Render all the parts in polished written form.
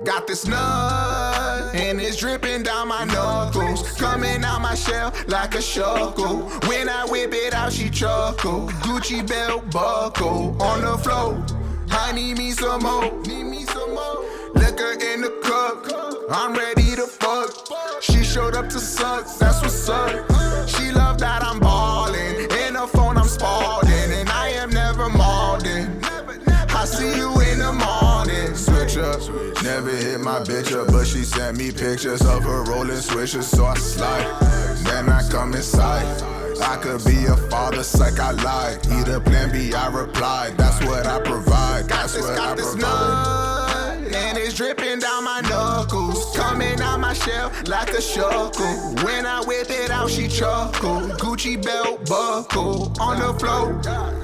Got this nut, and it's dripping down my knuckles. Coming out my shell like a shuckle. When I whip it out, she chuckle. Gucci belt buckle on the floor. I need me some more. Liquor in the cup, I'm ready to fuck. She showed up to suck, that's what's up. She loved that I'm ballin'. In the phone I'm spalding, and I am never mauding. I see you in the morning. Switch up, never hit my bitch up, but she sent me pictures of her rolling switches, so I slide. Then I come inside. I could be a father, psych, I lied. Either plan B, I replied. That's what I provide. That's what I provide. And it's dripping down my knuckles. Coming out my shell like a shuckle. When I whip it out, she chuckle. Gucci belt buckle on the floor.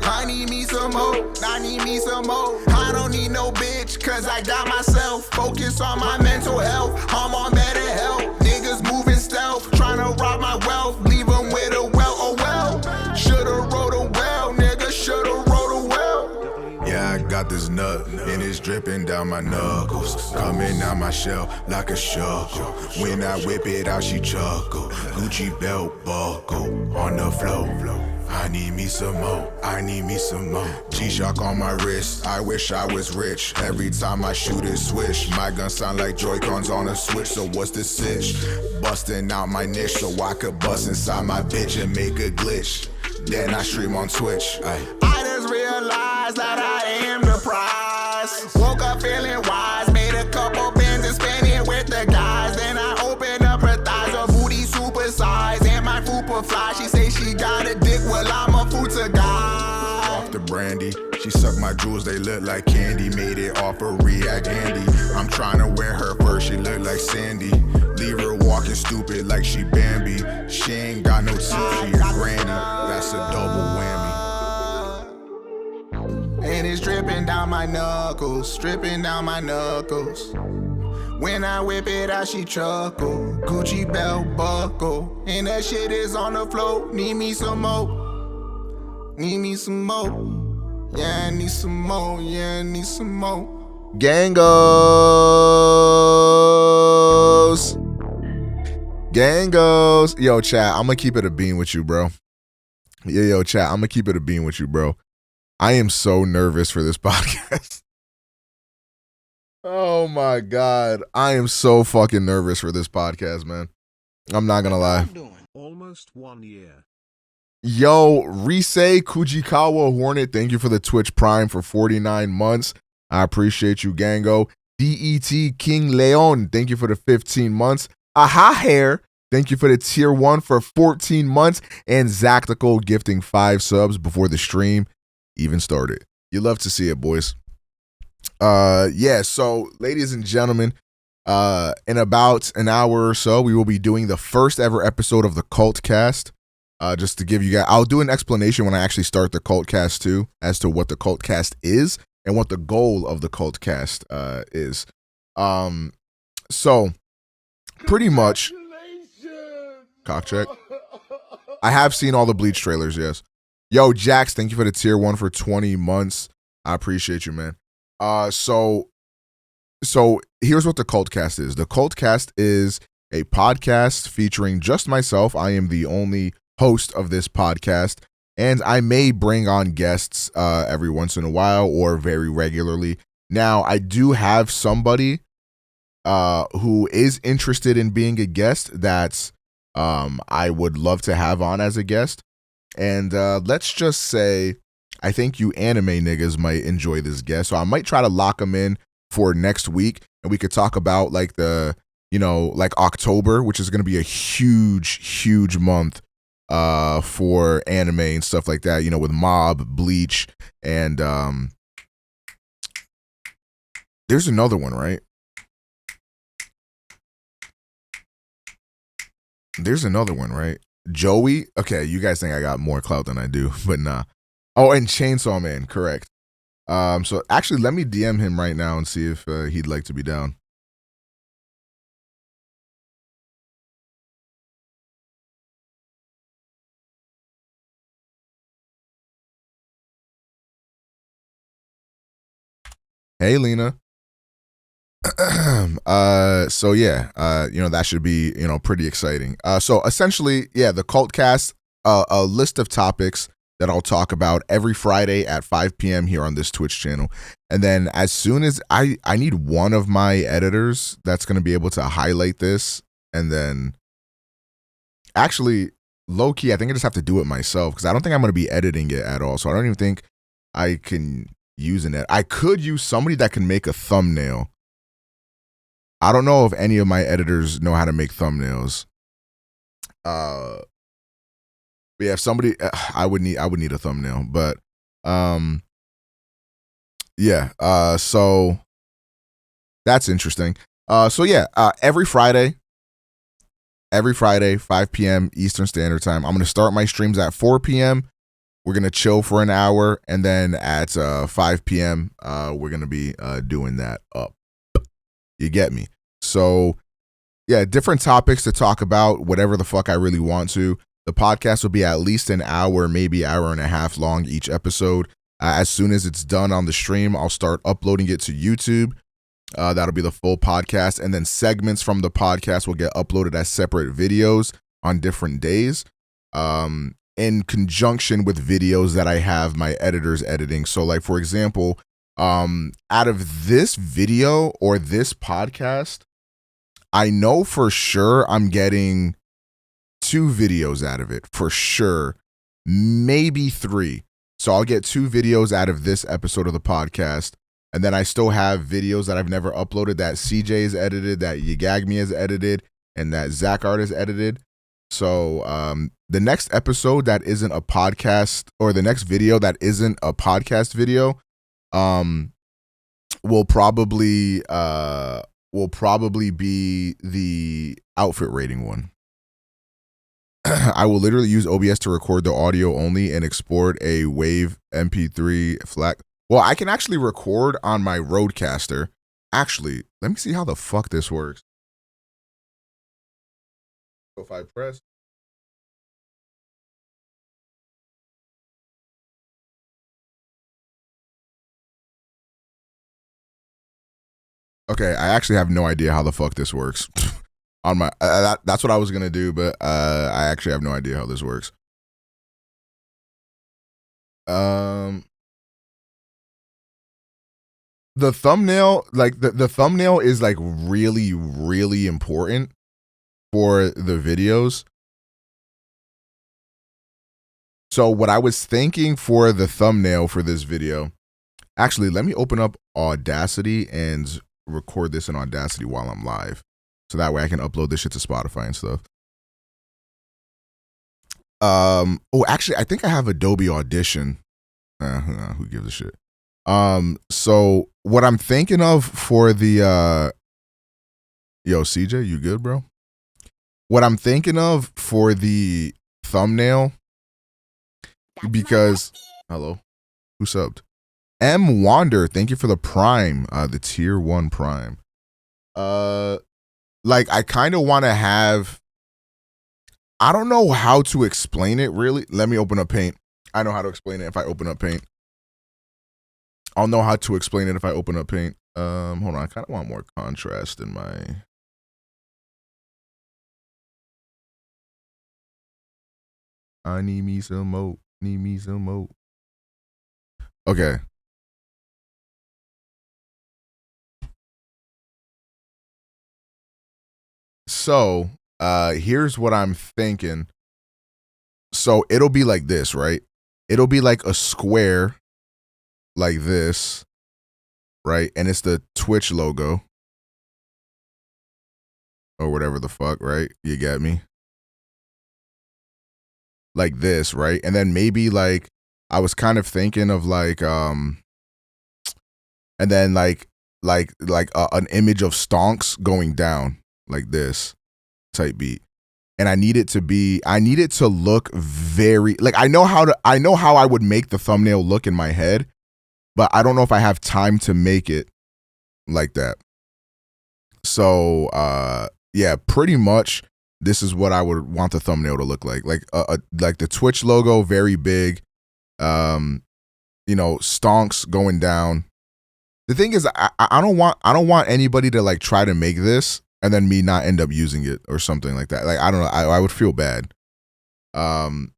I need me some more. I need me some more. I don't need no bitch, cause I got myself. Focus on my mental health. I'm on better health. Niggas moving stealth. Trying to rob my wealth. Leave them with a well, oh well. Should've wrote a well, nigga. Should've wrote a well. Yeah, I got this nut, and it's dripping down my knuckles. Coming out my shell like a shuckle. When I whip it out, she chuckle. Gucci belt buckle on the floor. I need me some more, I need me some more. G-Shock on my wrist, I wish I was rich. Every time I shoot it swish, my gun sound like Joy-Cons on a switch. So what's the sitch? Busting out my niche so I could bust inside my bitch and make a glitch. Then I stream on Twitch. I just realized that I am the prize. Woke up feeling wise, made a couple bends and spent it with the guys. Then I opened up her thighs, her booty super size, and my fupa fly. She say she got a dick, well I'm a futa guy. Off the brandy, she sucked my jewels, they look like candy. Made it off a React Andy. I'm trying to wear her purse, she look like Sandy. Leave her walking stupid like she Bambi. She ain't got no teeth, she a granny. That's a double whammy. And it's dripping down my knuckles, dripping down my knuckles. When I whip it out, she chuckle. Gucci belt buckle, and that shit is on the floor. Need me some more. Need me some more. Yeah, I need some more. Yeah, I need some more. Gangos. Gangos. Yo, chat, I'm gonna keep it a bean with you, bro. Yo, chat, I'm gonna keep it a bean with you, bro. I am so nervous for this podcast. Oh my God. I am so fucking nervous for this podcast, man. I'm not gonna lie. Almost 1 year. Yo, Rise Kujikawa Hornet, thank you for the Twitch Prime for 49 months. I appreciate you, Gango. DET King Leon, thank you for the 15 months. Aha Hair, thank you for the tier 1 for 14 months. And Zactical gifting 5 subs before the stream even started. You love to see it, boys. Yeah, so ladies and gentlemen, in about an hour or so, we will be doing the first ever episode of the Cult Cast. Just to give you guys, I'll do an explanation when I actually start the Cult Cast too, as to what the Cult Cast is and what the goal of the Cult Cast is. So pretty much, cock check. I have seen all the Bleach trailers, yes. Yo, Jax, thank you for the tier 1 for 20 months. I appreciate you, man. So here's what the Cult Cast is. The Cult Cast is a podcast featuring just myself. I am the only host of this podcast, and I may bring on guests every once in a while or very regularly. Now, I do have somebody who is interested in being a guest that I would love to have on as a guest. And let's just say I think you anime niggas might enjoy this guest. So I might try to lock them in for next week, and we could talk about like the, like October, which is going to be a huge month for anime and stuff like that, with Mob, Bleach, and there's another one, right? There's another one, right? Joey. Okay, you guys think I got more clout than I do, but nah. Oh, and Chainsaw Man, correct. So actually, let me DM him right now and see if he'd like to be down. Hey, Lena. So yeah, that should be, pretty exciting. So essentially, yeah, the cult cast, a list of topics that I'll talk about every Friday at 5 p.m. here on this Twitch channel. And then as soon as I need one of my editors that's going to be able to highlight this, and then actually, low key, I think I just have to do it myself because I don't think I'm going to be editing it at all. So I don't even think I can use an edit. I could use somebody that can make a thumbnail. I don't know if any of my editors know how to make thumbnails. But yeah, if somebody, I would need a thumbnail. But yeah. So that's interesting. So yeah, every Friday, 5 p.m. Eastern Standard Time, I'm gonna start my streams at 4 p.m. We're gonna chill for an hour, and then at 5 p.m. We're gonna be doing that up. You get me? So, yeah, different topics to talk about, whatever the fuck I really want to. The podcast will be at least an hour, maybe hour and a half long each episode. As soon as it's done on the stream, I'll start uploading it to YouTube. That'll be the full podcast. And then segments from the podcast will get uploaded as separate videos on different days, in conjunction with videos that I have my editors editing. So, like, for example, out of this video or this podcast, I know for sure I'm getting 2 videos out of it, for sure, maybe 3. So I'll get 2 videos out of this episode of the podcast, and then I still have videos that I've never uploaded that CJ has edited, that Yagagmi has edited, and that Zachart has edited. So the next episode that isn't a podcast, or the next video that isn't a podcast video, will probably be the outfit rating one. I will literally use OBS to record the audio only and export a WAV MP3 FLAC. Well, I can actually record on my Rodecaster. Actually, let me see how the fuck this works. So if I press. Okay, I actually have no idea how the fuck this works. On my that's what I was gonna do, but I actually have no idea how this works. The thumbnail, like the thumbnail is like really, really important for the videos. So what I was thinking for the thumbnail for this video, actually, let me open up Audacity and record this in Audacity while I'm live. So that way I can upload this shit to Spotify and stuff. Oh, actually, I think I have Adobe Audition. Who gives a shit? So what I'm thinking of for the yo, CJ, you good, bro? What I'm thinking of for the thumbnail, because hello, who subbed? M Wander, thank you for the Prime, the tier 1 Prime. Like, I kind of want to have, I don't know how to explain it really. Let me open up Paint. I know how to explain it if I open up Paint. I'll know how to explain it if I open up Paint. Hold on, I kind of want more contrast in my. I need me some more. Need me some more. Okay. So, here's what I'm thinking. So it'll be like this, right? It'll be like a square like this, right? And it's the Twitch logo or whatever the fuck, right? You get me? Like this, right? And then maybe like I was kind of thinking of like and then like an image of stonks going down like this type beat. And I need it to look very, like, I know how I would make the thumbnail look in my head, but I don't know if I have time to make it like that. So yeah, pretty much this is what I would want the thumbnail to look like the Twitch logo, very big, stonks going down, The thing is, I don't want anybody to like try to make this and then me not end up using it or something like that. Like I don't know, I would feel bad. And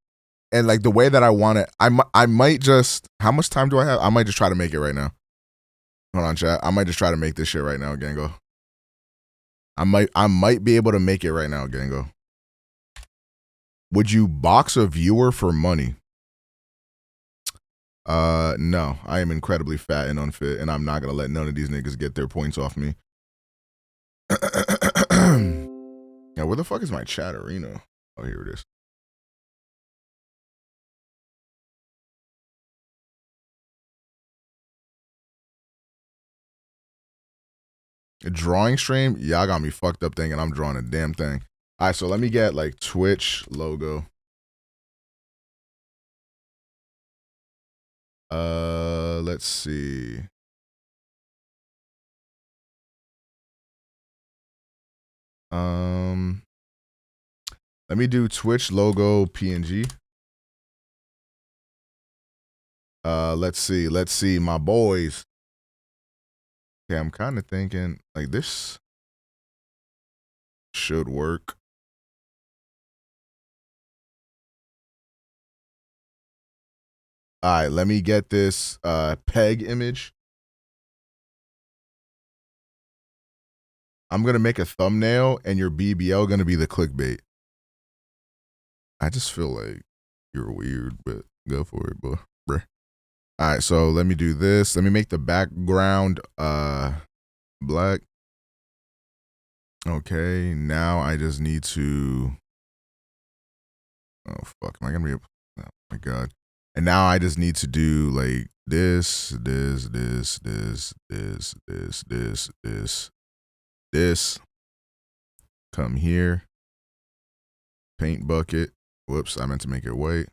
like the way that I want it, I might just. How much time do I have? I might just try to make it right now. Hold on, chat. I might just try to make this shit right now, Gango. I might be able to make it right now, Gango. Would you box a viewer for money? No. I am incredibly fat and unfit, and I'm not gonna let none of these niggas get their points off me. Yeah, where the fuck is my chat arena? Oh, here it is. A drawing stream? Y'all got me fucked up thinking I'm drawing a damn thing. All right, so let me get like Twitch logo. Let's see. Let me do Twitch logo PNG. Let's see, my boys. Okay, I'm kind of thinking like this should work. All right, let me get this peg image. I'm gonna make a thumbnail, and your BBL gonna be the clickbait. I just feel like you're weird, but go for it, bro. All right, so let me do this. Let me make the background black. Okay, now I just need to. Oh fuck, am I gonna be? Oh my god. And now I just need to do like this. Come here. Paint bucket. Whoops, I meant to make it white.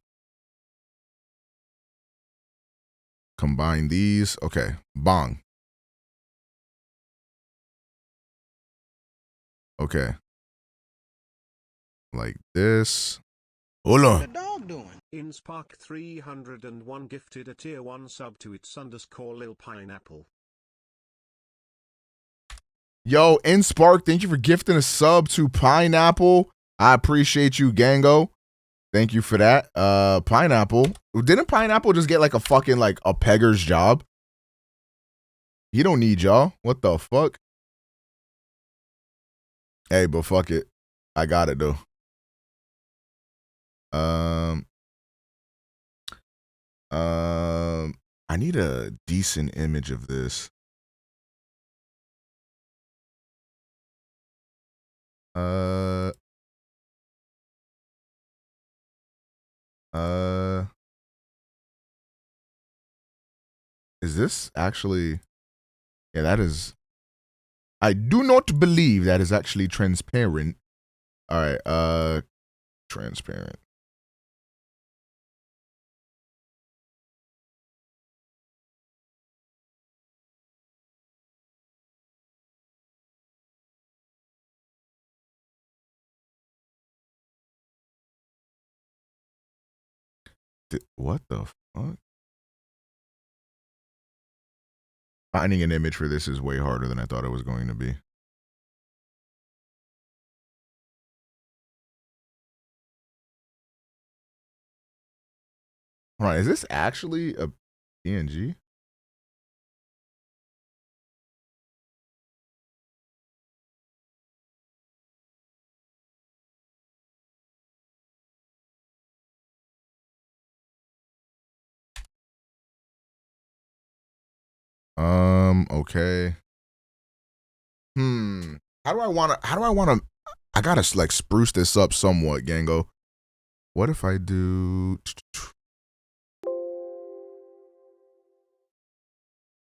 Combine these. Okay, bong. Okay. Like this. Hold on. What the dog doing? InSpark 301 gifted a tier 1 sub to its _ Lil Pineapple. Yo, InSpark, thank you for gifting a sub to Pineapple. I appreciate you, Gango. Thank you for that. Pineapple. Didn't Pineapple just get like a fucking like a pegger's job? He don't need y'all. What the fuck? Hey, but fuck it. I got it though. I need a decent image of this. Is this actually? Yeah, that is. I do not believe that is actually transparent. All right, transparent. What the fuck? Finding an image for this is way harder than I thought it was going to be. All right, is this actually a PNG? Okay. How do I wanna I gotta like spruce this up somewhat, Gango. What if I do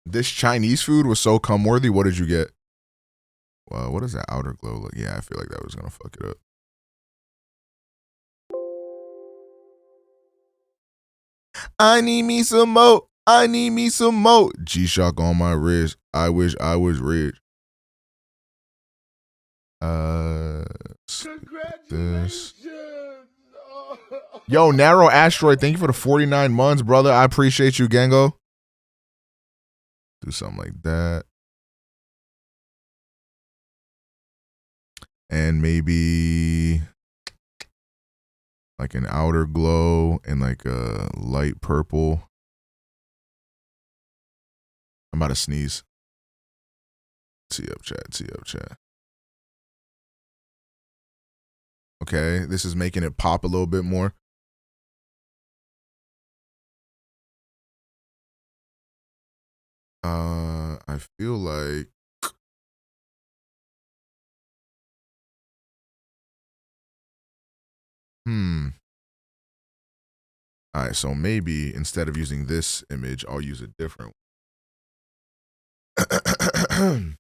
this Chinese food was so cum worthy? What did you get? Well, what does that outer glow look? Yeah, I feel like that was gonna fuck it up. I need me some more. I need me some more. G-Shock on my wrist. I wish I was rich. This. Yo, Narrow Asteroid, thank you for the 49 months, brother. I appreciate you, Gango. Do something like that. And maybe like an outer glow and like a light purple. I'm about to sneeze. Tee up chat. Okay, this is making it pop a little bit more. I feel like all right, so maybe instead of using this image, I'll use a different one.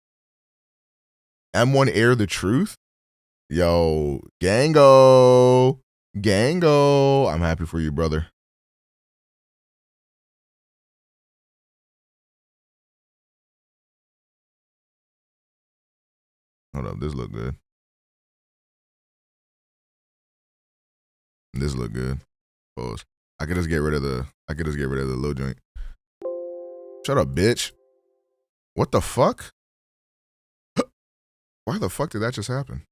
M1 Air the Truth? Yo, Gango. I'm happy for you, brother. Hold up, this look good. This look good. Pause. I could just get rid of the low joint. Shut up, bitch. What the fuck? Why the fuck did that just happen?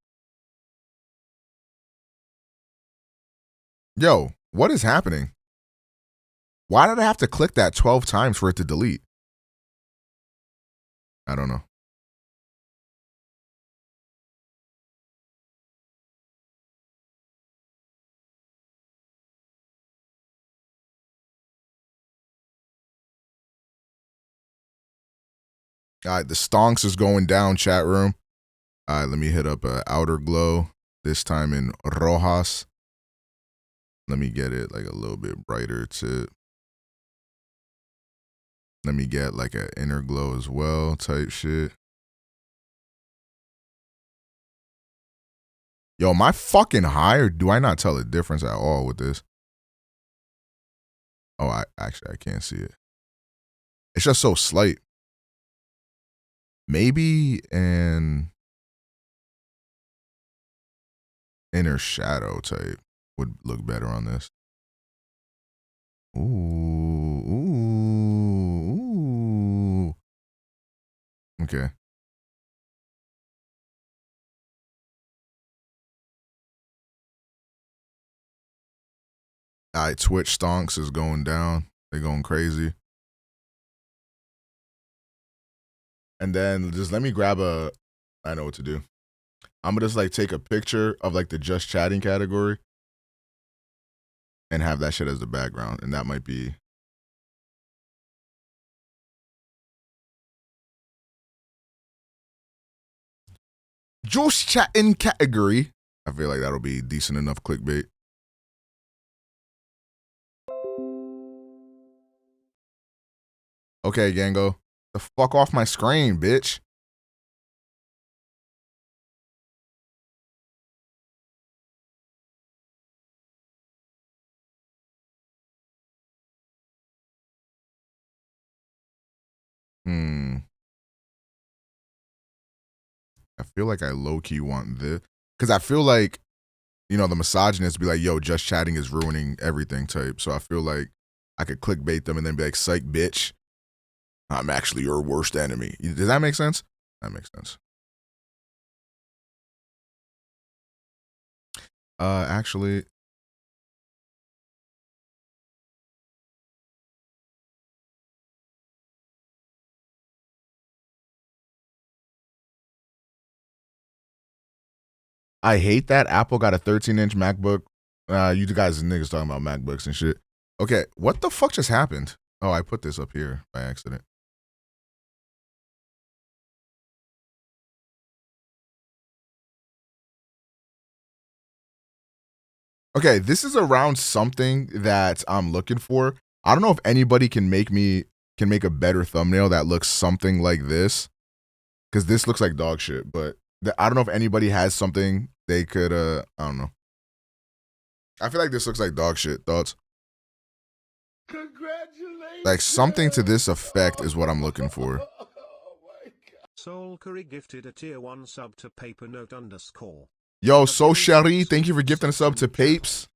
Yo, what is happening? Why did I have to click that 12 times for it to delete? I don't know. All right, the stonks is going down, chat room. All right, let me hit up outer glow, this time in Rojas. Let me get it like a little bit brighter to. Let me get like an inner glow as well type shit. Yo, am I fucking high or do I not tell a difference at all with this? Oh, I can't see it. It's just so slight. Maybe an inner shadow type would look better on this. Ooh. Okay. All right, Twitch stonks is going down. They're going crazy. And then just let me grab I know what to do. I'm gonna just like take a picture of like the just chatting category and have that shit as the background. And that might be. Just chatting category. I feel like that'll be decent enough clickbait. Okay, Gango. The fuck off my screen, bitch. I feel like I low-key want this. Because I feel like, you know, the misogynists be like, yo, just chatting is ruining everything type. So I feel like I could clickbait them and then be like, psych, bitch. I'm actually your worst enemy. Does that make sense? That makes sense. Actually, I hate that Apple got a 13-inch MacBook. You guys niggas talking about MacBooks and shit. Okay, what the fuck just happened? Oh, I put this up here by accident. Okay, this is around something that I'm looking for. I don't know if anybody can make a better thumbnail that looks something like this, because this looks like dog shit. But I don't know if anybody has something they could. I don't know. I feel like this looks like dog shit. Thoughts? Congratulations. Like something to this effect is what I'm looking for. Soul Curry gifted a tier 1 sub to paper note _ Yo, So Sherry, thank you for gifting a sub to Papes.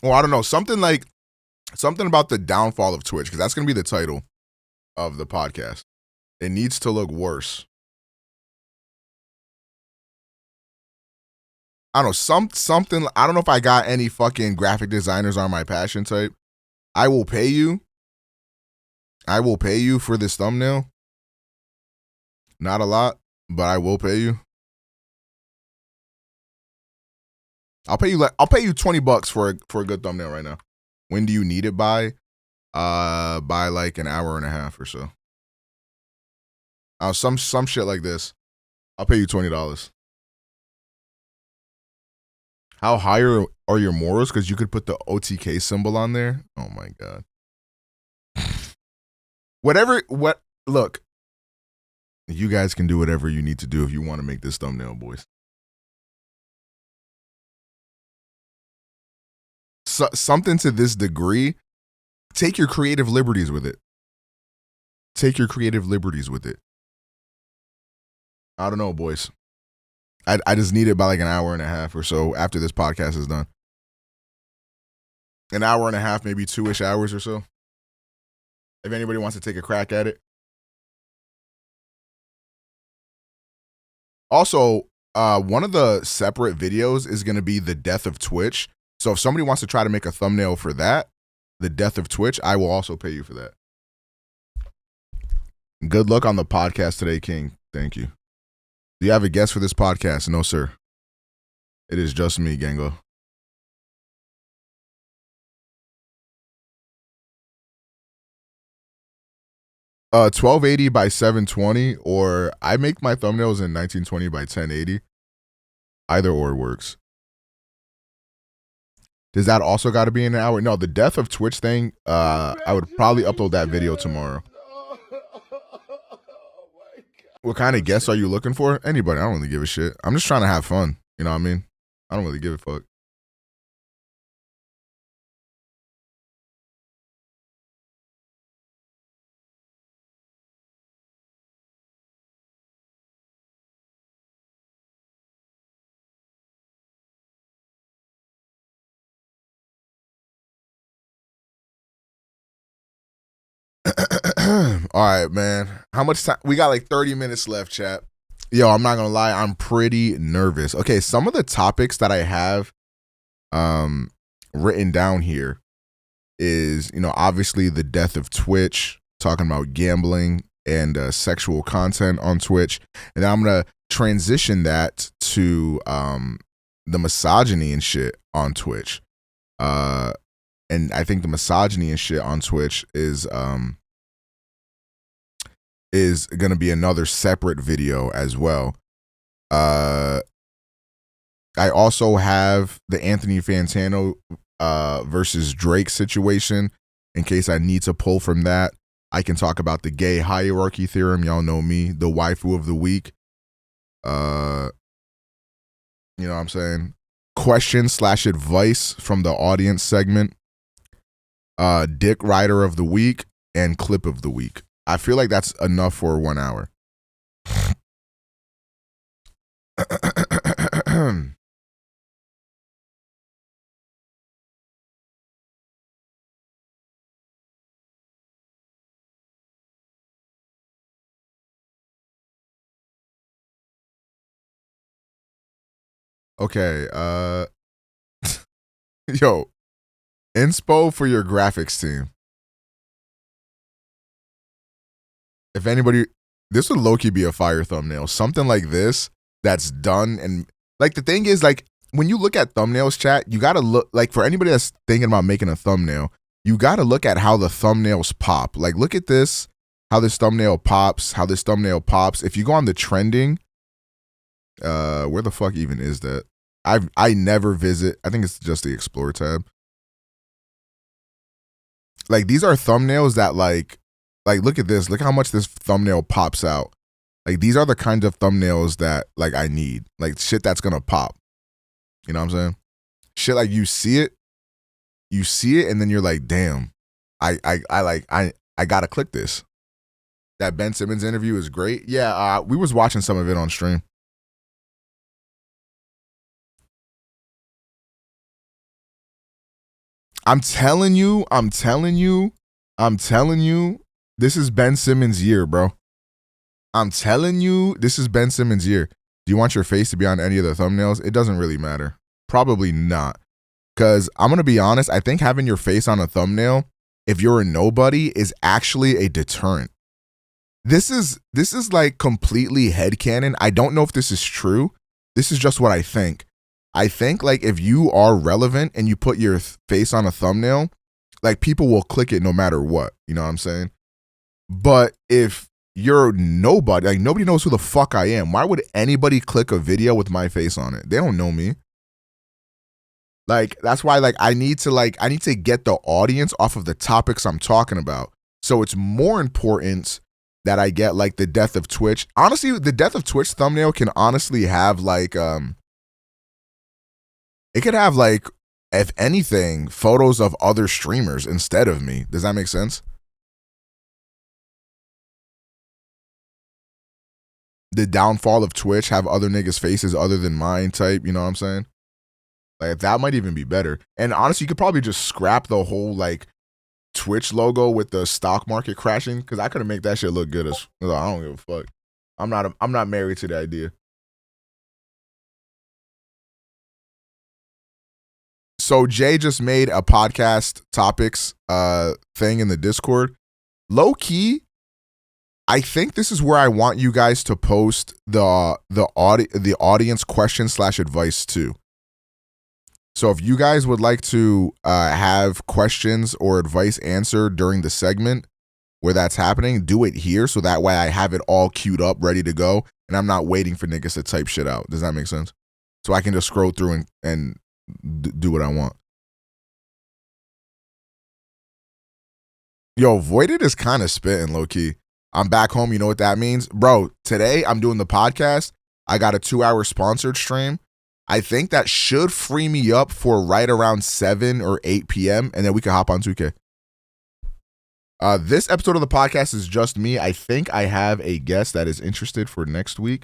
Well, I don't know. Something like Something about the downfall of Twitch, because that's going to be the title of the podcast. It needs to look worse. I don't know, something. I don't know if I got any fucking graphic designers on my passion type. I will pay you. I will pay you for this thumbnail. Not a lot, but I will pay you. I'll pay you $20 for a good thumbnail right now. When do you need it by? By like an hour and a half or so. Some shit like this. I'll pay you $20. How high are your morals? Because you could put the OTK symbol on there. Oh my god. Look. You guys can do whatever you need to do if you want to make this thumbnail, boys. Something to this degree, take your creative liberties with it. Take your creative liberties with it. I don't know, boys. I just need it by like an hour and a half or so after this podcast is done. An hour and a half, maybe 2-ish hours or so. If anybody wants to take a crack at it. Also, one of the separate videos is going to be the death of Twitch. So if somebody wants to try to make a thumbnail for that, the death of Twitch, I will also pay you for that. Good luck on the podcast today, King. Thank you. Do you have a guest for this podcast? No, sir. It is just me, Gango. Uh, 1280 by 720, or I make my thumbnails in 1920 by 1080. Either or works. Does that also got to be in an hour? No, the death of Twitch thing, I would probably upload that video tomorrow. What kind of guests are you looking for? Anybody. I don't really give a shit. I'm just trying to have fun. You know what I mean? I don't really give a fuck. All right, man. How much time? We got like 30 minutes left, chat. Yo, I'm not gonna lie, I'm pretty nervous. Okay, some of the topics that I have written down here is, obviously the death of Twitch, talking about gambling and sexual content on Twitch. And then I'm gonna transition that to the misogyny and shit on Twitch. And I think the misogyny and shit on Twitch is gonna be another separate video as well. I also have the Anthony Fantano versus Drake situation. In case I need to pull from that, I can talk about the gay hierarchy theorem. Y'all know me, the waifu of the week. You know what I'm saying? Question/advice from the audience segment. Dick Rider of the week and clip of the week. I feel like that's enough for 1 hour. Okay, yo, inspo for your graphics team. If anybody, this would low-key be a fire thumbnail. Something like this that's done. And like the thing is, like, when you look at thumbnails, chat, you gotta look, like, for anybody that's thinking about making a thumbnail, you gotta look at how the thumbnails pop. Like, look at this, how this thumbnail pops, If you go on the trending, where the fuck even is that? I never visit. I think it's just the Explore tab. Like, these are thumbnails that like look at this. Look how much this thumbnail pops out. Like, these are the kinds of thumbnails that like I need. Like, shit that's gonna pop. You know what I'm saying? Shit like you see it, and then you're like, damn, I gotta click this. That Ben Simmons interview is great. Yeah, we was watching some of it on stream. I'm telling you, this is Ben Simmons' year, bro. I'm telling you, this is Ben Simmons' year. Do you want your face to be on any of the thumbnails? It doesn't really matter. Probably not. Because I'm going to be honest, I think having your face on a thumbnail, if you're a nobody, is actually a deterrent. This is like completely headcanon. I don't know if this is true. This is just what I think. I think like if you are relevant and you put your face on a thumbnail, like people will click it no matter what. You know what I'm saying? But if you're nobody, like nobody knows who the fuck I am, why would anybody click a video with my face on it? They don't know me. Like that's why like I need to get the audience off of the topics I'm talking about. So it's more important that I get like the death of Twitch. Honestly, the death of Twitch thumbnail can honestly have like it could have like, if anything, photos of other streamers instead of me. Does that make sense? The downfall of Twitch have other niggas' faces other than mine type, you know what I'm saying? Like that might even be better. And honestly, you could probably just scrap the whole like Twitch logo with the stock market crashing, because I could make that shit look good as I don't give a fuck. I'm not married to the idea. So Jay just made a podcast topics thing in the Discord. Low key, I think this is where I want you guys to post the audience question / advice too. So if you guys would like to have questions or advice answered during the segment where that's happening, do it here so that way I have it all queued up, ready to go, and I'm not waiting for niggas to type shit out. Does that make sense? So I can just scroll through and do what I want. Yo, Voided is kind of spitting low key. I'm back home. You know what that means? Bro, today I'm doing the podcast. I got a 2-hour sponsored stream. I think that should free me up for right around 7 or 8 p.m. and then we can hop on 2K. This episode of the podcast is just me. I think I have a guest that is interested for next week.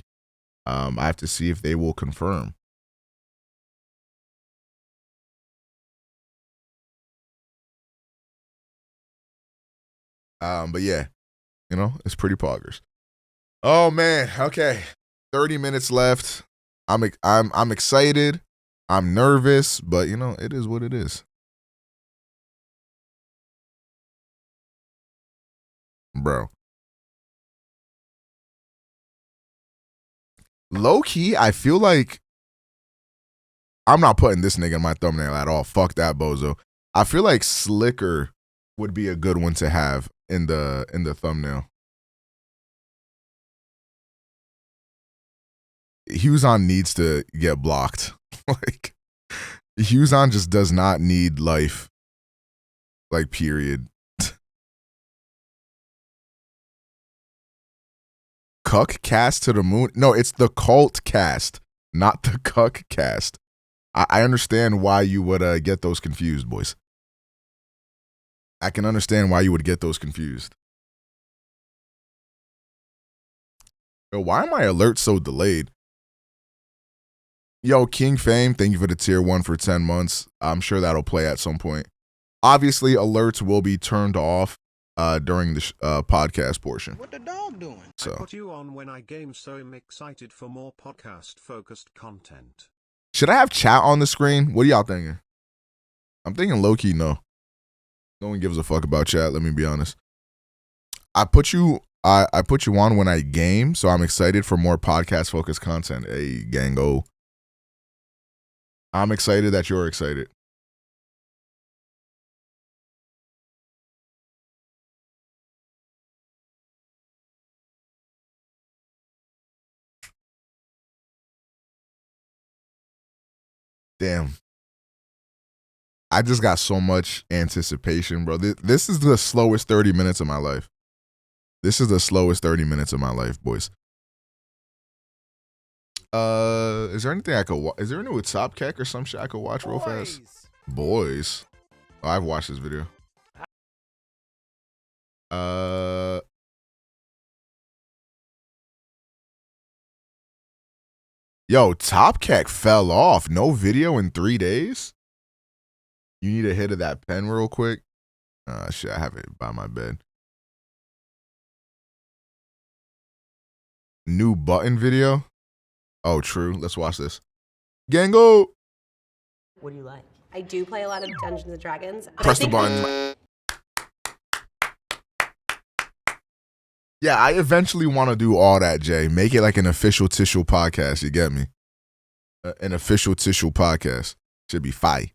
I have to see if they will confirm. But yeah, you know, it's pretty poggers. Oh man, okay. 30 minutes left. I'm excited. I'm nervous, but you know, it is what it is. Bro. Low key, I feel like I'm not putting this nigga in my thumbnail at all. Fuck that bozo. I feel like Slicker would be a good one to have in the thumbnail. Hughzon needs to get blocked. Like Hughzon just does not need life. Like period. Cuck cast to the moon? No, it's the cult cast, not the cuck cast. I understand why you would get those confused, boys. I can understand why you would get those confused. Yo, why are my alerts so delayed? Yo, King Fame, thank you for the tier 1 for 10 months. I'm sure that'll play at some point. Obviously, alerts will be turned off during the podcast portion. What the dog doing? So. I put you on when I game, so I'm excited for more podcast-focused content. Should I have chat on the screen? What are y'all thinking? I'm thinking low-key no. No one gives a fuck about chat, let me be honest. I put you on when I game, so I'm excited for more podcast-focused content. Hey, gango. I'm excited that you're excited. Damn. I just got so much anticipation, bro. This is the slowest 30 minutes of my life. This is the slowest 30 minutes of my life, boys. Is there anything I could watch? Is there a new Top Keck or some shit I could watch real fast? Boys. Oh, I've watched this video. Yo, Top Keck fell off. No video in 3 days? You need a hit of that pen real quick. Shit, I have it by my bed. New button video. Oh, true. Let's watch this. Gango. What do you like? I do play a lot of Dungeons and Dragons. Press the button. Yeah, I eventually want to do all that, Jay. Make it like an official tissue podcast. You get me? An official tissue podcast. Should be fire.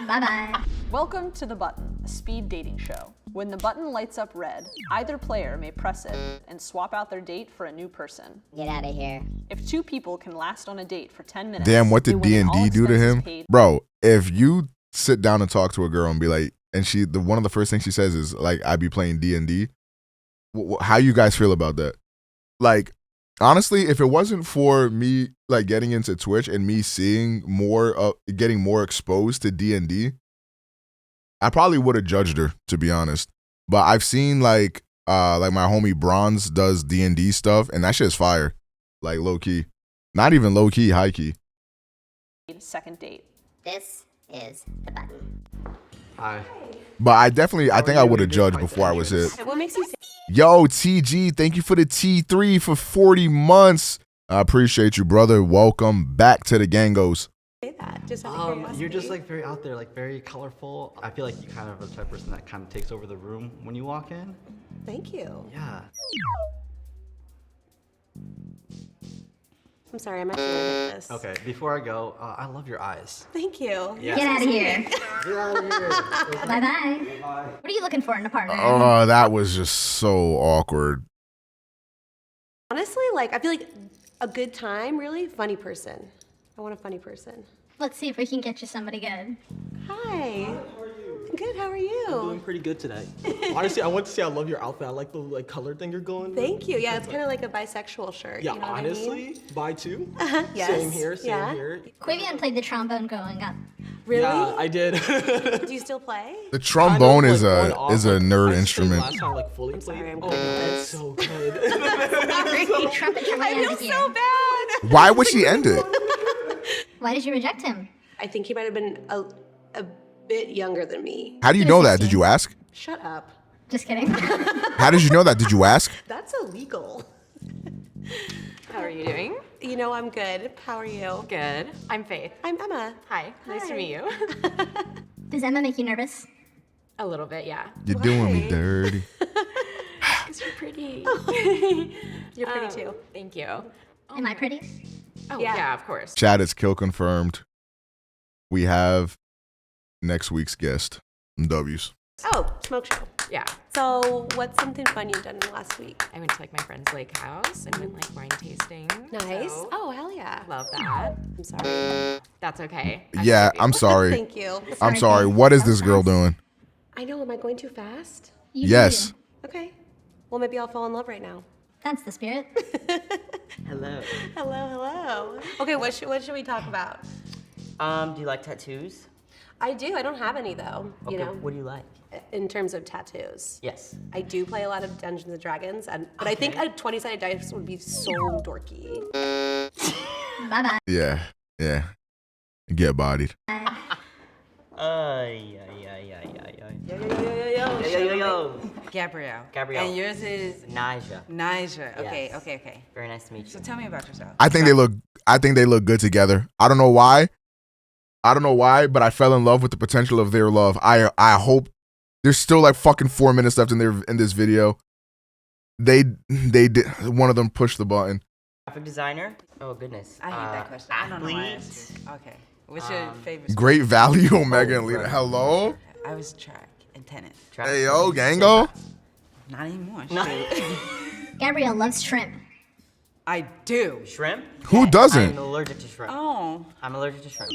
Bye-bye. Welcome to The Button, a speed dating show. When the button lights up red, either player may press it and swap out their date for a new person. Get out of here. If 2 people can last on a date for 10 minutes, Damn, what they did win an D&D do to all-expenses him? paid- Bro, if you sit down and talk to a girl and be like, and one of the first things she says is like, I be playing D&D. How you guys feel about that? Like, honestly, if it wasn't for me like getting into Twitch and me seeing more, getting more exposed to D&D, I probably would have judged her, to be honest. But I've seen like my homie Bronze does D&D stuff, and that shit's fire. Like low key, not even low key, high key. Second date. This is the button. Hi. But I think I would have judged before I was hit. What makes you say Yo, TG, thank you for the T3 for 40 months. I appreciate you, brother. Welcome back to the Gangos. that? Just out of curiosity. You're just like very out there, like very colorful. I feel like you kind of are the type of person that kind of takes over the room when you walk in. Thank you. Yeah. I'm sorry, I'm actually gonna hit this. Okay, before I go, I love your eyes. Thank you. Yeah. Get out of here. Get out of here. Bye-bye. What are you looking for in a partner? Oh, that was just so awkward. Honestly, like I feel like a good time, really funny person. I want a funny person. Let's see if we can get you somebody good. Hi. How are you? Good. How are Doing you? pretty good today. Honestly, I want to say I love your outfit. I like the color thing you're going with. Thank you. Yeah, it's kind of like a bisexual shirt. Yeah, you know what honestly, I mean? buy two. Yes. Same here, same Yeah. here. Quavian played the trombone growing up. Really? Yeah, I did. Do you still play? The trombone Kind is of, a like, on-off, is a like, nerd I stayed instrument. Last time, like fully sorry, played. I'm Oh, good at that's this. so good. Trumpet your way I out feel of here. so bad. Why would she end it? Why did you reject him? I think he might have been a bit younger than me. How do you know that? Did you ask? Shut up. Just kidding. How did you know that? Did you ask? That's illegal. How are you doing? You know I'm good. How are you? Good. I'm Faith. I'm Emma. Hi. Nice to meet you. Does Emma make you nervous? A little bit, yeah. You're doing me Why? dirty. Because you're pretty. You're pretty too. Thank you. Am I pretty? Oh, Yeah. yeah, of course. Chat is kill confirmed. We have next week's guest. W's. Oh, smoke show. Yeah. So, what's something fun you've done in the last week? I went to like my friend's lake house and went like wine tasting. Nice. So, Oh, hell yeah. love that. I'm sorry. That's okay. I Yeah, forgive you. I'm sorry. Thank you. I'm sorry. What is this girl doing? I know. Am I going too fast? You do Yes. you. Okay. Well, maybe I'll fall in love right now. That's the spirit. Hello. Hello, hello. Okay, what should we talk about? Do you like tattoos? I do. I don't have any though. Okay. You know, What do you like? in terms of tattoos. Yes. I do play a lot of Dungeons and Dragons, but I think a 20-sided dice would be so dorky. Bye-bye. Yeah. Yeah. Get bodied. Yeah. Yo. Gabrielle. Gabrielle. And yours is Naja. Nija. Okay, Yes. okay. Very nice to meet you. So tell me about yourself. I think they look good together. I don't know why, but I fell in love with the potential of their love. I hope there's still like fucking 4 minutes left in this video. They did, one of them pushed the button. Graphic designer. Oh goodness. I hate that question. I don't know why I Athlete. asked you. Okay. What's your favorite sport? Great value, Omega and Lita. right. Hello? I was track and tennis. Hey yo, Gango. Not anymore. No. shoot. Gabrielle loves shrimp. I do. Shrimp? Who I'm doesn't? allergic to shrimp. Oh. I'm allergic to shrimp.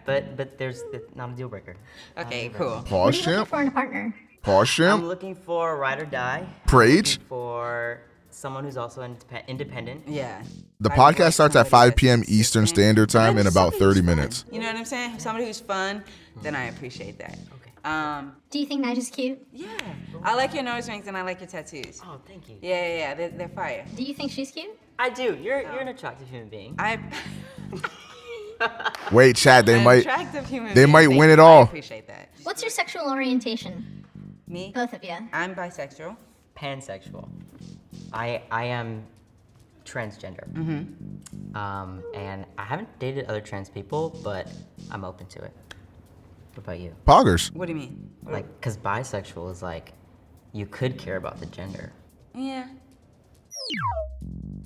But there's not a deal breaker. Okay, cool. Pause What are you looking champ. for in a partner? Pause I'm champ. looking for a ride or die. Preach. Looking for someone who's also independent. Yeah. The I would podcast like starts at somebody 5 p.m. that's Eastern consistent. Standard Time Yeah, in just about somebody 30 who's fun. minutes. You know what I'm saying? Somebody who's fun, then I appreciate that. Okay. Do you think Nigel's cute? Yeah. I like your nose rings and I like your tattoos. Oh, thank you. Yeah. They're fire. Do you think she's cute? I do. You're an attractive human being. I Wait, chat. They An might. attractive human They being. might Thank win you. it I all. appreciate that. What's your sexual orientation? Me? Both of you. I'm bisexual. Pansexual. I am transgender. And I haven't dated other trans people, but I'm open to it. What about you? Poggers. What do you mean? Like, cause bisexual is like, you could care about the gender. Yeah.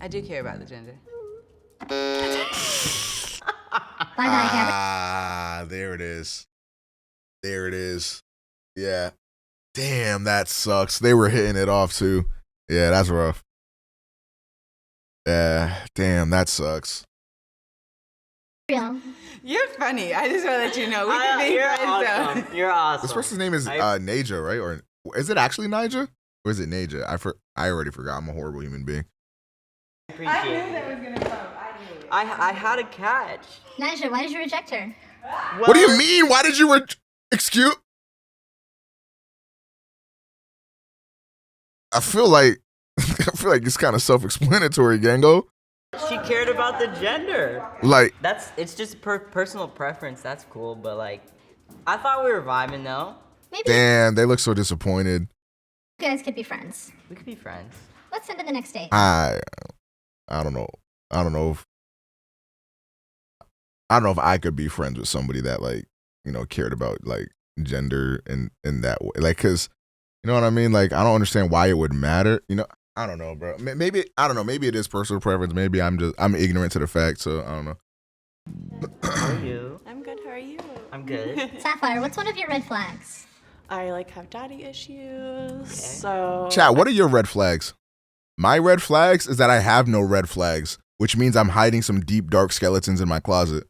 I do care about the gender. Bye bye, Gabby. Ah, there it is. There it is. Yeah. Damn, that sucks. They were hitting it off too. Yeah, that's rough. Yeah, damn, that sucks. Real. You're funny. I just want to let you know. We can be You're friends awesome. though. You're awesome. This person's name is Naja, right? Or is it actually Naja? Or is it Naja? I already forgot. I'm a horrible human being. I knew that was gonna come. I knew it. I had a catch. Naja, why did you reject her? What do you mean? Why did you excuse? I feel like it's kind of self-explanatory, Gango. She cared about the gender. Like, It's just personal preference. That's cool, but like, I thought we were vibing though. Maybe damn, they look so disappointed. you guys could be friends. We could be friends. Let's send to the next date. I don't know. I don't know if I could be friends with somebody that like, cared about like gender in that way. Like, cause you know what I mean? Like, I don't understand why it would matter. I don't know, bro. Maybe I don't know. Maybe it is personal preference. Maybe I'm ignorant to the fact. So I don't know. How are you? I'm good. How are you? I'm good. Sapphire, what's one of your red flags? I like have daddy issues. So Chat, what are your red flags? My red flags is that I have no red flags, which means I'm hiding some deep, dark skeletons in my closet.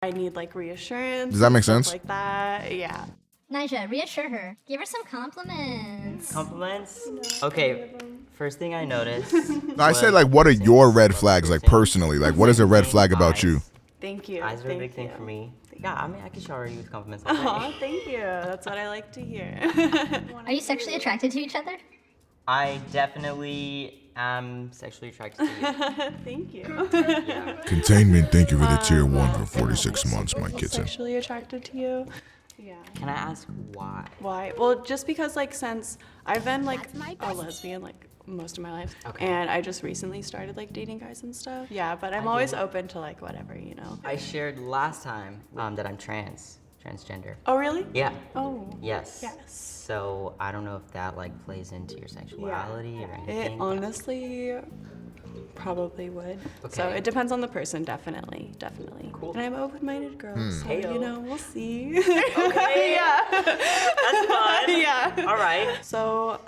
I need like reassurance. Does that make stuff sense? Like that. Yeah. Naja, reassure her. Give her some compliments. Compliments? Okay, first thing I noticed. No, I said, like, what are your red flags, like, personally? Like, what is a red flag about you? Thank you. Eyes are a Thank big thing you. for me. Yeah, I mean, I can shower you with compliments all Aw, day. thank you. That's what I like to hear. Are you sexually attracted to each other? I definitely am sexually attracted to you. Thank you. Yeah. Containment, thank you for the tier 1 for 46 months, my kitten. Sexually attracted to you? Yeah. Can I ask why? Why? Well, just because like since I've been like a lesbian like most of my life, Okay. and I just recently started like dating guys and stuff. Yeah, but I'm always open to like whatever, you know. I shared last time that I'm transgender. Oh really? Yeah. Oh. Yes. Yes. So I don't know if that like plays into your sexuality or It anything. honestly probably would. So Okay. it depends on the person, definitely. Cool. And I'm an open-minded girl, so Heyo. you know, we'll see. Okay. yeah. That's fun. Yeah. All right. So,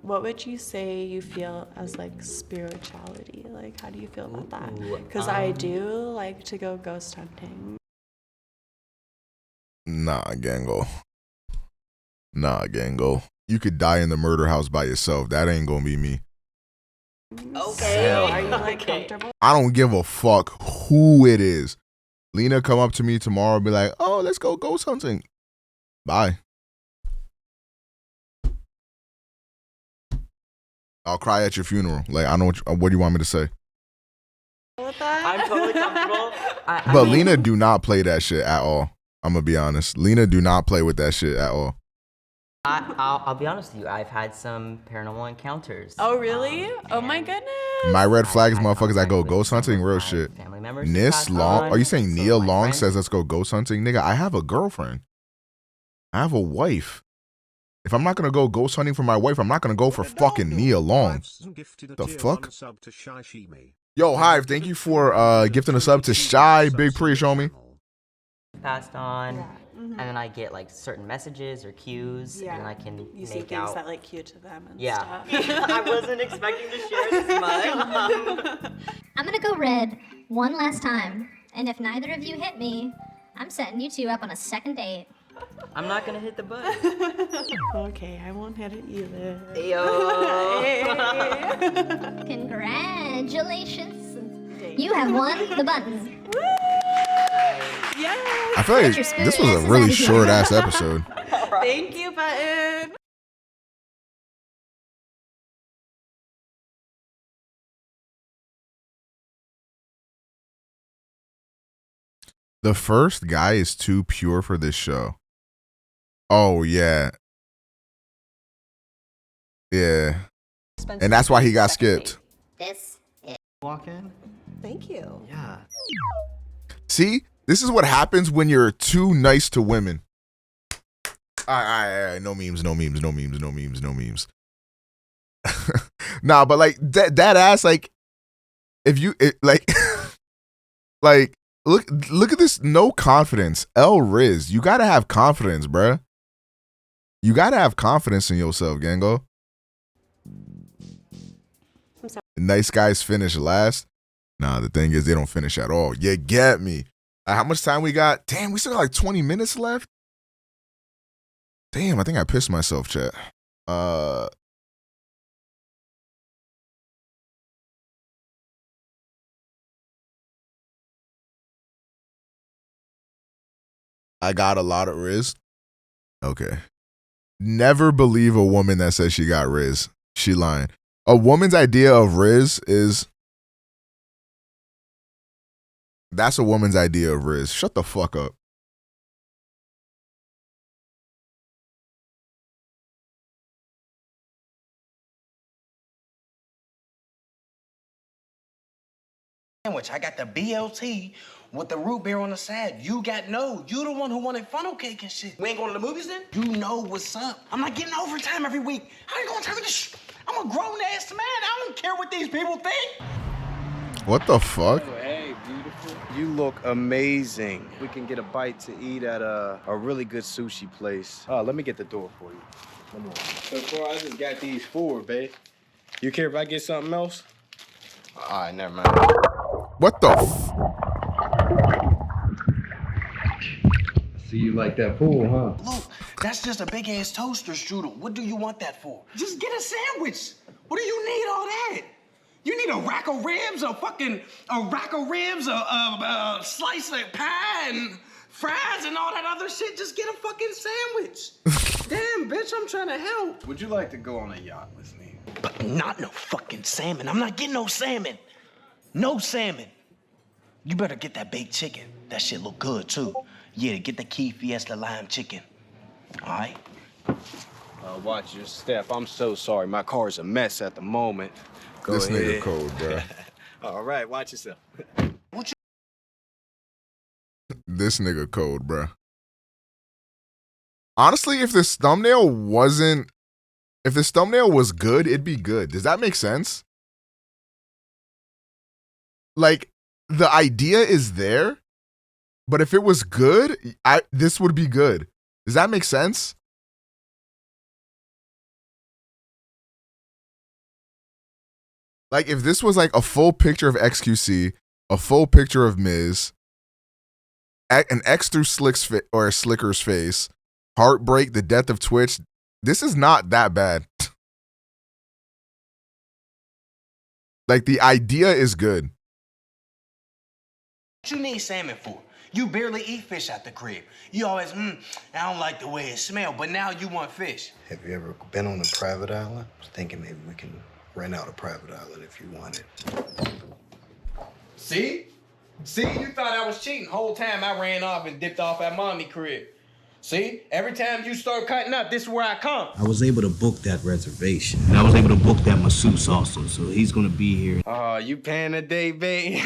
what would you say you feel as like spirituality? Like, how do you feel about that? Ooh, Because I do like to go ghost hunting. Nah, Gango. You could die in the murder house by yourself. That ain't gonna be me. Okay. So, are you like Okay. comfortable? I don't give a fuck who it is. Lena come up to me tomorrow and be like, oh, let's go ghost hunting. Bye. I'll cry at your funeral. Like, I know what do you want me to say? With that? I'm totally comfortable. I But mean, Lena do not play that shit at all. I'm gonna be honest. Lena do not play with that shit at all. I'll be honest with you. I've had some paranormal encounters. Oh, really? Oh my goodness. My red flag is I've motherfuckers that go contact with ghost some hunting, of real my shit. Family members who Nis passed Long, on, are you saying so Neil my Long friends- says let's go ghost hunting? Nigga, I have a girlfriend. I have a wife. If I'm not gonna go ghost hunting for my wife, I'm not gonna go for fucking Neil Long. The fuck? Yo, Hive, thank you for gifting a sub to Shy. Big preach, homie. passed on, Yeah. Mhm. and then I get like certain messages or cues, Yeah. and then I can You see make things out. that like cue to them and Yeah. stuff. I wasn't expecting to share this much. I'm gonna go red one last time, and if neither of you hit me, I'm setting you two up on a second date. I'm not gonna hit the button. Okay, I won't hit it either. Yo. Hey. Congratulations! You have won the button. Yes. I feel like Get your spoon this was a asses really outta here. short ass episode. Thank you, Button. The first guy is too pure for this show. Oh, yeah. Yeah. And that's why he got skipped. This is Walk in. Thank you. Yeah. See? This is what happens when you're too nice to women. All right. No memes. Nah, but like that ass, like, if you like, like, look at this. No confidence. L Riz, you gotta have confidence, bruh. You gotta have confidence in yourself, Gango. I'm sorry. Nice guys finish last. Nah, the thing is, they don't finish at all. You get me. How much time we got? Damn, we still got like 20 minutes left. Damn, I think I pissed myself, chat. I got a lot of Riz. Okay. Never believe a woman that says she got Riz. She lying. A woman's idea of Riz is... That's a woman's idea of Riz. Shut the fuck up. Sandwich. I got the BLT with the root beer on the side. You got no. You the one who wanted funnel cake and shit. We ain't going to the movies then? You know what's up. I'm not getting overtime every week. How you gonna tell me this? I'm a grown ass man. I don't care what these people think. What the fuck? Hey, beautiful. You look amazing. We can get a bite to eat at a really good sushi place. Let me get the door for you. Come on. So far, I just got these 4, babe. You care if I get something else? All right, never mind. What the See, you like that pool, huh? Look, that's just a big ass toaster strudel. What do you want that for? Just get a sandwich. What do you need all that? You need a rack of ribs, a slice of pie and fries and all that other shit. Just get a fucking sandwich. Damn, bitch, I'm trying to help. Would you like to go on a yacht with me? But not no fucking salmon. I'm not getting no salmon. No salmon. You better get that baked chicken. That shit look good, too. Yeah, get the Key Fiesta lime chicken. All right? Watch your step. I'm so sorry. My car's a mess at the moment. Go This ahead. nigga cold, bro. All right, watch yourself. This nigga cold, bro. Honestly, if this thumbnail was good, it'd be good. Does that make sense? Like, the idea is there, but if it was good, this would be good. Does that make sense? Like, if this was like a full picture of XQC, a full picture of Miz, an X through Slicker's face, Heartbreak, the death of Twitch, this is not that bad. Like, the idea is good. What you need salmon for? You barely eat fish at the crib. You always, I don't like the way it smells, but now you want fish. Have you ever been on a private island? I was thinking maybe we can rent out a private island if you want it. See? See, you thought I was cheating. Whole time I ran off and dipped off at mommy crib. See? Every time you start cutting up, this is where I come. I was able to book that reservation. And I was able to book that masseuse also, so he's gonna be here. Oh, you paying a day, babe?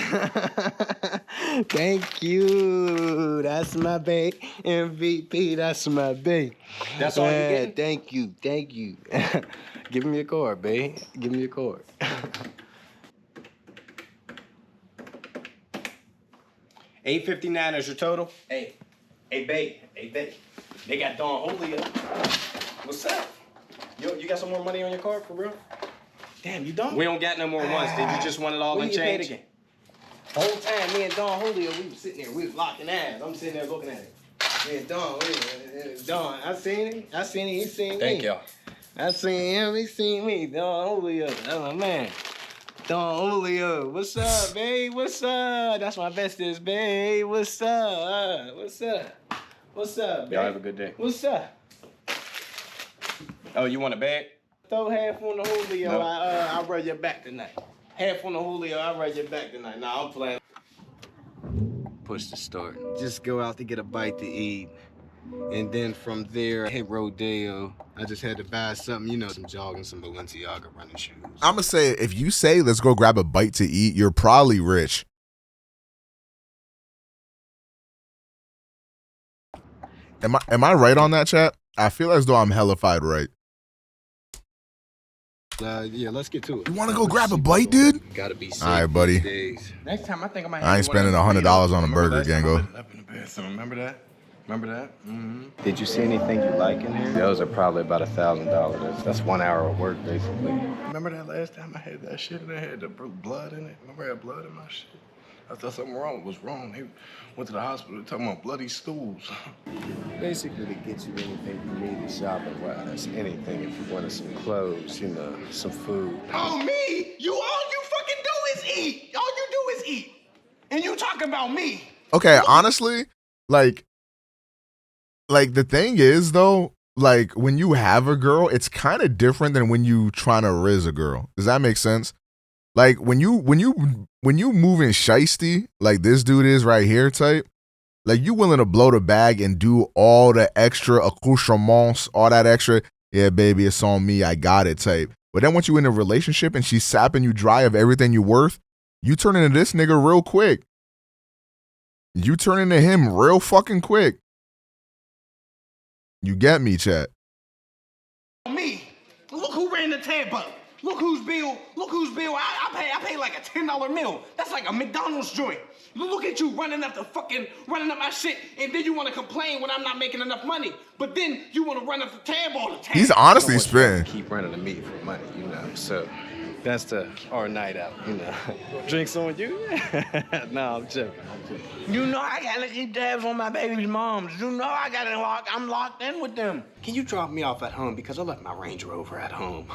Thank you. That's my babe. MVP, that's my babe. That's all you getting? Thank you. Give me a card, babe. Give me a card. $8.59 is your total? Hey, babe. They got Don Julio. What's up? You got some more money on your card, for real? Damn, you don't? We don't got no more ones. Did you just want it all in change? Again? Whole time, me and Don Julio, we was sitting there, we was locking eyes. I'm sitting there looking at it. Me and Don, I seen him, he seen me. Thank y'all. I seen him, he seen me. Don Julio, that's my man. Don Julio, what's up, babe? What's up? That's my bestest, babe. What's up? What's up, babe? Y'all have a good day. What's up? Oh, you want a bag? Throw half on the Julio, No. I'll run your back tonight. Half on the Julio, I'll run your back tonight. Nah, I'm playing. push to start. Just go out to get a bite to eat. And then from there, I hit Rodeo. I just had to buy something, you know, some jogging, some Balenciaga running shoes. I'm gonna say, if you say let's go grab a bite to eat, you're probably rich. Am I right on that, chat? I feel as though I'm hellified right. Yeah, let's get to it. You want to go grab a bite, dude? Gotta be safe. All right, buddy. These days. Next time, I think I might. I ain't spending $100 on a burger, Gango. Remember that? Remember that? Mm-hmm. Did you see anything you like in here? Those are probably about $1,000. That's 1 hour of work, basically. Remember that last time I had that shit and I had the blood in it? Remember I had blood in my shit? I thought something was wrong. They went to the hospital talking about bloody stools. Basically, to get you anything you need shopping-wise. Anything if you wanted some clothes, you know, some food. Oh, me? All you fucking do is eat. All you do is eat. And you talking about me. Okay, honestly, like the thing is though, like when you have a girl, it's kind of different than when you trying to riz a girl. Does that make sense? Like when you moving shiesty, like this dude is right here type, like you willing to blow the bag and do all the extra accoutrements, all that extra, yeah, baby, it's on me, I got it type. But then once you in a relationship and she's sapping you dry of everything you worth, you turn into this nigga real quick. You turn into him real fucking quick. You get me, chat. Me. Look who ran the tab up. Look whose bill I pay like a $10 meal. That's like a McDonald's joint. Look at you running up my shit, and then you want to complain when I'm not making enough money. But then you want to run up the tab all the time. He's honestly spitting. Keep running to me for money, you know. So that's our night out, you know. Drinks on you? No, I'm joking. You know I gotta keep tabs on my baby's moms. You know I'm locked in with them. Can you drop me off at home? Because I left my Range Rover at home.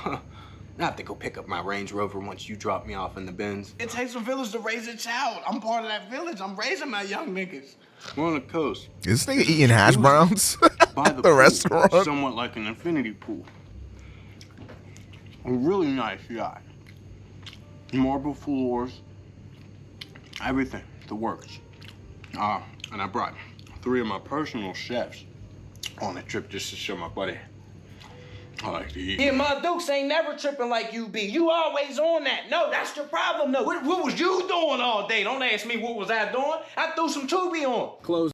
I have to go pick up my Range Rover once you drop me off in the bins. It takes a village to raise a child. I'm part of that village. I'm raising my young niggas. We're on the coast. Is this nigga eating hash browns at the restaurant? Somewhat like an infinity pool. A really nice yacht. Marble floors. Everything. The works. And I brought 3 of my personal chefs on a trip just to show my buddy I like to eat. Yeah, my dukes ain't never tripping like you be. You always on that. No, that's your problem, though. What was you doing all day? Don't ask me what was I doing. I threw some Tubi on. Close.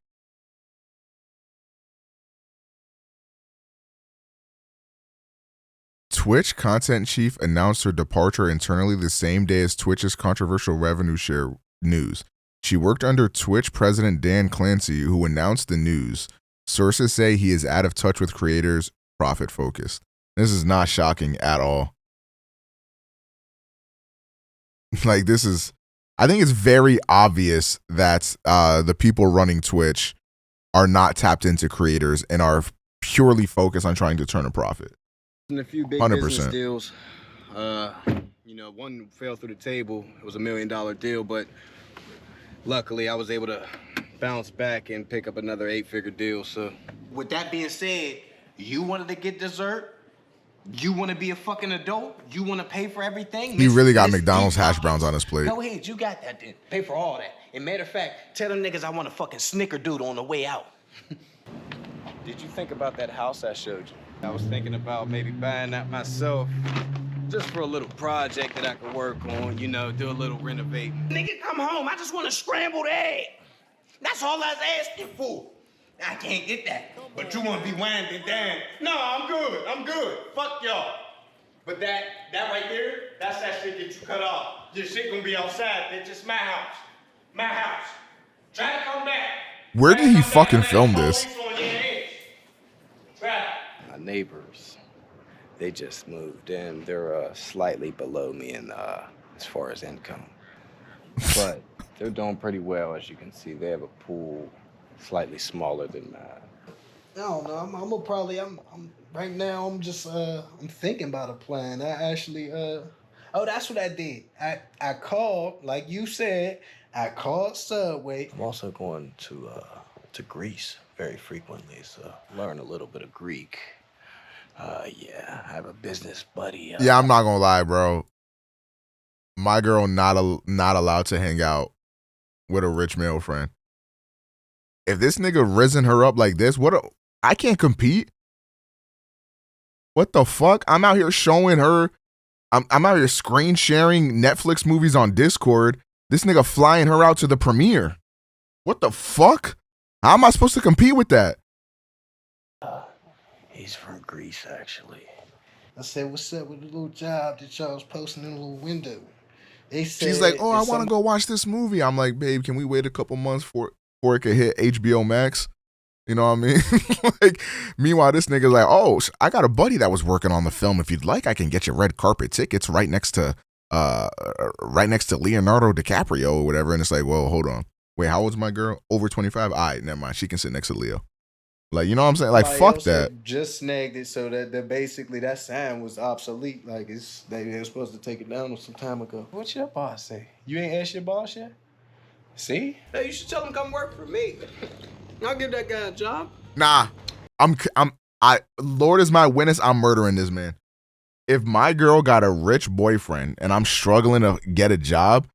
Twitch content chief announced her departure internally the same day as Twitch's controversial revenue share news. She worked under Twitch president Dan Clancy, who announced the news. Sources say he is out of touch with creators, profit focused. This is not shocking at all. Like I think it's very obvious that the people running Twitch are not tapped into creators and are purely focused on trying to turn a profit. And a few big 100%. business deals. You know, one fell through the table. It was $1 million deal, but luckily I was able to bounce back and pick up another 8-figure deal. So, with that being said, you wanted to get dessert? You want to be a fucking adult? You want to pay for everything? He really got McDonald's hash browns on his plate. Go ahead, you got that then. Pay for all that. And matter of fact, tell them niggas I want a fucking snickerdoodle on the way out. did you think about that house I showed you? I was thinking about maybe buying that myself, just for a little project that I could work on, you know, do a little renovating. Nigga, come home. I just want a scrambled egg. That's all I was asking for. I can't get that. But you want to be winding down. No, I'm good. Fuck y'all. But that right there, that's that shit that you cut off. Your shit gonna be outside, bitch. It's my house. My house. Try to come back. Where did he fucking film this? My neighbors, they just moved in. They're slightly below me in as far as income. But they're doing pretty well, as you can see. They have a pool slightly smaller than mine. I don't know. I'm right now. I'm just I'm thinking about a plan. I actually oh, that's what I did. I called, like you said. I called Subway. I'm also going to Greece very frequently, so learn a little bit of Greek. Yeah, I have a business buddy. Yeah, I'm not gonna lie, bro. My girl not allowed to hang out with a rich male friend. if this nigga risen her up like this, I can't compete. What the fuck? I'm out here showing her. I'm out here screen sharing Netflix movies on Discord. This nigga flying her out to the premiere. What the fuck? How am I supposed to compete with that? He's from Greece, actually. I said, what's up with the little job that y'all was posting in the little window? They said, she's like, oh, I want to go watch this movie. I'm like, babe, can we wait a couple months before it could hit HBO Max? You know what I mean? Like, meanwhile, this nigga's like, oh, I got a buddy that was working on the film. If you'd like, I can get you red carpet tickets right next to Leonardo DiCaprio or whatever. And it's like, well, hold on. Wait, how old's my girl? Over 25? All right, never mind. She can sit next to Leo. Like, you know what I'm saying? Like, fuck that. Just snagged it so that basically that sign was obsolete. Like they were supposed to take it down some time ago. What your boss say? You ain't asked your boss yet? See? Hey, you should tell him come work for me. I'll give that guy a job. Nah, Lord is my witness, I'm murdering this man. If my girl got a rich boyfriend and I'm struggling to get a job,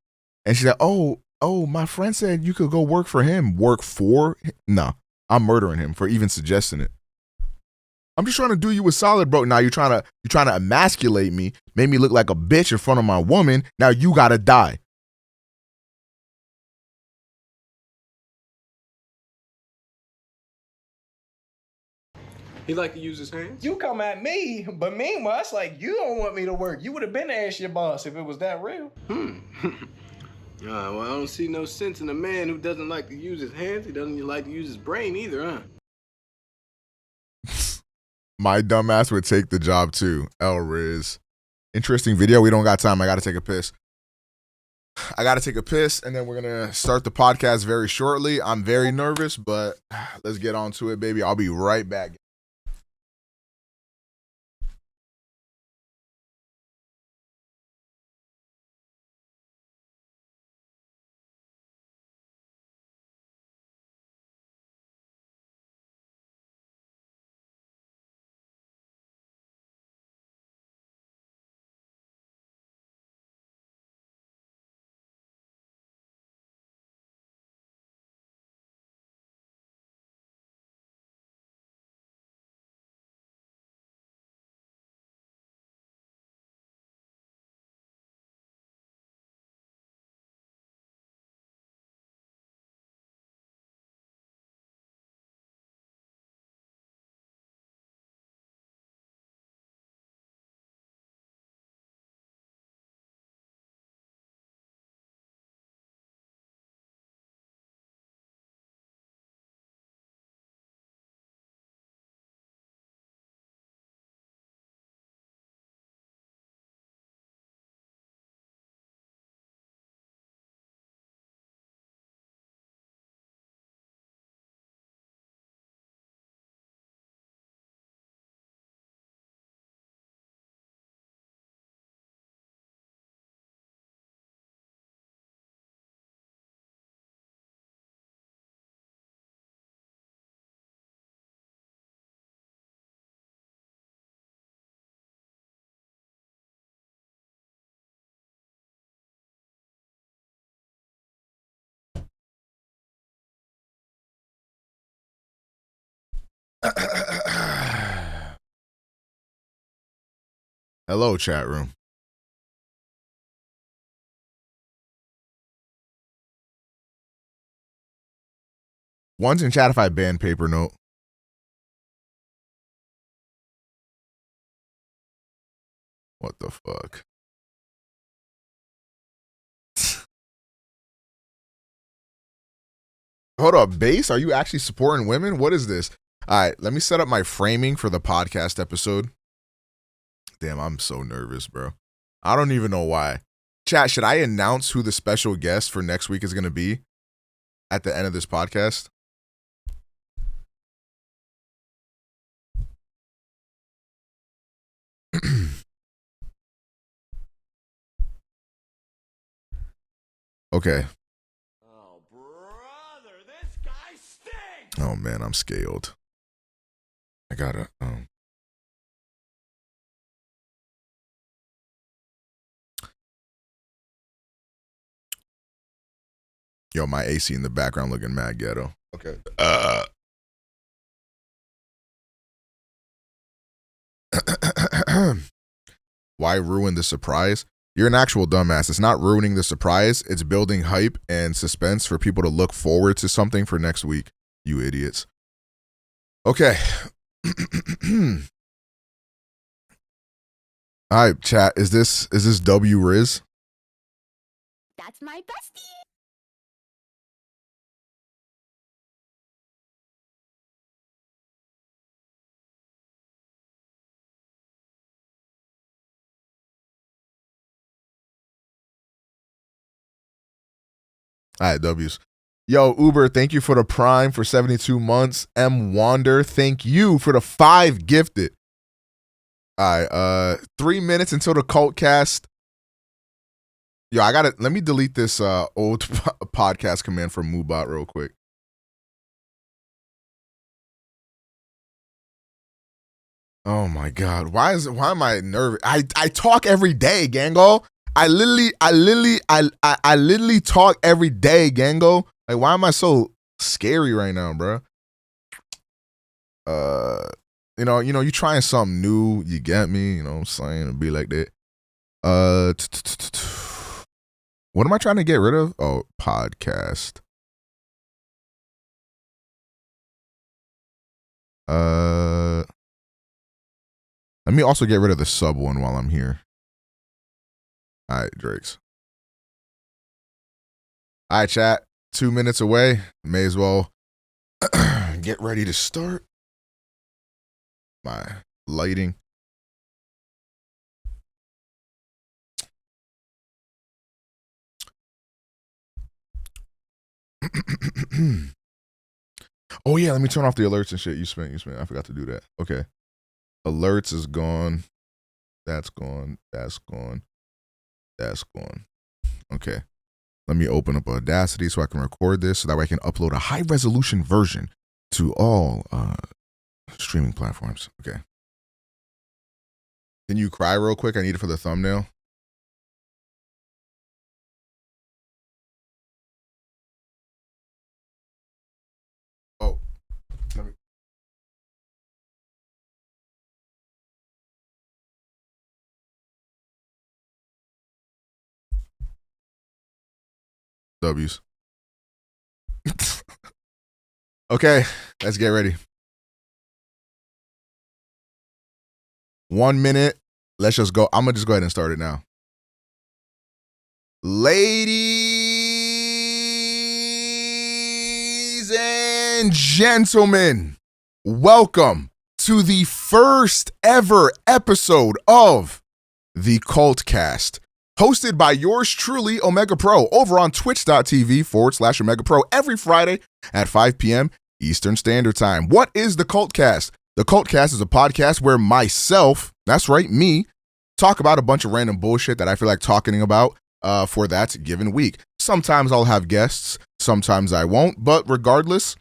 and she's like, oh, my friend said you could go work for him. Work for him? No, I'm murdering him for even suggesting it. I'm just trying to do you a solid, bro. Now you're trying to emasculate me, make me look like a bitch in front of my woman. Now you gotta die. He like to use his hands? You come at me, but meanwhile, it's like you don't want me to work. You would have been asked your boss if it was that real. Well, I don't see no sense in a man who doesn't like to use his hands. He doesn't like to use his brain either, huh? My dumbass would take the job too. El Riz. Interesting video. We don't got time. I got to take a piss. And then we're going to start the podcast very shortly. I'm very nervous, but let's get on to it, baby. I'll be right back. Hello, chat room. One's in chat if I ban paper note. What the fuck? Hold up, Base? Are you actually supporting women? What is this? All right, let me set up my framing for the podcast episode. Damn, I'm so nervous, bro. I don't even know why. Chat, should I announce who the special guest for next week is going to be at the end of this podcast? Okay. Oh, brother, this guy stinks! Oh, man, I'm scaled. I gotta, Yo, my AC in the background looking mad ghetto. Okay. Why ruin the surprise? You're an actual dumbass. It's not ruining the surprise. It's building hype and suspense for people to look forward to something for next week. You idiots. Okay. All right, chat. Is this W Riz? That's my bestie. All right, W's. Yo, Uber, thank you for the Prime for 72 months. M. Wander, thank you for the 5 gifted. All right, 3 minutes until the cult cast. Yo, let me delete this old podcast command from Moobot real quick. Oh my God. Why am I nervous? I talk every day, Gango. I literally talk every day, Gango. Like, why am I so scary right now, bro? You trying something new, you get me, you know what I'm saying? It'd be like that. What am I trying to get rid of? Oh, podcast. Let me also get rid of the sub one while I'm here. All right, Drakes. All right, chat. 2 minutes away. May as well get ready to start. My lighting. Oh yeah, let me turn off the alerts and shit. You spent. I forgot to do that. Okay. Alerts is gone. That's gone. That's gone. That's gone. Okay. Let me open up Audacity so I can record this so that way I can upload a high resolution version to all streaming platforms. Okay. Can you cry real quick? I need it for the thumbnail. Oh. Let me. W's. Okay, let's get ready. 1 minute. Let's just go. I'm going to just go ahead and start it now. Ladies and gentlemen, welcome to the first ever episode of the Cult Cast, hosted by yours truly, OmegaPro, over on twitch.tv/OmegaPro every Friday at 5 p.m. Eastern Standard Time. What is the Cult Cast? The Cult Cast is a podcast where myself, that's right, me, talk about a bunch of random bullshit that I feel like talking about for that given week. Sometimes I'll have guests, sometimes I won't, but regardless,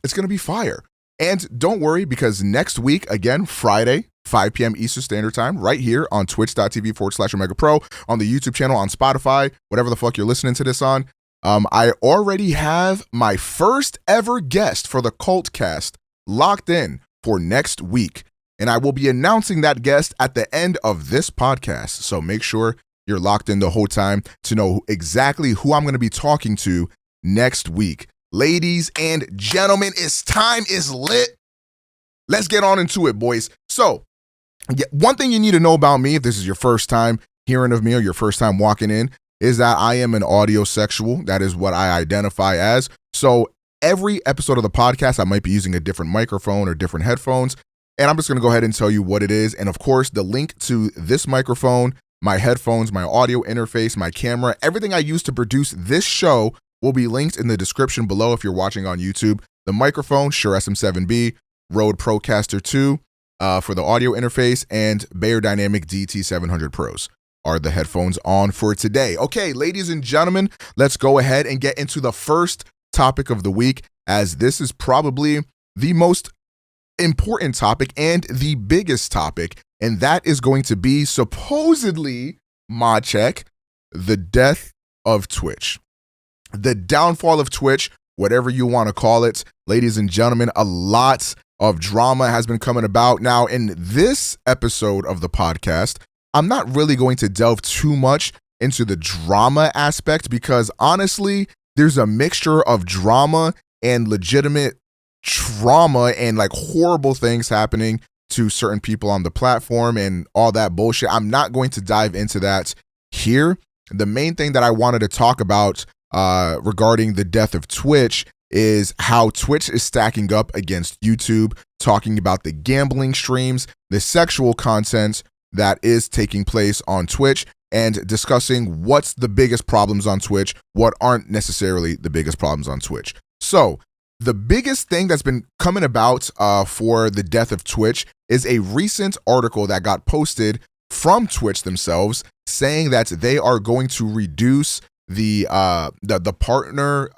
it's going to be fire. And don't worry, because next week, again, Friday, 5 p.m. Eastern Standard Time, right here on twitch.tv/OmegaPro, on the YouTube channel, on Spotify, whatever the fuck you're listening to this on. I already have my first ever guest for the Cult Cast locked in for next week. And I will be announcing that guest at the end of this podcast. So make sure you're locked in the whole time to know exactly who I'm going to be talking to next week. Ladies and gentlemen, time is lit. Let's get on into it, boys. So, one thing you need to know about me, if this is your first time hearing of me or your first time walking in, is that I am an audiosexual. That is what I identify as. So, every episode of the podcast, I might be using a different microphone or different headphones. And I'm just going to go ahead and tell you what it is. And of course, the link to this microphone, my headphones, my audio interface, my camera, everything I use to produce this show will be linked in the description below if you're watching on YouTube. The microphone, Shure SM7B, Rode Procaster 2 for the audio interface, and Bayer Dynamic DT700 Pros are the headphones on for today. Okay, ladies and gentlemen, let's go ahead and get into the first topic of the week, as this is probably the most important topic and the biggest topic, and that is going to be supposedly, mod check, the death of Twitch. The downfall of Twitch, whatever you want to call it. Ladies and gentlemen, a lot of drama has been coming about. Now, in this episode of the podcast, I'm not really going to delve too much into the drama aspect because honestly, there's a mixture of drama and legitimate trauma and like horrible things happening to certain people on the platform and all that bullshit. I'm not going to dive into that here. The main thing that I wanted to talk about regarding the death of Twitch is how Twitch is stacking up against YouTube, talking about the gambling streams, the sexual content that is taking place on Twitch, and discussing what's the biggest problems on Twitch, what aren't necessarily the biggest problems on Twitch. So the biggest thing that's been coming about for the death of Twitch is a recent article that got posted from Twitch themselves saying that they are going to reduce the partner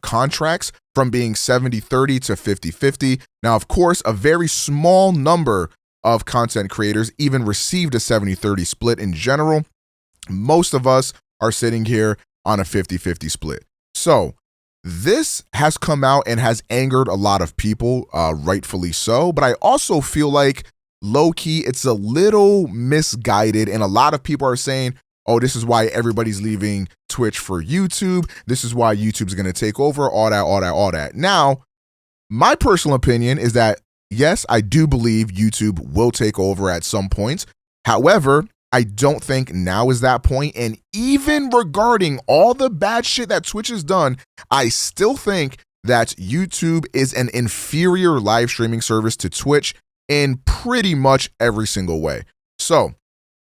contracts from being 70-30 to 50-50. Now, of course, a very small number of content creators even received a 70-30 split in general. Most of us are sitting here on a 50-50 split. So this has come out and has angered a lot of people, rightfully so. But I also feel like low-key, it's a little misguided. And a lot of people are saying, oh, this is why everybody's leaving Twitch for YouTube. This is why YouTube's going to take over, all that. Now, my personal opinion is that, yes, I do believe YouTube will take over at some point. However, I don't think now is that point. And even regarding all the bad shit that Twitch has done, I still think that YouTube is an inferior live streaming service to Twitch in pretty much every single way. So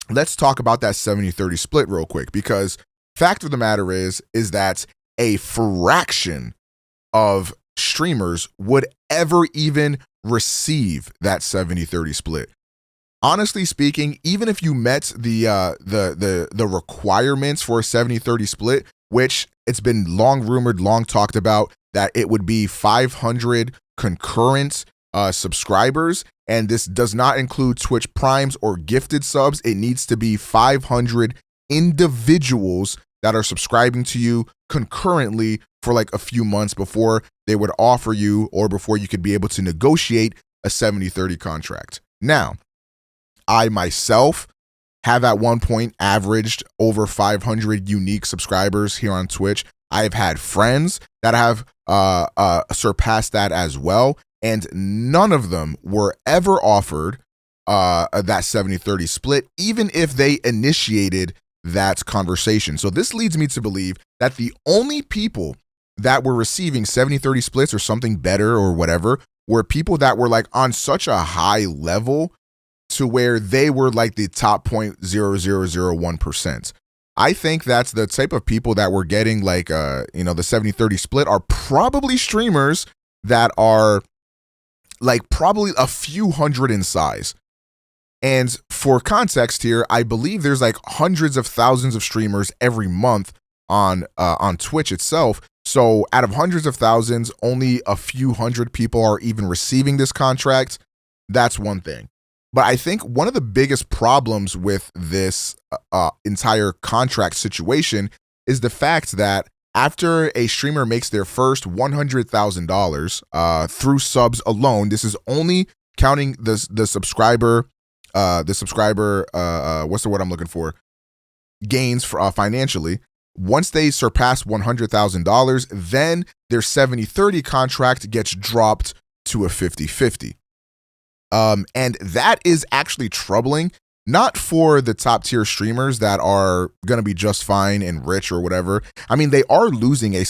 let's talk about that 70-30 split real quick, because fact of the matter is that a fraction of streamers would ever even receive that 70-30 split. Honestly speaking, even if you met the requirements for a 70-30 split, which it's been long rumored, long talked about, that it would be 500 concurrent subscribers, and this does not include Twitch Primes or gifted subs. It needs to be 500 individuals that are subscribing to you concurrently for like a few months before they would offer you, or before you could be able to negotiate a 70-30 contract. Now, I myself have at one point averaged over 500 unique subscribers here on Twitch. I've had friends that have surpassed that as well, and none of them were ever offered that 70-30 split, even if they initiated that conversation. So this leads me to believe that the only people that were receiving 70-30 splits or something better or whatever were people that were like on such a high level to where they were like the top 0.0001%. I think that's the type of people that were getting like the 70-30 split are probably streamers that are like probably a few hundred in size. And for context here, I believe there's like hundreds of thousands of streamers every month on Twitch itself. So out of hundreds of thousands, only a few hundred people are even receiving this contract. That's one thing. But I think one of the biggest problems with this entire contract situation is the fact that after a streamer makes their first $100,000 through subs alone, this is only counting the subscriber, what's the word I'm looking for? Gains for, financially. Once they surpass $100,000, then their 70-30 contract gets dropped to a 50-50. And that is actually troubling, not for the top tier streamers that are going to be just fine and rich or whatever. I mean, they are losing a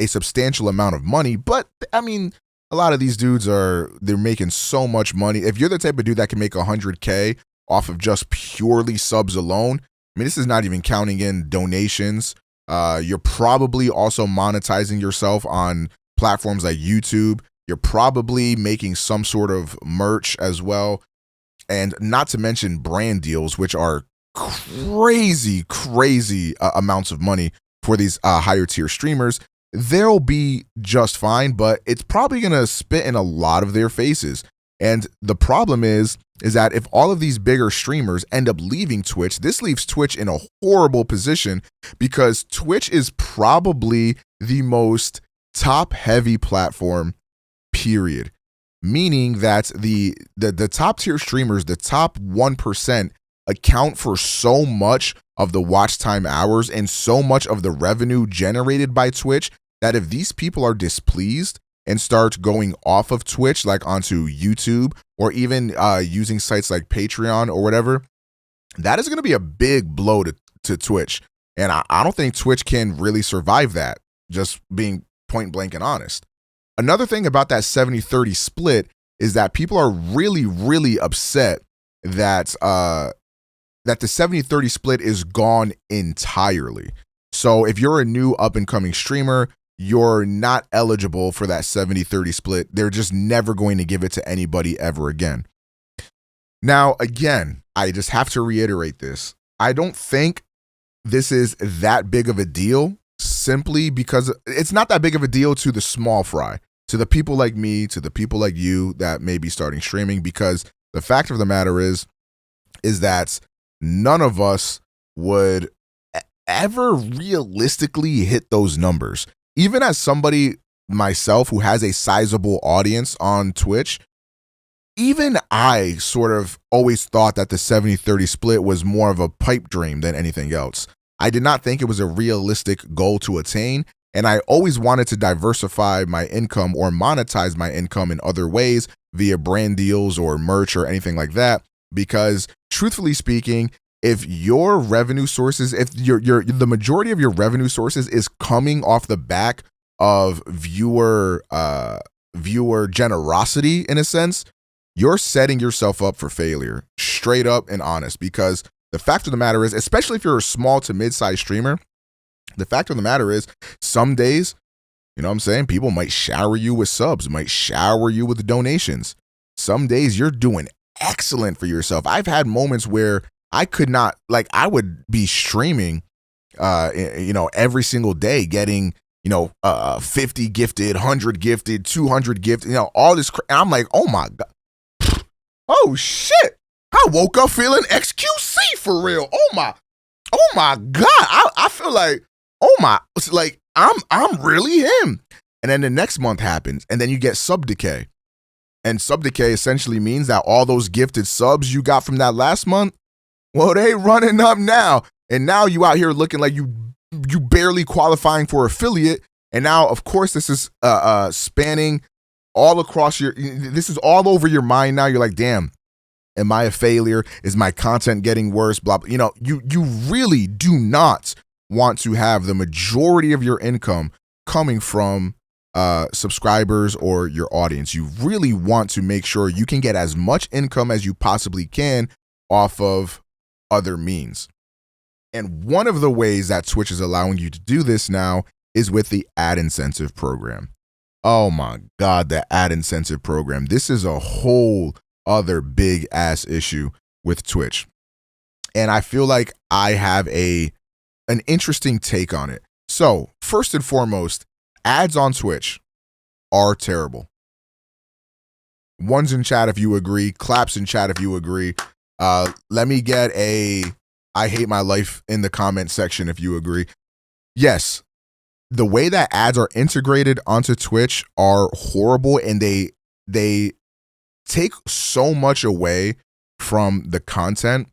substantial amount of money, but I mean, a lot of these dudes they're making so much money. If you're the type of dude that can make $100K off of just purely subs alone, I mean, this is not even counting in donations. You're probably also monetizing yourself on platforms like YouTube. You're probably making some sort of merch as well. And not to mention brand deals, which are crazy amounts of money for these higher tier streamers. They'll be just fine, but it's probably going to spit in a lot of their faces. And the problem is that if all of these bigger streamers end up leaving Twitch, this leaves Twitch in a horrible position, because Twitch is probably the most top heavy platform, period. Meaning that the top tier streamers, the top 1%, account for so much of the watch time hours and so much of the revenue generated by Twitch that if these people are displeased and start going off of Twitch, like onto YouTube or even using sites like Patreon or whatever, that is going to be a big blow to Twitch. And I don't think Twitch can really survive that, just being point blank and honest. Another thing about that 70-30 split is that people are really, really upset that that the 70-30 split is gone entirely. So if you're a new up-and-coming streamer, you're not eligible for that 70-30 split. They're just never going to give it to anybody ever again. Now, again, I just have to reiterate this. I don't think this is that big of a deal, simply because it's not that big of a deal to the small fry, to the people like me, to the people like you that may be starting streaming, because the fact of the matter is that none of us would ever realistically hit those numbers. Even as somebody myself who has a sizable audience on Twitch, even I sort of always thought that the 70-30 split was more of a pipe dream than anything else. I did not think it was a realistic goal to attain, and I always wanted to diversify my income or monetize my income in other ways via brand deals or merch or anything like that, because truthfully speaking, if your revenue sources, if the majority of your revenue sources is coming off the back of viewer generosity, in a sense, you're setting yourself up for failure, straight up and honest. Because the fact of the matter is, especially if you're a small to mid-sized streamer, the fact of the matter is, some days, you know what I'm saying, people might shower you with subs, might shower you with donations. Some days you're doing excellent for yourself. I've had moments where I could not, like, I would be streaming, every single day, getting, 50 gifted, 100 gifted, 200 gifted, all this. And I'm like, oh my God. Oh shit. I woke up feeling XQC for real. Oh my God. I feel like, it's like, I'm really him. And then the next month happens, and then you get sub decay. And sub decay essentially means that all those gifted subs you got from that last month, well, they running up now. And now you out here looking like you barely qualifying for affiliate. And now, of course, this is spanning all across this is all over your mind now. You're like, damn, am I a failure? Is my content getting worse? Blah, blah. You really do not want to have the majority of your income coming from subscribers or your audience. You really want to make sure you can get as much income as you possibly can off of other means. And one of the ways that Twitch is allowing you to do this now is with the ad incentive program. Oh my God, the ad incentive program. This is a whole other big ass issue with Twitch. And I feel like I have an interesting take on it. So, first and foremost, ads on Twitch are terrible. Ones in chat if you agree, claps in chat if you agree. Let me get a I hate my life in the comment section if you agree. Yes, the way that ads are integrated onto Twitch are horrible, and they take so much away from the content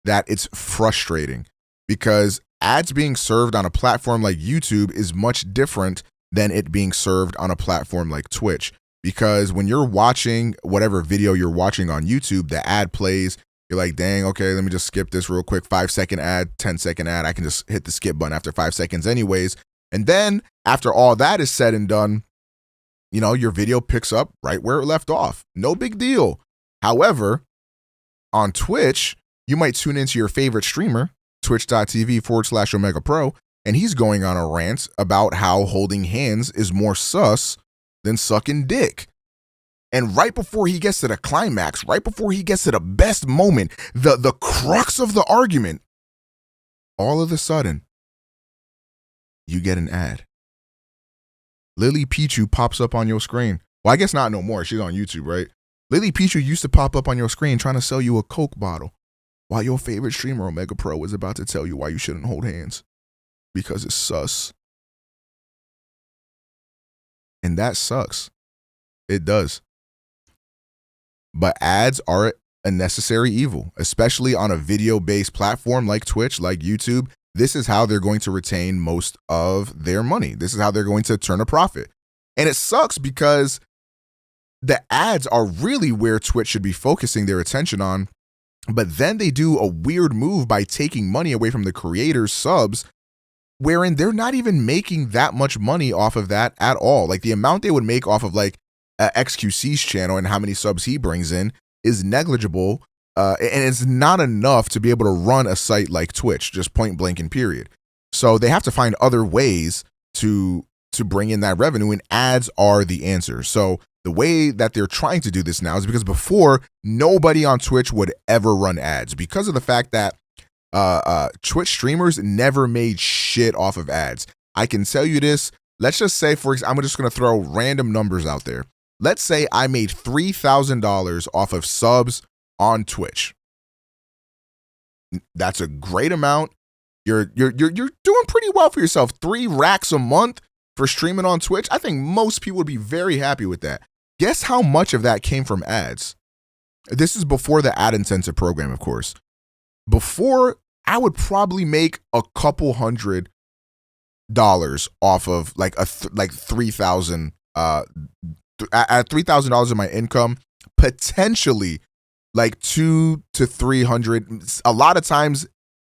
that it's frustrating, because ads being served on a platform like YouTube is much different than it being served on a platform like Twitch. Because when you're watching whatever video you're watching on YouTube, the ad plays. You're like, dang, okay, let me just skip this real quick. 5-second ad, 10-second ad. I can just hit the skip button after 5 seconds anyways. And then after all that is said and done, your video picks up right where it left off. No big deal. However, on Twitch, you might tune into your favorite streamer, twitch.tv/OmegaPro, and he's going on a rant about how holding hands is more sus than sucking dick. And right before he gets to the climax, right before he gets to the best moment, the crux of the argument, all of a sudden, you get an ad. Lily Pichu pops up on your screen. Well, I guess not no more. She's on YouTube, right? Lily Pichu used to pop up on your screen trying to sell you a Coke bottle while your favorite streamer, OmegaPro, is about to tell you why you shouldn't hold hands. Because it's sus. And that sucks. It does. But ads are a necessary evil, especially on a video-based platform like Twitch, like YouTube. This is how they're going to retain most of their money. This is how they're going to turn a profit. And it sucks because the ads are really where Twitch should be focusing their attention on. But then they do a weird move by taking money away from the creators' subs, wherein they're not even making that much money off of that at all. Like the amount they would make off of like XQC's channel and how many subs he brings in is negligible. And it's not enough to be able to run a site like Twitch, just point blank and period. So they have to find other ways to bring in that revenue, and ads are the answer. So the way that they're trying to do this now is because before, nobody on Twitch would ever run ads because of the fact that Twitch streamers never made shit off of ads. I can tell you this. Let's just say, for example, I'm just going to throw random numbers out there. Let's say I made $3,000 off of subs on Twitch. That's a great amount. You're doing pretty well for yourself. 3 racks a month for streaming on Twitch. I think most people would be very happy with that. Guess how much of that came from ads? This is before the ad incentive program, of course. Before, I would probably make a couple $100 off of like $3,000 at $3,000 of my income, potentially like $200 to $300. A lot of times,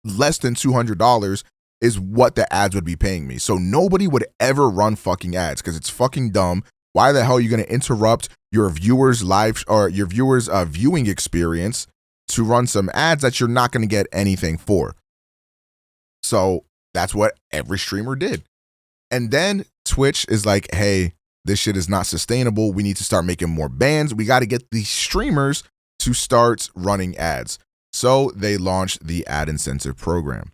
less than $200 is what the ads would be paying me. So nobody would ever run fucking ads because it's fucking dumb. Why the hell are you going to interrupt your viewers' live or your viewers' viewing experience to run some ads that you're not going to get anything for? So that's what every streamer did. And then Twitch is like, hey, this shit is not sustainable. We need to start making more bans. We got to get these streamers to start running ads. So they launched the ad incentive program.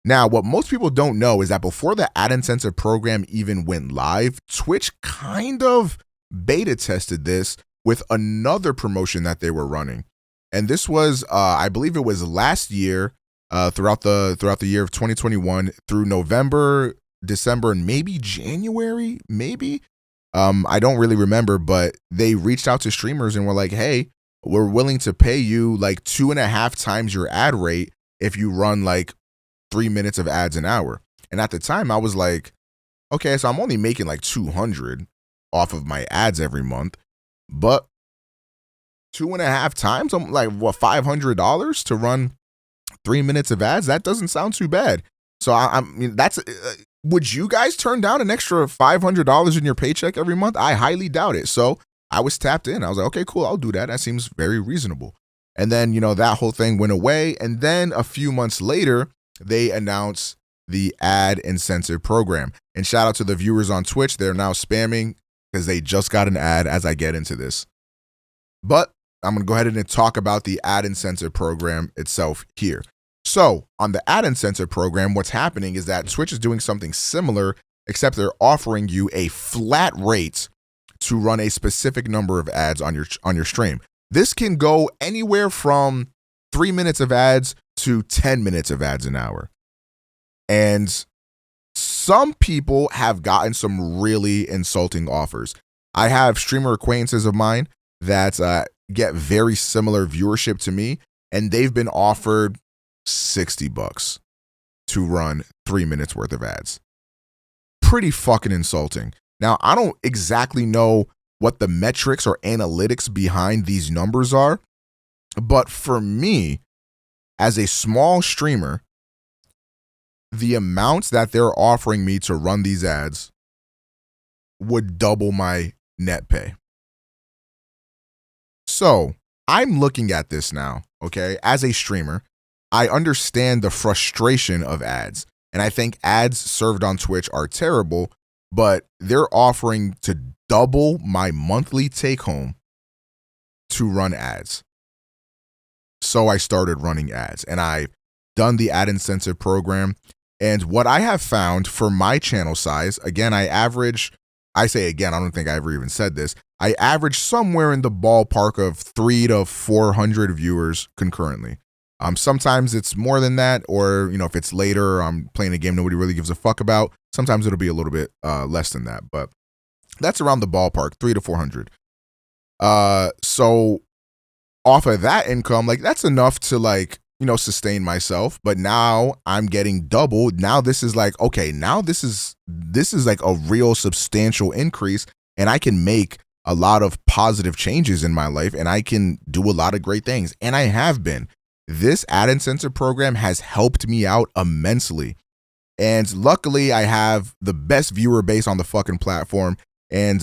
Now, what most people don't know is that before the ad incentive program even went live, Twitch kind of beta tested this with another promotion that they were running. And this was, I believe it was last year, throughout the year of 2021 through November, December, and maybe January, maybe. I don't really remember, but they reached out to streamers and were like, hey, we're willing to pay you like 2.5 times your ad rate if you run like 3 minutes of ads an hour. And at the time I was like, okay, so I'm only making like $200 off of my ads every month, but 2.5 times, I'm like, what, $500 to run 3 minutes of ads? That doesn't sound too bad. So I mean, that's, would you guys turn down an extra $500 in your paycheck every month? I highly doubt it. So I was tapped in. I was like, okay, cool, I'll do that. That seems very reasonable. And then, you know, that whole thing went away. And then a few months later, they announced the ad incentive program. And shout out to the viewers on Twitch. They're now spamming because they just got an ad as I get into this. But I'm going to go ahead and talk about the ad incentive program itself here. So on the ad incentive program, what's happening is that Twitch is doing something similar, except they're offering you a flat rate to run a specific number of ads on your stream. This can go anywhere from 3 minutes of ads to 10 minutes of ads an hour. And some people have gotten some really insulting offers. I have streamer acquaintances of mine that get very similar viewership to me, and they've been offered $60 to run 3 minutes worth of ads. Pretty fucking insulting. Now, I don't exactly know what the metrics or analytics behind these numbers are, but for me, as a small streamer, the amounts that they're offering me to run these ads would double my net pay. So I'm looking at this now, okay, as a streamer. I understand the frustration of ads, and I think ads served on Twitch are terrible, but they're offering to double my monthly take home to run ads. So I started running ads, and I've done the ad incentive program. And what I have found for my channel size, again, I don't think I ever even said this. I average somewhere in the ballpark of 300 to 400 viewers concurrently. Sometimes it's more than that, or, you know, if it's later, I'm playing a game nobody really gives a fuck about. Sometimes it'll be a little bit less than that. But That's around the ballpark, 300 to 400. So off of that income, like that's enough to like, you know, sustain myself. But now I'm getting double. Now this is like, okay, now this is like a real substantial increase, and I can make a lot of positive changes in my life, and I can do a lot of great things. And I have been. This ad incentive program has helped me out immensely. And luckily I have the best viewer base on the fucking platform. And,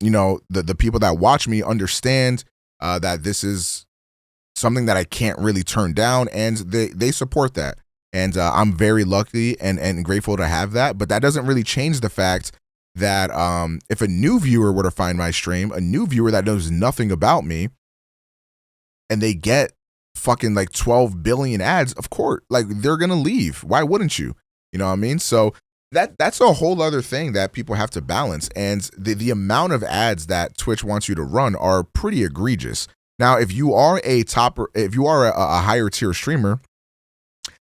you know, the people that watch me understand that this is something that I can't really turn down, and they support that. And I'm very lucky and grateful to have that. But that doesn't really change the fact that if a new viewer were to find my stream, a new viewer that knows nothing about me, and they get fucking like 12 billion ads, of course, like they're going to leave. Why wouldn't you? You know what I mean? So that's a whole other thing that people have to balance. And the amount of ads that Twitch wants you to run are pretty egregious. Now, if you are a higher tier streamer,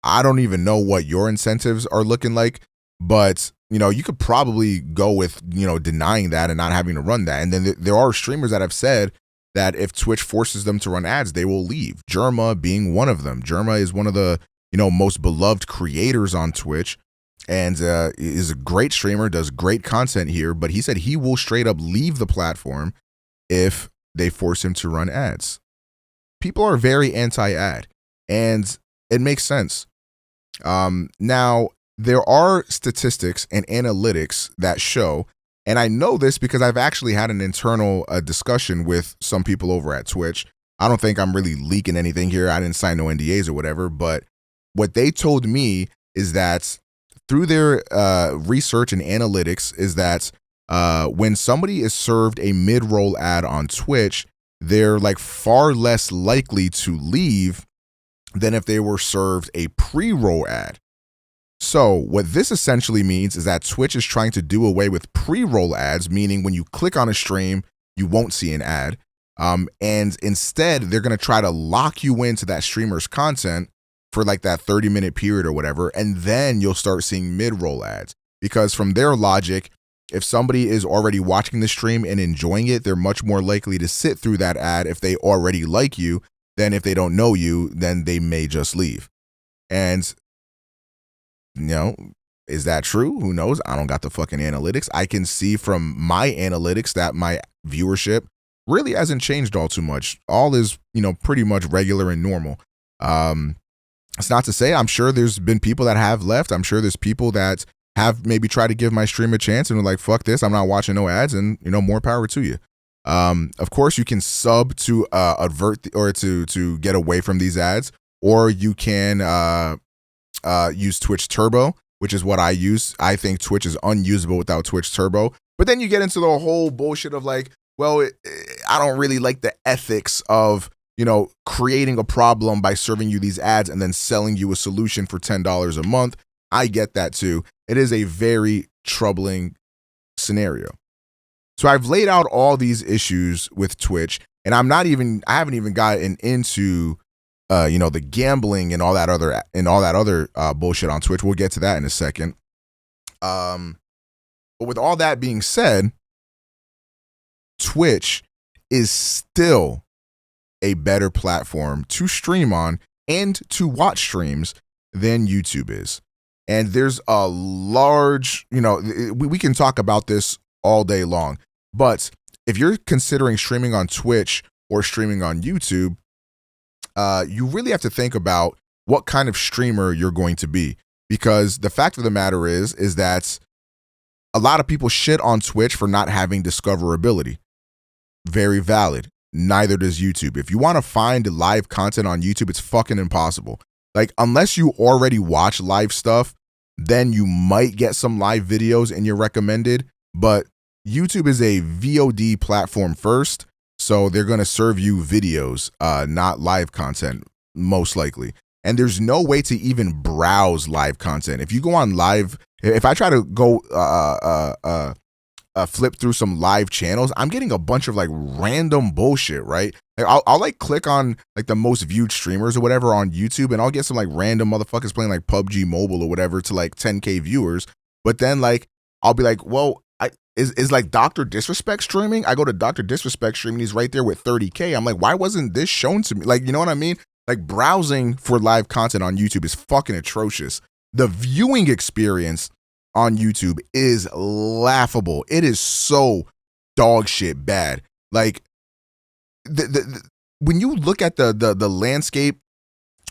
I don't even know what your incentives are looking like, but you know, you could probably go with, you know, denying that and not having to run that. And then there are streamers that have said that if Twitch forces them to run ads, they will leave. Jerma being one of them. Jerma is one of the, you know, most beloved creators on Twitch, and is a great streamer, does great content here, but he said he will straight up leave the platform if they force him to run ads. People are very anti-ad, and it makes sense. Now, there are statistics and analytics that show, and I know this because I've actually had an internal discussion with some people over at Twitch. I don't think I'm really leaking anything here. I didn't sign no NDAs or whatever, but what they told me is that through their research and analytics is that when somebody is served a mid-roll ad on Twitch, they're like far less likely to leave than if they were served a pre-roll ad. So what this essentially means is that Twitch is trying to do away with pre-roll ads, meaning when you click on a stream, you won't see an ad. And instead, they're going to try to lock you into that streamer's content for like that 30-minute period or whatever, and then you'll start seeing mid-roll ads. Because from their logic, if somebody is already watching the stream and enjoying it, they're much more likely to sit through that ad if they already like you than if they don't know you, then they may just leave. And, you know, is that true? Who knows? I don't got the fucking analytics. I can see from my analytics that my viewership really hasn't changed all too much. All is, you know, pretty much regular and normal. It's not to say I'm sure there's been people that have left. I'm sure there's people that have maybe tried to give my stream a chance and were like, fuck this, I'm not watching no ads, and, you know, more power to you. Of course, you can sub to avert or to get away from these ads, or you can use Twitch Turbo, which is what I use. I think Twitch is unusable without Twitch Turbo. But then you get into the whole bullshit of like, well, I don't really like the ethics of, you know, creating a problem by serving you these ads and then selling you a solution for $10 a month. I get that too. It is a very troubling scenario. So I've laid out all these issues with Twitch, and I haven't even gotten into, you know, the gambling and all that other bullshit on Twitch. We'll get to that in a second. But with all that being said, Twitch is still a better platform to stream on and to watch streams than YouTube is. And there's a large, you know, we can talk about this all day long, but if you're considering streaming on Twitch or streaming on YouTube, you really have to think about what kind of streamer you're going to be, because the fact of the matter is that a lot of people shit on Twitch for not having discoverability. Very valid. Neither does YouTube. If you want to find live content on YouTube, it's fucking impossible. Like, unless you already watch live stuff, then you might get some live videos in your recommended, but YouTube is a VOD platform first, so they're going to serve you videos, not live content, most likely. And there's no way to even browse live content. If you go on live, if I try to go flip through some live channels, I'm getting a bunch of like random bullshit, right? Like, I'll like click on like the most viewed streamers or whatever on YouTube, and I'll get some like random motherfuckers playing like PUBG Mobile or whatever to like 10K viewers. But then like I'll be like, well, is like Dr. Disrespect streaming. I go to Dr. Disrespect streaming, he's right there with 30K. I'm like, why wasn't this shown to me? Like, you know what I mean? Like, browsing for live content on YouTube is fucking atrocious. The viewing experience on YouTube is laughable. It is so dog shit bad. Like, when you look at the landscape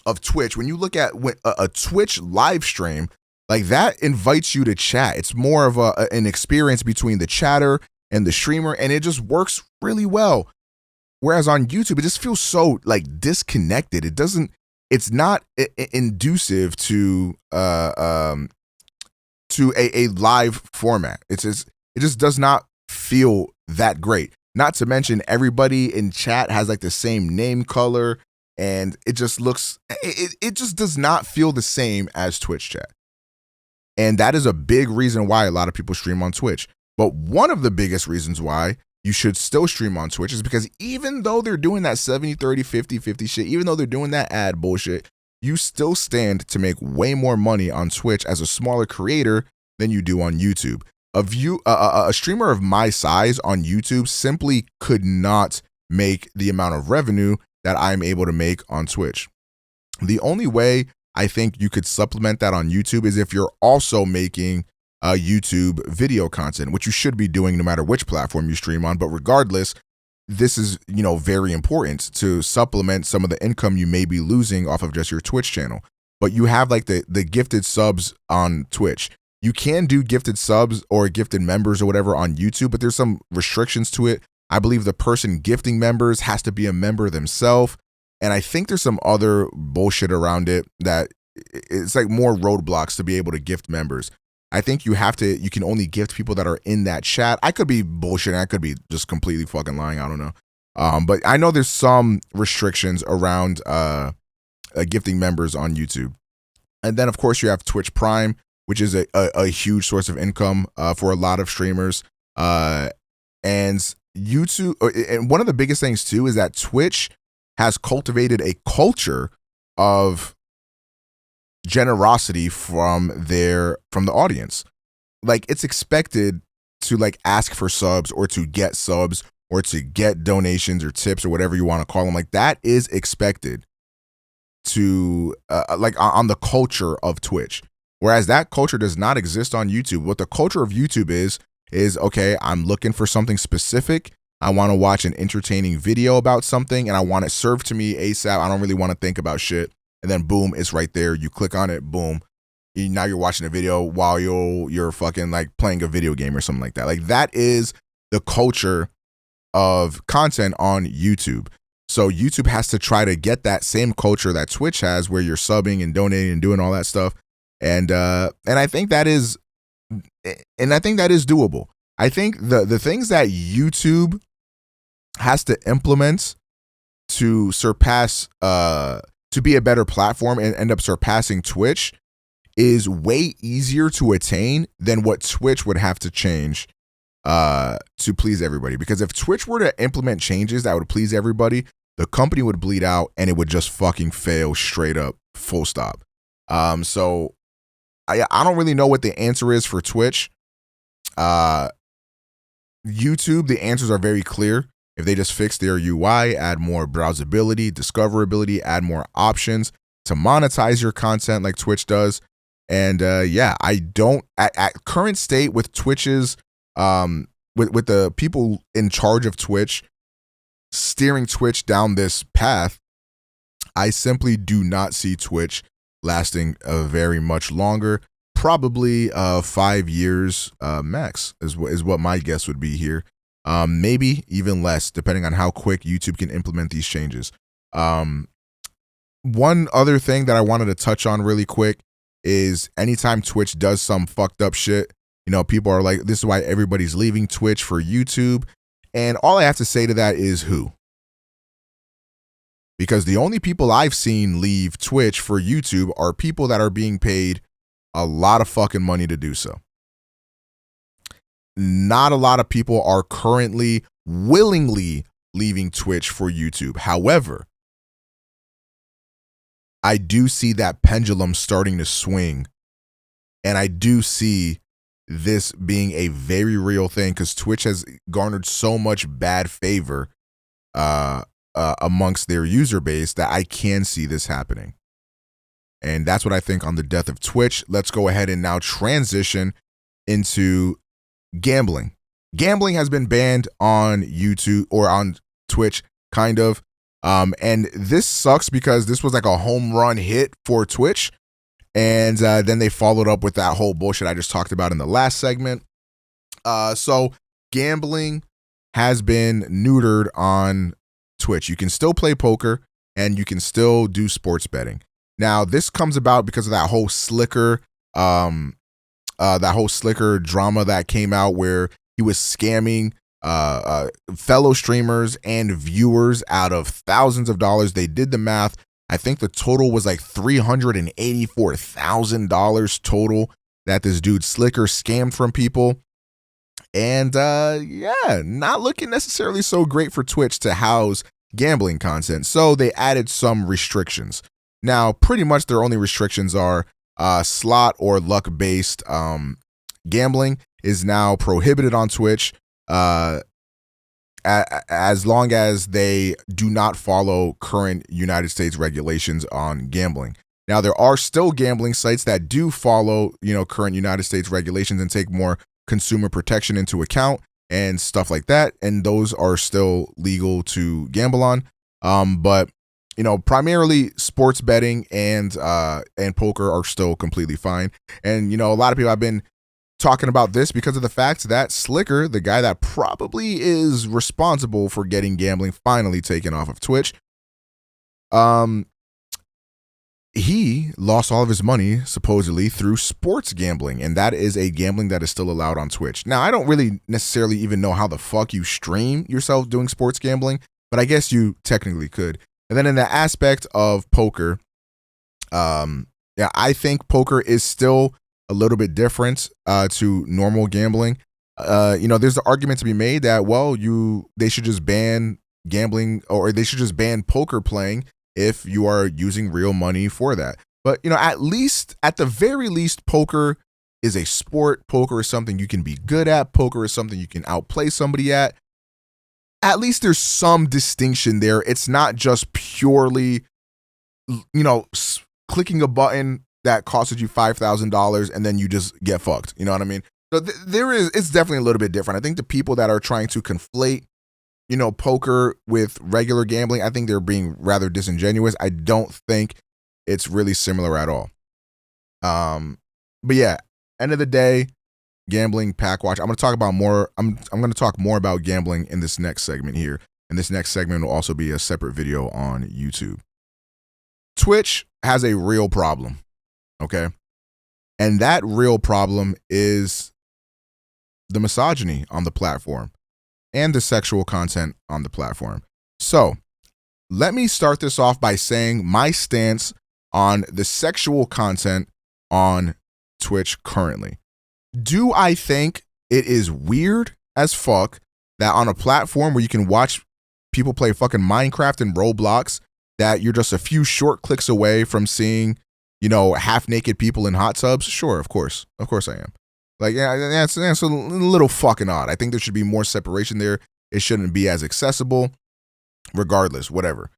of Twitch, when you look at a Twitch live stream, like, that invites you to chat. It's more of an experience between the chatter and the streamer, and it just works really well. Whereas on YouTube, it just feels so like disconnected. It's not inducive to a live format. It just does not feel that great. Not to mention, everybody in chat has like the same name color, and it just looks, it just does not feel the same as Twitch chat. And that is a big reason why a lot of people stream on Twitch. But one of the biggest reasons why you should still stream on Twitch is because even though they're doing that 70, 30, 50, 50 shit, even though they're doing that ad bullshit, you still stand to make way more money on Twitch as a smaller creator than you do on YouTube. A streamer of my size on YouTube simply could not make the amount of revenue that I'm able to make on Twitch. The only way I think you could supplement that on YouTube is if you're also making YouTube video content, which you should be doing no matter which platform you stream on. But regardless, this is, very important to supplement some of the income you may be losing off of just your Twitch channel. But you have like the gifted subs on Twitch. You can do gifted subs or gifted members or whatever on YouTube, but there's some restrictions to it. I believe the person gifting members has to be a member themselves. And I think there's some other bullshit around it that it's like more roadblocks to be able to gift members. I think you can only gift people that are in that chat. I could be bullshitting. I could be just completely fucking lying. I don't know. But I know there's some restrictions around gifting members on YouTube. And then, of course, you have Twitch Prime, which is a huge source of income for a lot of streamers. And YouTube, and one of the biggest things, too, is that Twitch has cultivated a culture of generosity from the audience. Like, it's expected to like ask for subs or to get subs or to get donations or tips or whatever you want to call them. Like, that is expected to like on the culture of Twitch. Whereas that culture does not exist on YouTube. What the culture of YouTube is okay, I'm looking for something specific. I want to watch an entertaining video about something and I want it served to me ASAP. I don't really want to think about shit. And then boom, it's right there. You click on it, boom. Now you're watching a video while you're fucking like playing a video game or something like that. Like, that is the culture of content on YouTube. So YouTube has to try to get that same culture that Twitch has, where you're subbing and donating and doing all that stuff. And I think that is doable. I think the things that YouTube has to implement to surpass to be a better platform and end up surpassing Twitch is way easier to attain than what Twitch would have to change to please everybody. Because if Twitch were to implement changes that would please everybody, the company would bleed out and it would just fucking fail straight up, full stop. So I don't really know what the answer is for Twitch. YouTube, the answers are very clear. If they just fix their UI, add more browsability, discoverability, add more options to monetize your content like Twitch does. And I don't at current state with Twitch's with the people in charge of Twitch steering Twitch down this path, I simply do not see Twitch lasting very much longer. Probably 5 years max is what my guess would be here. Maybe even less, depending on how quick YouTube can implement these changes. One other thing that I wanted to touch on really quick is anytime Twitch does some fucked up shit, people are like, this is why everybody's leaving Twitch for YouTube. And all I have to say to that is who? Because the only people I've seen leave Twitch for YouTube are people that are being paid a lot of fucking money to do so. Not a lot of people are currently willingly leaving Twitch for YouTube. However, I do see that pendulum starting to swing, and I do see this being a very real thing, because Twitch has garnered so much bad favor amongst their user base that I can see this happening. And that's what I think on the death of Twitch. Let's go ahead and now transition into gambling. Gambling has been banned on YouTube or on Twitch, kind of. And this sucks because this was like a home run hit for Twitch. And then they followed up with that whole bullshit I just talked about in the last segment. So gambling has been neutered on Twitch. You can still play poker and you can still do sports betting. Now, this comes about because of that whole Slicker drama that came out where he was scamming fellow streamers and viewers out of thousands of dollars. They did the math. I think the total was like $384,000 total that this dude Slicker scammed from people. And yeah, not looking necessarily so great for Twitch to house gambling content. So they added some restrictions. Now, pretty much their only restrictions are slot or luck-based gambling is now prohibited on Twitch as long as they do not follow current United States regulations on gambling. Now, there are still gambling sites that do follow, current United States regulations and take more consumer protection into account and stuff like that, and those are still legal to gamble on. But primarily sports betting and poker are still completely fine. And, a lot of people have been talking about this because of the fact that Slicker, the guy that probably is responsible for getting gambling finally taken off of Twitch, he lost all of his money supposedly through sports gambling. And that is a gambling that is still allowed on Twitch. Now, I don't really necessarily even know how the fuck you stream yourself doing sports gambling, but I guess you technically could. And then in the aspect of poker, I think poker is still a little bit different to normal gambling. There's the argument to be made that, they should just ban gambling, or they should just ban poker playing if you are using real money for that. But, at the very least, poker is a sport. Poker is something you can be good at. Poker is something you can outplay somebody at. At least there's some distinction there. It's not just purely, clicking a button that costed you $5,000 and then you just get fucked. You know what I mean? So it's definitely a little bit different. I think the people that are trying to conflate, poker with regular gambling, I think they're being rather disingenuous. I don't think it's really similar at all. But yeah, end of the day, gambling, pack watch. I'm going to talk about more. I'm going to talk more about gambling in this next segment here. And this next segment will also be a separate video on YouTube. Twitch has a real problem. Okay. And that real problem is the misogyny on the platform and the sexual content on the platform. So let me start this off by saying my stance on the sexual content on Twitch currently. Do I think it is weird as fuck that on a platform where you can watch people play fucking Minecraft and Roblox, that you're just a few short clicks away from seeing, half naked people in hot tubs? Sure, of course I am. Like, that's a little fucking odd. I think there should be more separation there. It shouldn't be as accessible. Regardless, whatever.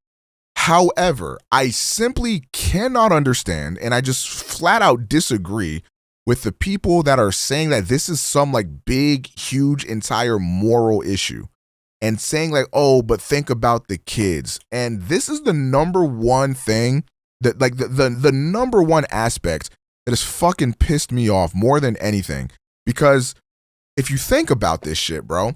However, I simply cannot understand, and I just flat out disagree with the people that are saying that this is some like big, huge, entire moral issue, and saying like, oh, but think about the kids. And this is the number one thing that, like, the number one aspect that has fucking pissed me off more than anything. Because if you think about this shit, bro,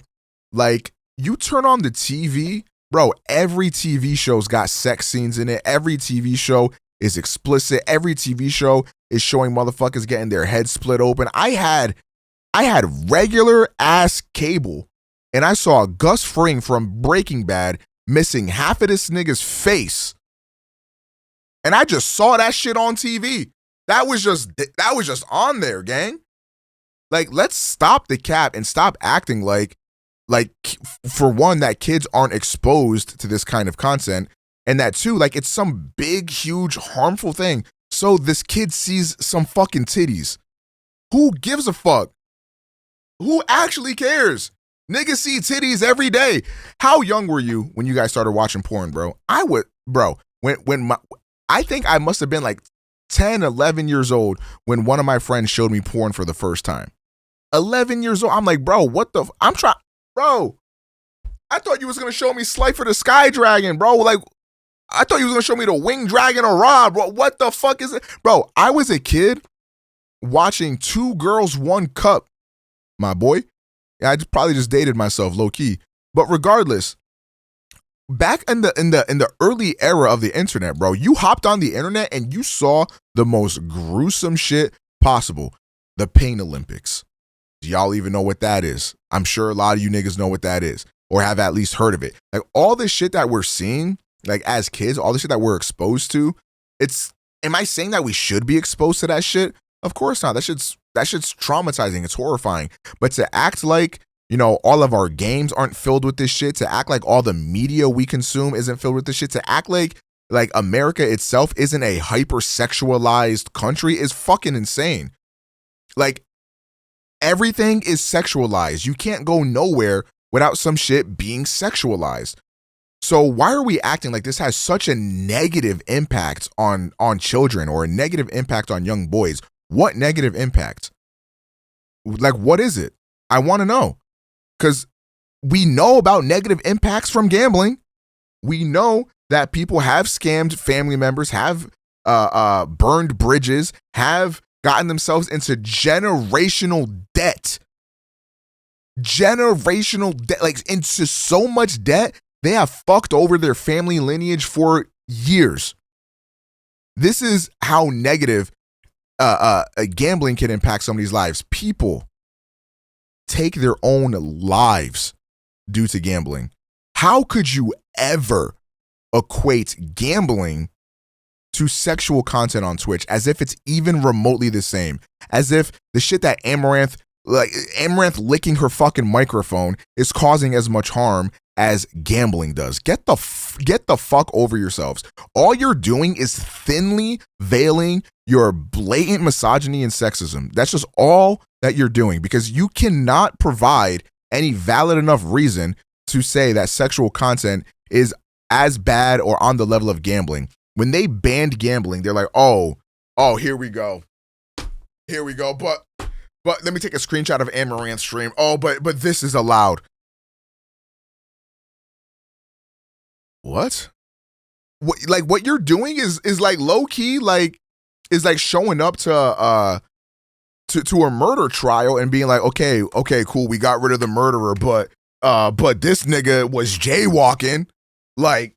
like, you turn on the TV, bro, every TV show's got sex scenes in it. Every TV show is explicit. Every TV show is showing motherfuckers getting their heads split open. I had regular ass cable, and I saw Gus Fring from Breaking Bad missing half of this nigga's face. And I just saw that shit on TV. That was just on there, gang. Like, let's stop the cap and stop acting like, for one, that kids aren't exposed to this kind of content, and that two, like, it's some big, huge, harmful thing. So this kid sees some fucking titties. Who gives a fuck? Who actually cares? Niggas see titties every day. How young were you when you guys started watching porn, bro? I think I must have been like 10, 11 years old when one of my friends showed me porn for the first time. 11 years old. I'm like, bro, what the? Bro, I thought you was going to show me Slifer the Sky Dragon, bro. Like, I thought you was going to show me the Winged Dragon or Ra, bro. What the fuck is it? Bro, I was a kid watching Two Girls, One Cup, my boy. I probably just dated myself low key. But regardless, back in the early era of the internet, bro, you hopped on the internet and you saw the most gruesome shit possible. The Pain Olympics. Do y'all even know what that is? I'm sure a lot of you niggas know what that is or have at least heard of it. Like all this shit that we're seeing, like as kids, all the shit that we're exposed to, am I saying that we should be exposed to that shit? Of course not. That shit's traumatizing. It's horrifying. But to act like, all of our games aren't filled with this shit, to act like all the media we consume isn't filled with this shit, to act like America itself isn't a hypersexualized country is fucking insane. Like, everything is sexualized. You can't go nowhere without some shit being sexualized. So why are we acting like this has such a negative impact on children or a negative impact on young boys? What negative impact? Like, what is it? I want to know. Because we know about negative impacts from gambling. We know that people have scammed family members, have burned bridges, have gotten themselves into generational debt. Like into so much debt, they have fucked over their family lineage for years. This is how negative gambling can impact somebody's lives. People take their own lives due to gambling. How could you ever equate gambling to sexual content on Twitch as if it's even remotely the same? As if the shit that Amaranth licking her fucking microphone is causing as much harm as gambling does. Get the fuck over yourselves. All you're doing is thinly veiling your blatant misogyny and sexism. That's just all that you're doing, because you cannot provide any valid enough reason to say that sexual content is as bad or on the level of gambling. When they banned gambling, they're like, oh, here we go. But let me take a screenshot of Amaranth's stream. Oh, but this is allowed. What? What you're doing is like low key, is like showing up to a murder trial and being like, okay, cool, we got rid of the murderer, but this nigga was jaywalking. Like,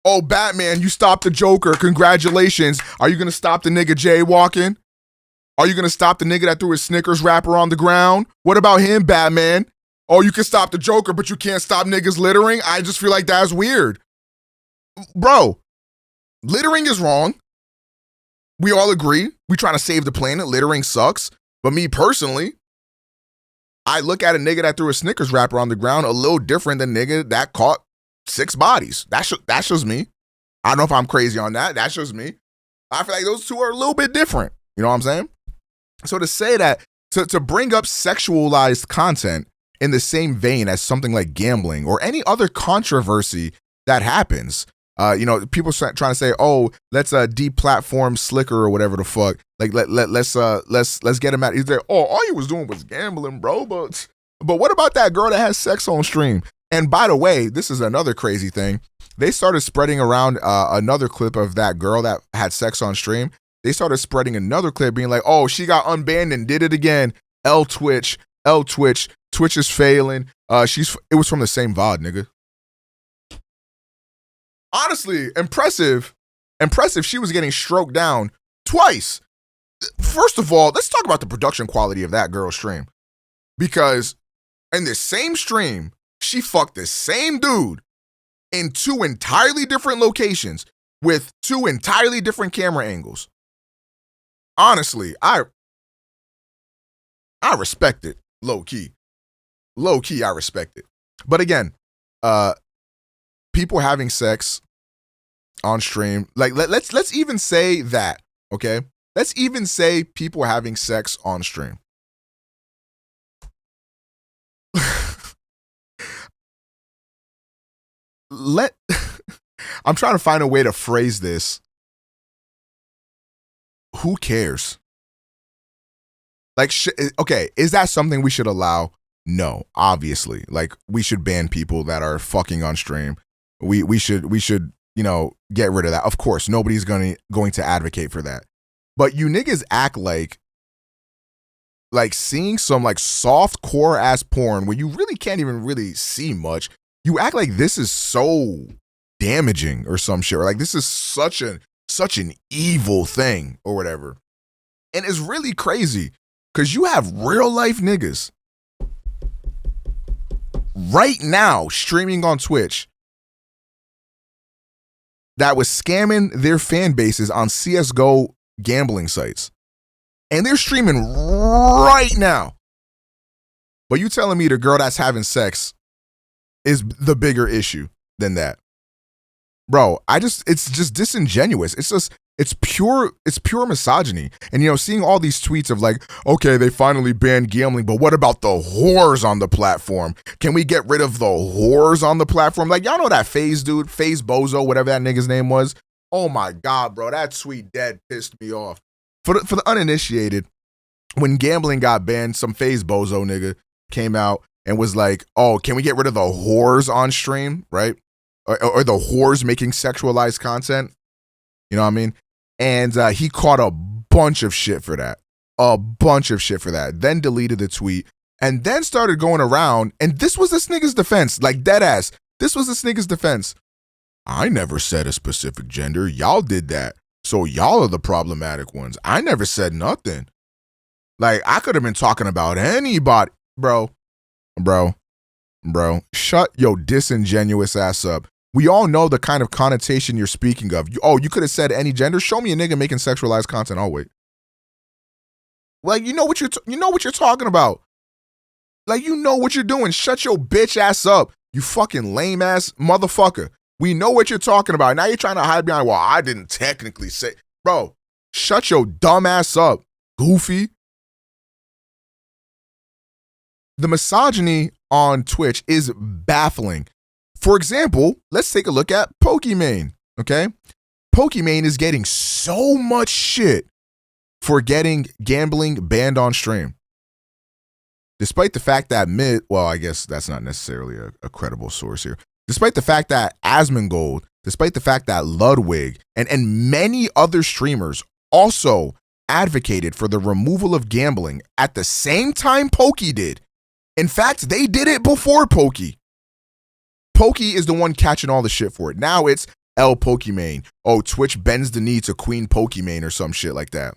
oh, Batman, you stopped the Joker. Congratulations. Are you gonna stop the nigga jaywalking? Are you gonna stop the nigga that threw his Snickers wrapper on the ground? What about him, Batman? Oh, you can stop the Joker, but you can't stop niggas littering? I just feel like that's weird. Bro, littering is wrong. We all agree. We trying to save the planet. Littering sucks. But me personally, I look at a nigga that threw a Snickers wrapper on the ground a little different than nigga that caught 6 bodies. That's just me. I don't know if I'm crazy on that. That's just me. I feel like those two are a little bit different. You know what I'm saying? So to say that, to bring up sexualized content in the same vein as something like gambling or any other controversy that happens, people trying to say, oh, let's deplatform Slicker or whatever the fuck. Like let's get him out. He's like, oh, all he was doing was gambling, bro. But what about that girl that has sex on stream? And by the way, this is another crazy thing. They started spreading around another clip of that girl that had sex on stream. They started spreading another clip being like, oh, she got unbanned and did it again. Twitch is failing. It was from the same VOD, nigga. Honestly, impressive. She was getting stroked down twice. First of all, let's talk about the production quality of that girl's stream. Because in the same stream, she fucked the same dude in 2 entirely different locations with 2 entirely different camera angles. Honestly, I respect it, low key. Low key, I respect it. But again, people having sex on stream, like let's even say that, okay? Let's even say people having sex on stream. let I'm trying to find a way to phrase this. Who cares? Like, okay, is that something we should allow? No, obviously. Like, we should ban people that are fucking on stream. We should get rid of that. Of course, nobody's going to advocate for that. But you niggas act like seeing some like soft core ass porn where you really can't even really see much. You act like this is so damaging or some shit, or like this is such an evil thing or whatever. And it's really crazy because you have real life niggas right now streaming on Twitch that was scamming their fan bases on CSGO gambling sites. And they're streaming right now. But you telling me the girl that's having sex is the bigger issue than that? Bro, it's just disingenuous. It's pure misogyny. And seeing all these tweets of like, okay, they finally banned gambling, but what about the whores on the platform? Can we get rid of the whores on the platform? Like, y'all know that FaZe dude, FaZe Bozo, whatever that nigga's name was. Oh my God, bro, that tweet dead pissed me off. For the uninitiated, when gambling got banned, some FaZe Bozo nigga came out and was like, oh, can we get rid of the whores on stream, right? Or the whores making sexualized content? You know what I mean? And he caught a bunch of shit for that. Then deleted the tweet and then started going around. And this was this nigga's defense, like dead ass. This was this nigga's defense. I never said a specific gender. Y'all did that. So y'all are the problematic ones. I never said nothing. Like, I could have been talking about anybody. Bro. Shut your disingenuous ass up. We all know the kind of connotation you're speaking of. You could have said any gender. Show me a nigga making sexualized content. I'll wait. Like, you know what you're talking about. Like, you know what you're doing. Shut your bitch ass up. You fucking lame ass motherfucker. We know what you're talking about. Now you're trying to hide behind, well, I didn't technically say. Bro, shut your dumb ass up, goofy. The misogyny on Twitch is baffling. For example, let's take a look at Pokimane, okay? Pokimane is getting so much shit for getting gambling banned on stream. Despite the fact that I guess that's not necessarily a credible source here. Despite the fact that Asmongold, despite the fact that Ludwig and many other streamers also advocated for the removal of gambling at the same time Pokey did. In fact, they did it before Pokey. Pokey is the one catching all the shit for it. Now it's El Pokimane. Oh, Twitch bends the knee to Queen Pokimane or some shit like that.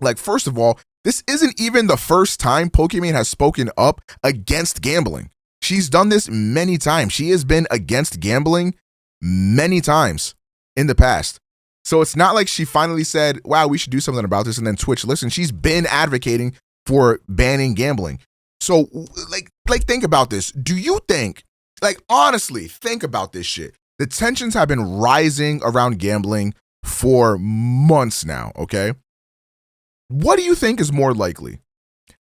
Like, first of all, this isn't even the first time Pokimane has spoken up against gambling. She's done this many times. She has been against gambling many times in the past. So it's not like she finally said, wow, we should do something about this, and then Twitch listened. She's been advocating for banning gambling. So, like think about this. Do you think, honestly, think about this shit. The tensions have been rising around gambling for months now, okay? What do you think is more likely?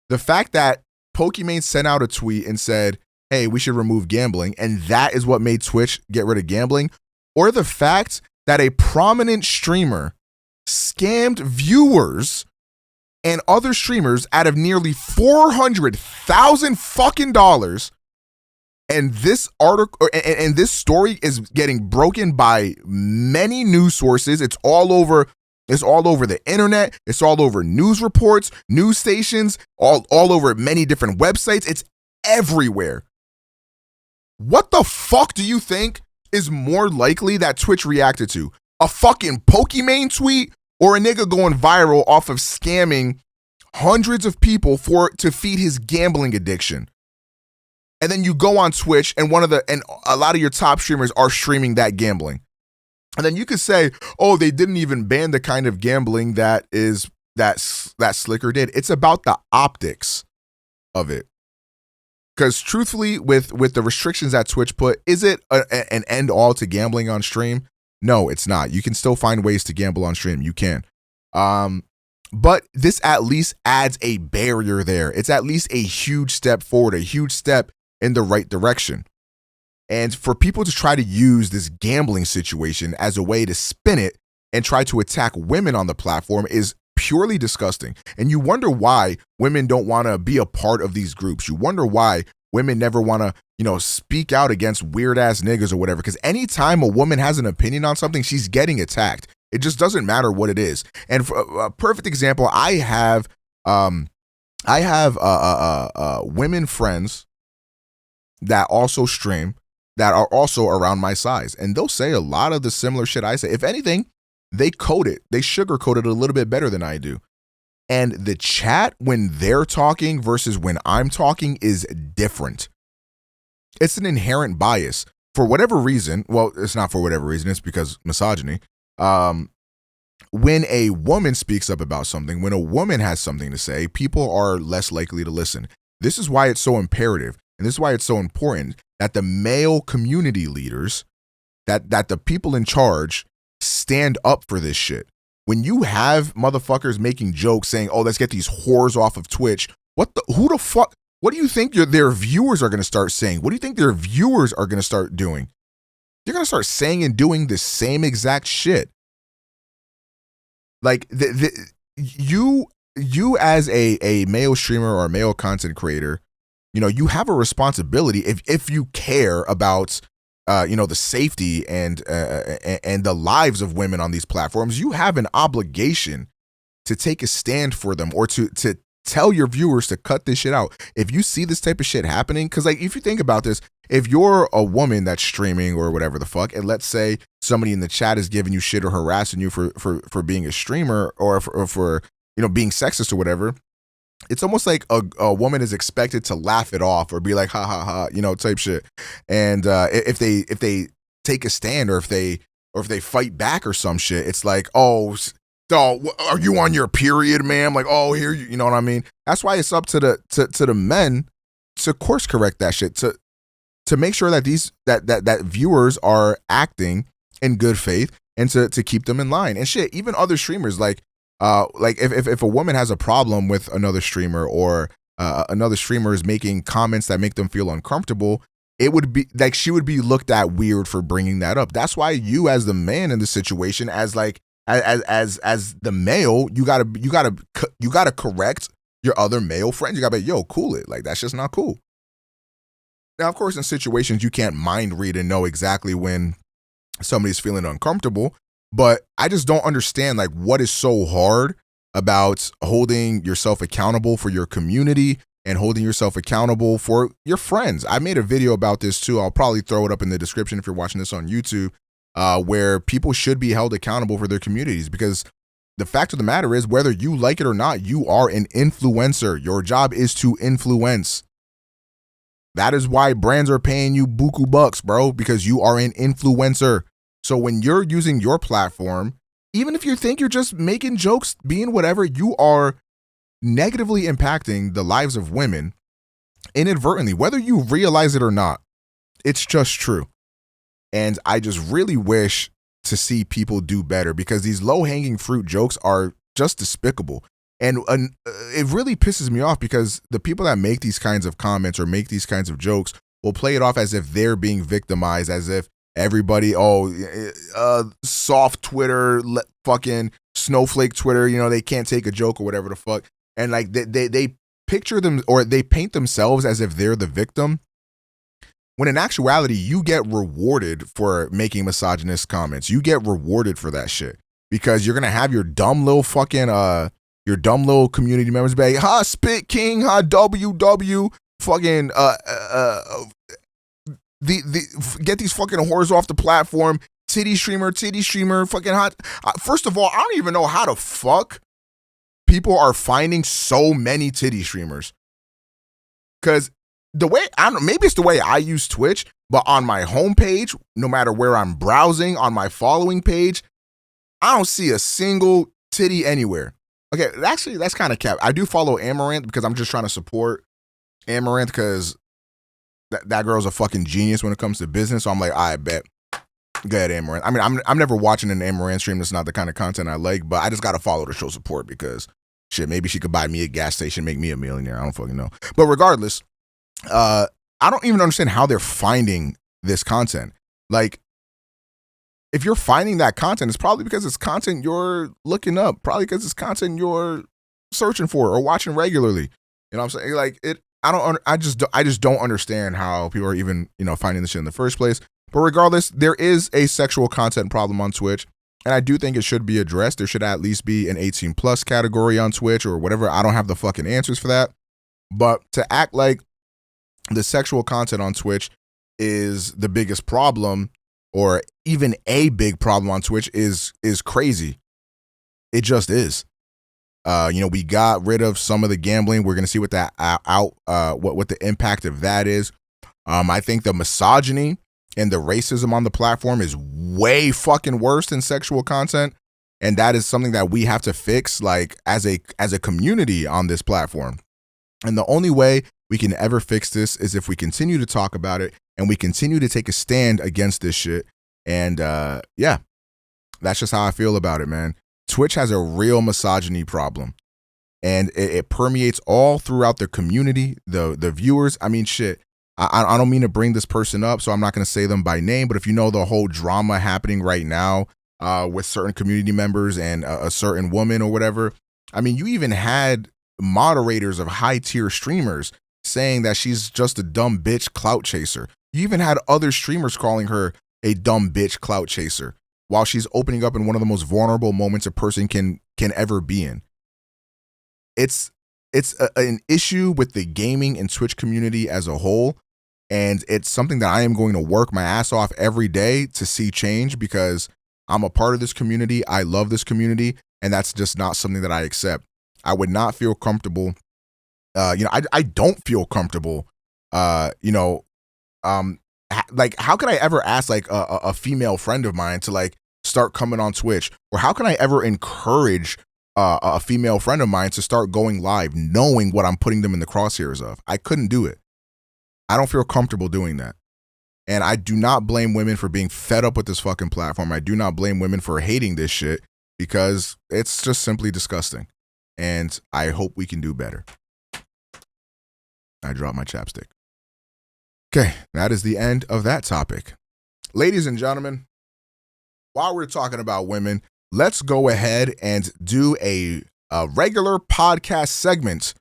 The fact that Pokimane sent out a tweet and said, hey, we should remove gambling, and that is what made Twitch get rid of gambling? Or the fact that a prominent streamer scammed viewers and other streamers out of nearly $400,000 fucking dollars, and this article and this story is getting broken by many news sources. It's all over the internet. It's all over news reports, news stations, all over many different websites. It's everywhere. What the fuck do you think is more likely that Twitch reacted to? A fucking Pokimane tweet or a nigga going viral off of scamming hundreds of people to feed his gambling addiction? And then you go on Twitch and a lot of your top streamers are streaming that gambling. And then you could say, oh, they didn't even ban the kind of gambling that Slicker did. It's about the optics of it. Because truthfully, with the restrictions that Twitch put, is it an end all to gambling on stream? No, it's not. You can still find ways to gamble on stream. You can. But this at least adds a barrier there. It's at least a huge step forward, a huge step in the right direction. And for people to try to use this gambling situation as a way to spin it and try to attack women on the platform is purely disgusting. And you wonder why women don't want to be a part of these groups. You wonder why women never want to, speak out against weird ass niggas or whatever. Because anytime a woman has an opinion on something, she's getting attacked. It just doesn't matter what it is. And for a perfect example, I have women friends that also stream that are also around my size, and they'll say a lot of the similar shit I say. If anything, they sugarcoat it a little bit better than I do. And the chat when they're talking versus when I'm talking is different. It's an inherent bias for whatever reason. Well, it's not for whatever reason. It's because misogyny. When a woman speaks up about something, when a woman has something to say, people are less likely to listen. This is why it's so imperative. And this is why it's so important that the male community leaders, that the people in charge stand up for this shit. When you have motherfuckers making jokes saying, oh, let's get these whores off of Twitch, what do you think their viewers are going to start saying? What do you think their viewers are going to start doing? They're going to start saying and doing the same exact shit. Like you as a male streamer or a male content creator, you have a responsibility if you care about the safety and the lives of women on these platforms. You have an obligation to take a stand for them, or to tell your viewers to cut this shit out. If you see this type of shit happening, because like if you think about this, if you're a woman that's streaming or whatever the fuck, and let's say somebody in the chat is giving you shit or harassing you for being a streamer or for being sexist or whatever, it's almost like a woman is expected to laugh it off or be like, ha ha ha, type shit. And if they take a stand, or if they fight back or some shit, it's like, oh, are you on your period, ma'am? Like, oh, here, you know what I mean? That's why it's up to the men to course correct that shit, to make sure that that viewers are acting in good faith, and to keep them in line. And shit, even other streamers, like if a woman has a problem with another streamer, or another streamer is making comments that make them feel uncomfortable, it would be like she would be looked at weird for bringing that up. That's why you, as the man in the situation, as the male, you gotta correct your other male friends. You gotta be, yo, cool it. Like, that's just not cool. Now, of course, in situations you can't mind read and know exactly when somebody's feeling uncomfortable, but I just don't understand, like, what is so hard about holding yourself accountable for your community and holding yourself accountable for your friends. I made a video about this too. I'll probably throw it up in the description if you're watching this on YouTube, where people should be held accountable for their communities, because the fact of the matter is, whether you like it or not, you are an influencer. Your job is to influence. That is why brands are paying you buku bucks, bro, because you are an influencer. So when you're using your platform, even if you think you're just making jokes, being whatever, you are negatively impacting the lives of women inadvertently, whether you realize it or not. It's just true. And I just really wish to see people do better, because these low-hanging fruit jokes are just despicable. And it really pisses me off, because the people that make these kinds of comments or make these kinds of jokes will play it off as if they're being victimized, as if everybody, soft Twitter, fucking snowflake Twitter, they can't take a joke or whatever the fuck. And like they picture them, or they paint themselves as if they're the victim, when in actuality, you get rewarded for making misogynist comments. You get rewarded for that shit, because you're gonna have your dumb little fucking your dumb little community members be like, ha, Spit King, ha, WW, fucking get these fucking whores off the platform, titty streamer, fucking hot. First of all, I don't even know how the fuck people are finding so many titty streamers, because the way, I don't know, maybe it's the way I use Twitch, but on my homepage, no matter where I'm browsing, on my following page, I don't see a single titty anywhere. Okay, actually, that's kind of cap. I do follow Amaranth, because I'm just trying to support Amaranth, because that girl's a fucking genius when it comes to business. So I'm like, I bet. Go ahead, Amaranth. I mean, I'm never watching an Amaranth stream. That's not the kind of content I like, but I just got to follow to show support, because shit, maybe she could buy me a gas station, make me a millionaire. I don't fucking know. But regardless, I don't even understand how they're finding this content. Like, if you're finding that content, it's probably because it's content you're looking up, probably because it's content you're searching for or watching regularly. You know what I'm saying? Like, I just don't understand how people are even, finding this shit in the first place. But regardless, there is a sexual content problem on Twitch, and I do think it should be addressed. There should at least be an 18 plus category on Twitch or whatever. I don't have the fucking answers for that. But to act like the sexual content on Twitch is the biggest problem, or even a big problem on Twitch, is crazy. It just is. We got rid of some of the gambling. We're gonna see what that what the impact of that is. I think the misogyny and the racism on the platform is way fucking worse than sexual content, and that is something that we have to fix, like, as a community on this platform. And the only way we can ever fix this is if we continue to talk about it and we continue to take a stand against this shit. And yeah, that's just how I feel about it, man. Twitch has a real misogyny problem, and it permeates all throughout the community, the viewers. I mean, shit, I don't mean to bring this person up, so I'm not going to say them by name, but if you know the whole drama happening right now with certain community members and a certain woman or whatever, I mean, you even had moderators of high tier streamers saying that she's just a dumb bitch clout chaser. You even had other streamers calling her a dumb bitch clout chaser while she's opening up in one of the most vulnerable moments a person can ever be in. It's an issue with the gaming and Twitch community as a whole, and it's something that I am going to work my ass off every day to see change, because I'm a part of this community. I love this community, and that's just not something that I accept. I would not feel comfortable. I don't feel comfortable. Like, how could I ever ask like a female friend of mine to like start coming on Twitch, or how can I ever encourage a female friend of mine to start going live, knowing what I'm putting them in the crosshairs of? I couldn't do it. I don't feel comfortable doing that. And I do not blame women for being fed up with this fucking platform. I do not blame women for hating this shit, because it's just simply disgusting. And I hope we can do better. I dropped my chapstick. Okay, that is the end of that topic. Ladies and gentlemen, while we're talking about women, let's go ahead and do a regular podcast segment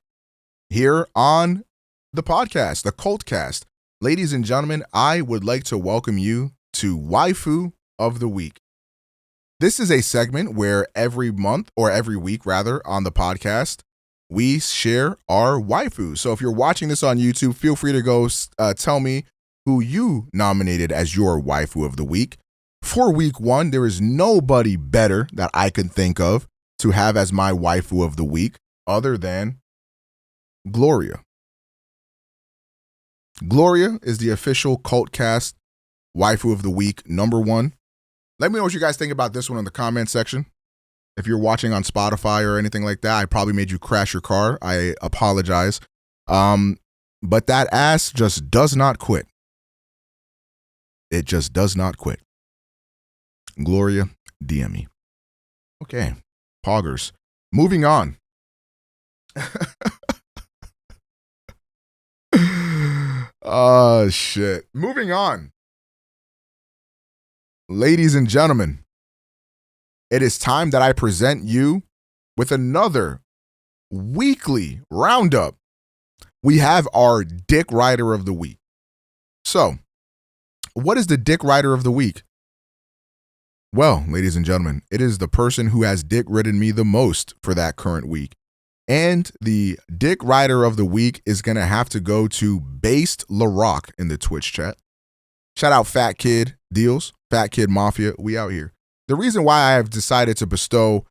here on the podcast, the Cultcast. Ladies and gentlemen, I would like to welcome you to Waifu of the Week. This is a segment where every month, or every week rather, on the podcast, we share our waifu. So if you're watching this on YouTube, feel free to go tell me who you nominated as your waifu of the week. For week 1, there is nobody better that I could think of to have as my waifu of the week other than Gloria. Gloria is the official Cultcast waifu of the week, #1. Let me know what you guys think about this one in the comment section. If you're watching on Spotify or anything like that, I probably made you crash your car. I apologize. But that ass just does not quit. It just does not quit. Gloria, DM me. Okay, poggers. Moving on. Oh, shit. Moving on. Ladies and gentlemen, it is time that I present you with another weekly roundup. We have our Dick Rider of the Week. So, what is the Dick Rider of the Week? Well, ladies and gentlemen, it is the person who has dick ridden me the most for that current week. And the Dick Rider of the Week is going to have to go to Based LaRock in the Twitch chat. Shout out Fat Kid Deals, Fat Kid Mafia, we out here. The reason why I have decided to bestow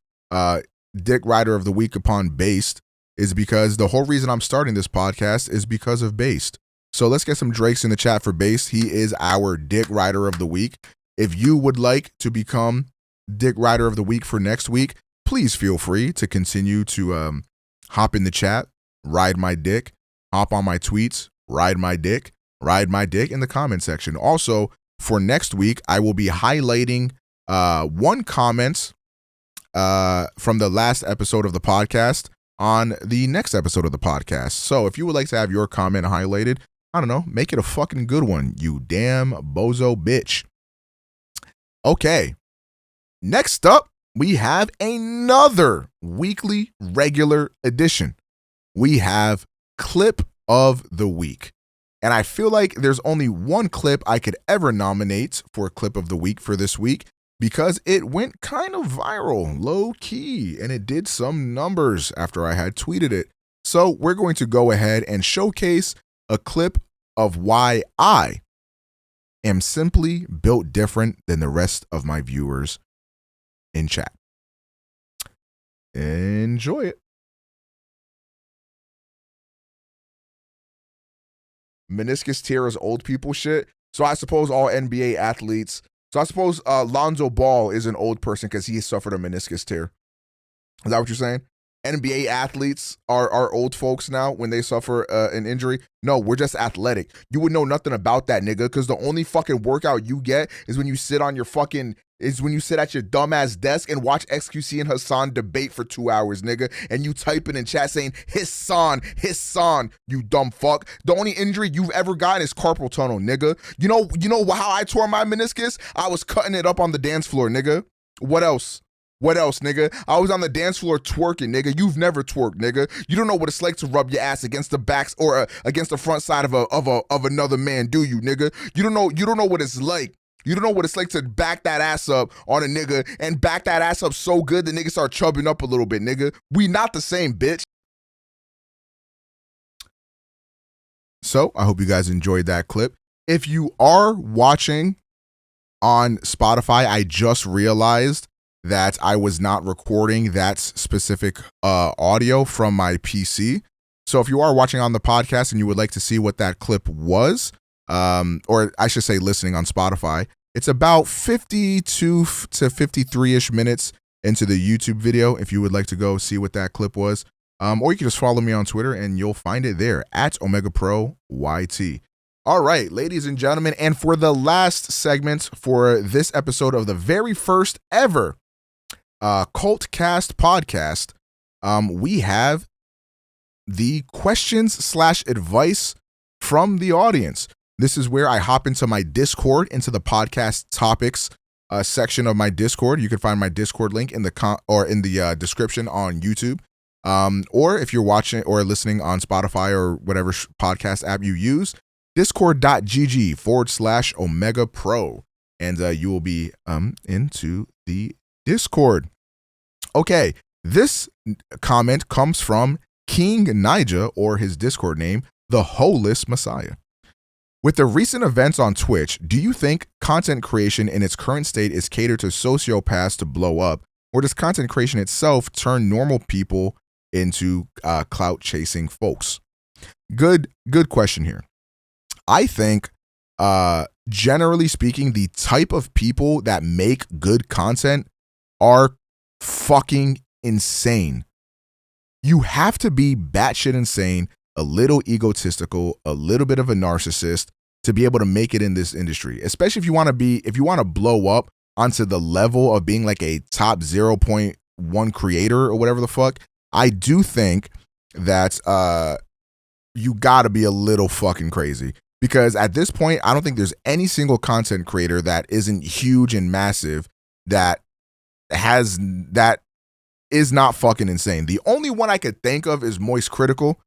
Dick Rider of the Week upon Based is because the whole reason I'm starting this podcast is because of Based. So let's get some Drakes in the chat for Based. He is our Dick Rider of the Week. If you would like to become Dick Rider of the Week for next week, please feel free to continue to hop in the chat, ride my dick, hop on my tweets, ride my dick in the comment section. Also, for next week, I will be highlighting one comment from the last episode of the podcast on the next episode of the podcast. So if you would like to have your comment highlighted, I don't know, make it a fucking good one, you damn bozo bitch. Okay. Next up, we have another weekly regular edition. We have Clip of the Week. And I feel like there's only one clip I could ever nominate for Clip of the Week for this week because it went kind of viral, low key, and it did some numbers after I had tweeted it. So we're going to go ahead and showcase a clip of why I am simply built different than the rest of my viewers in chat. Enjoy it. Meniscus tear is old people shit. So I suppose all NBA athletes. So I suppose Lonzo Ball is an old person because he suffered a meniscus tear. Is that what you're saying? NBA athletes are old folks now when they suffer an injury? No, we're just athletic. You would know nothing about that, nigga, because the only fucking workout you get is when you sit on your fucking, is when you sit at your dumbass desk and watch XQC and Hassan debate for 2 hours, nigga, and you typing in chat saying, Hassan, you dumb fuck. The only injury you've ever gotten is carpal tunnel, nigga. You know how I tore my meniscus? I was cutting it up on the dance floor, nigga. What else? What else, nigga? I was on the dance floor twerking, nigga. You've never twerked, nigga. You don't know what it's like to rub your ass against the backs or against the front side of another man, do you, nigga? You don't know what it's like. You don't know what it's like to back that ass up on a nigga and back that ass up so good the nigga start chubbing up a little bit, nigga. We not the same, bitch. So I hope you guys enjoyed that clip. If you are watching on Spotify, I just realized that I was not recording that specific audio from my PC. So if you are watching on the podcast and you would like to see what that clip was, or I should say listening on Spotify, it's about 52 to 53-ish minutes into the YouTube video if you would like to go see what that clip was. Or you can just follow me on Twitter and you'll find it there at OmegaPro YT. All right, ladies and gentlemen, and for the last segment for this episode of the very first ever Cultcast podcast, we have the questions/advice from the audience. This is where I hop into my Discord, into the podcast topics section of my Discord. You can find my Discord link in the description on YouTube, or if you're watching or listening on Spotify or whatever podcast app you use, discord.gg/OmegaPro, and you will be into the Discord. Okay, this comment comes from King Nija, or his Discord name, the Holeless Messiah. With the recent events on Twitch, do you think content creation in its current state is catered to sociopaths to blow up, or does content creation itself turn normal people into clout chasing folks? Good question here. I think, generally speaking, the type of people that make good content are fucking insane. You have to be batshit insane, a little egotistical, a little bit of a narcissist to be able to make it in this industry, especially if you want to blow up onto the level of being like a top 0.1 creator or whatever the fuck. I do think that you gotta be a little fucking crazy, because at this point, I don't think there's any single content creator that isn't huge and massive that is not fucking insane. The only one I could think of is Moist Critical.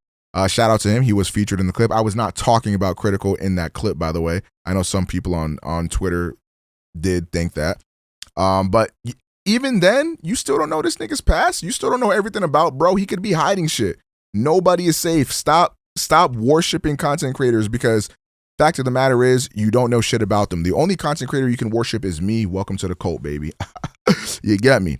Shout out to him. He was featured in the clip. I was not talking about Critical in that clip, by the way. I know some people on Twitter did think that. But even then, you still don't know this nigga's past. You still don't know everything about, bro. He could be hiding shit. Nobody is safe. Stop worshiping content creators, because fact of the matter is, you don't know shit about them. The only content creator you can worship is me. Welcome to the cult, baby. You get me?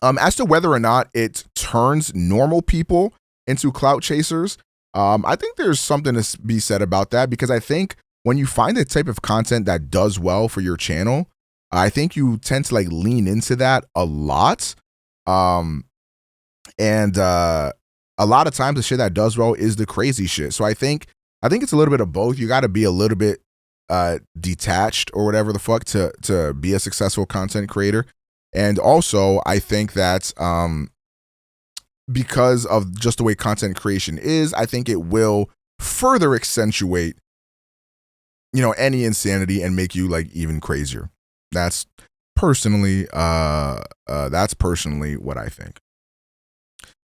As to whether or not it turns normal people into clout chasers, I think there's something to be said about that, because I think when you find the type of content that does well for your channel, I think you tend to like lean into that a lot. And a lot of times the shit that does well is the crazy shit. So I think it's a little bit of both. You got to be a little bit detached or whatever the fuck to be a successful content creator. And also, I think that because of just the way content creation is, I think it will further accentuate any insanity and make you like even crazier. That's personally what I think.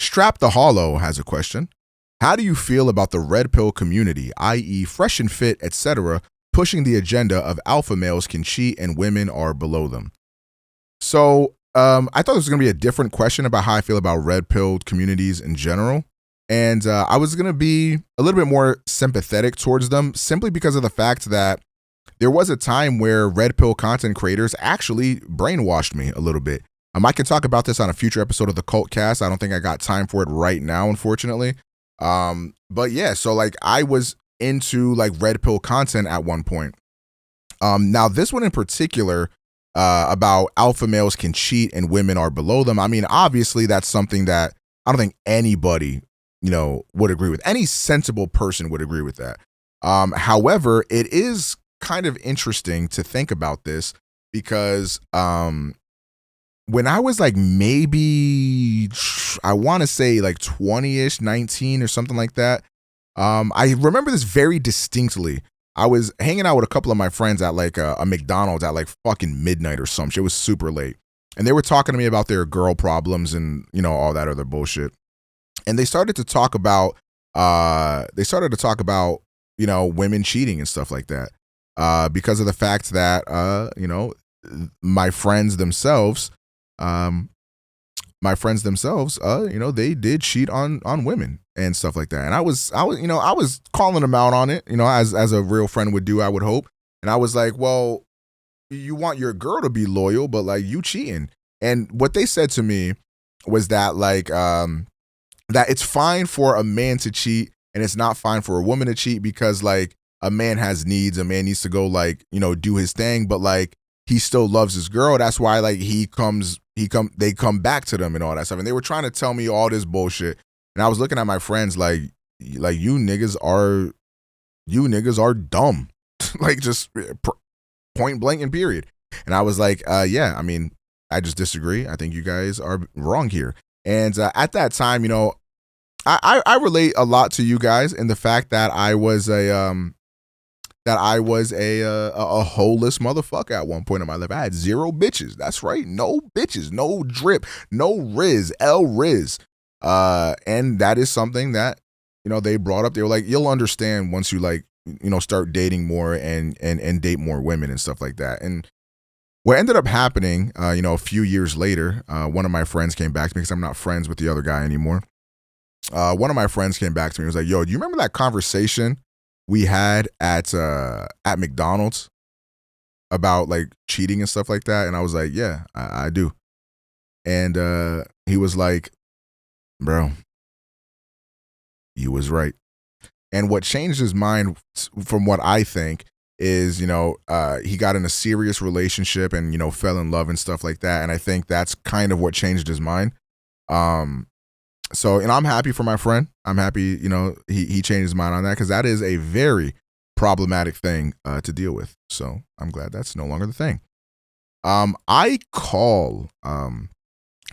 Strap the Hollow has a question. How do you feel about the red pill community, i.e. fresh and fit, etc., pushing the agenda of alpha males can cheat and women are below them? So I thought this was going to be a different question about how I feel about red pill communities in general. And I was going to be a little bit more sympathetic towards them simply because of the fact that there was a time where red pill content creators actually brainwashed me a little bit. I can talk about this on a future episode of the Cult Cast. I don't think I got time for it right now, unfortunately. But yeah, so like I was into like red pill content at one point. Now this one in particular, about alpha males can cheat and women are below them. I mean, obviously that's something that I don't think anybody, would agree with. Any sensible person would agree with that. However, it is kind of interesting to think about this because, when I was like maybe, I want to say like 20-ish, 19 or something like that. I remember this very distinctly. I was hanging out with a couple of my friends at like a McDonald's at like fucking midnight or some shit. It was super late. And they were talking to me about their girl problems and, all that other bullshit. And they started to talk about, women cheating and stuff like that. Because of the fact that, my friends themselves, they did cheat on women and stuff like that. And I was calling them out on it, as a real friend would do, I would hope. And I was like, well, you want your girl to be loyal, but like you cheating. And what they said to me was that like, that it's fine for a man to cheat and it's not fine for a woman to cheat because like a man has needs, a man needs to go like, do his thing, but like he still loves his girl. That's why like they come back to them and all that stuff. And they were trying to tell me all this bullshit. And I was looking at my friends like you niggas are dumb. Like just point blank and period. And I was like, yeah, I mean, I just disagree. I think you guys are wrong here. And at that time, I relate a lot to you guys in the fact that I was a holeless motherfucker at one point in my life. I had 0 bitches. That's right. No bitches, no drip, no Riz, Riz. And that is something that, they brought up. They were like, you'll understand once you like, start dating more and date more women and stuff like that. And what ended up happening, a few years later, one of my friends came back to me because I'm not friends with the other guy anymore. One of my friends came back to me and was like, yo, do you remember that conversation we had at McDonald's about like cheating and stuff like that? And I was like, yeah, I do. And he was like, bro, you was right. And what changed his mind, from what I think, is, he got in a serious relationship and, fell in love and stuff like that. And I think that's kind of what changed his mind. So, I'm happy for my friend. I'm happy, he changed his mind on that because that is a very problematic thing to deal with. So I'm glad that's no longer the thing. iCall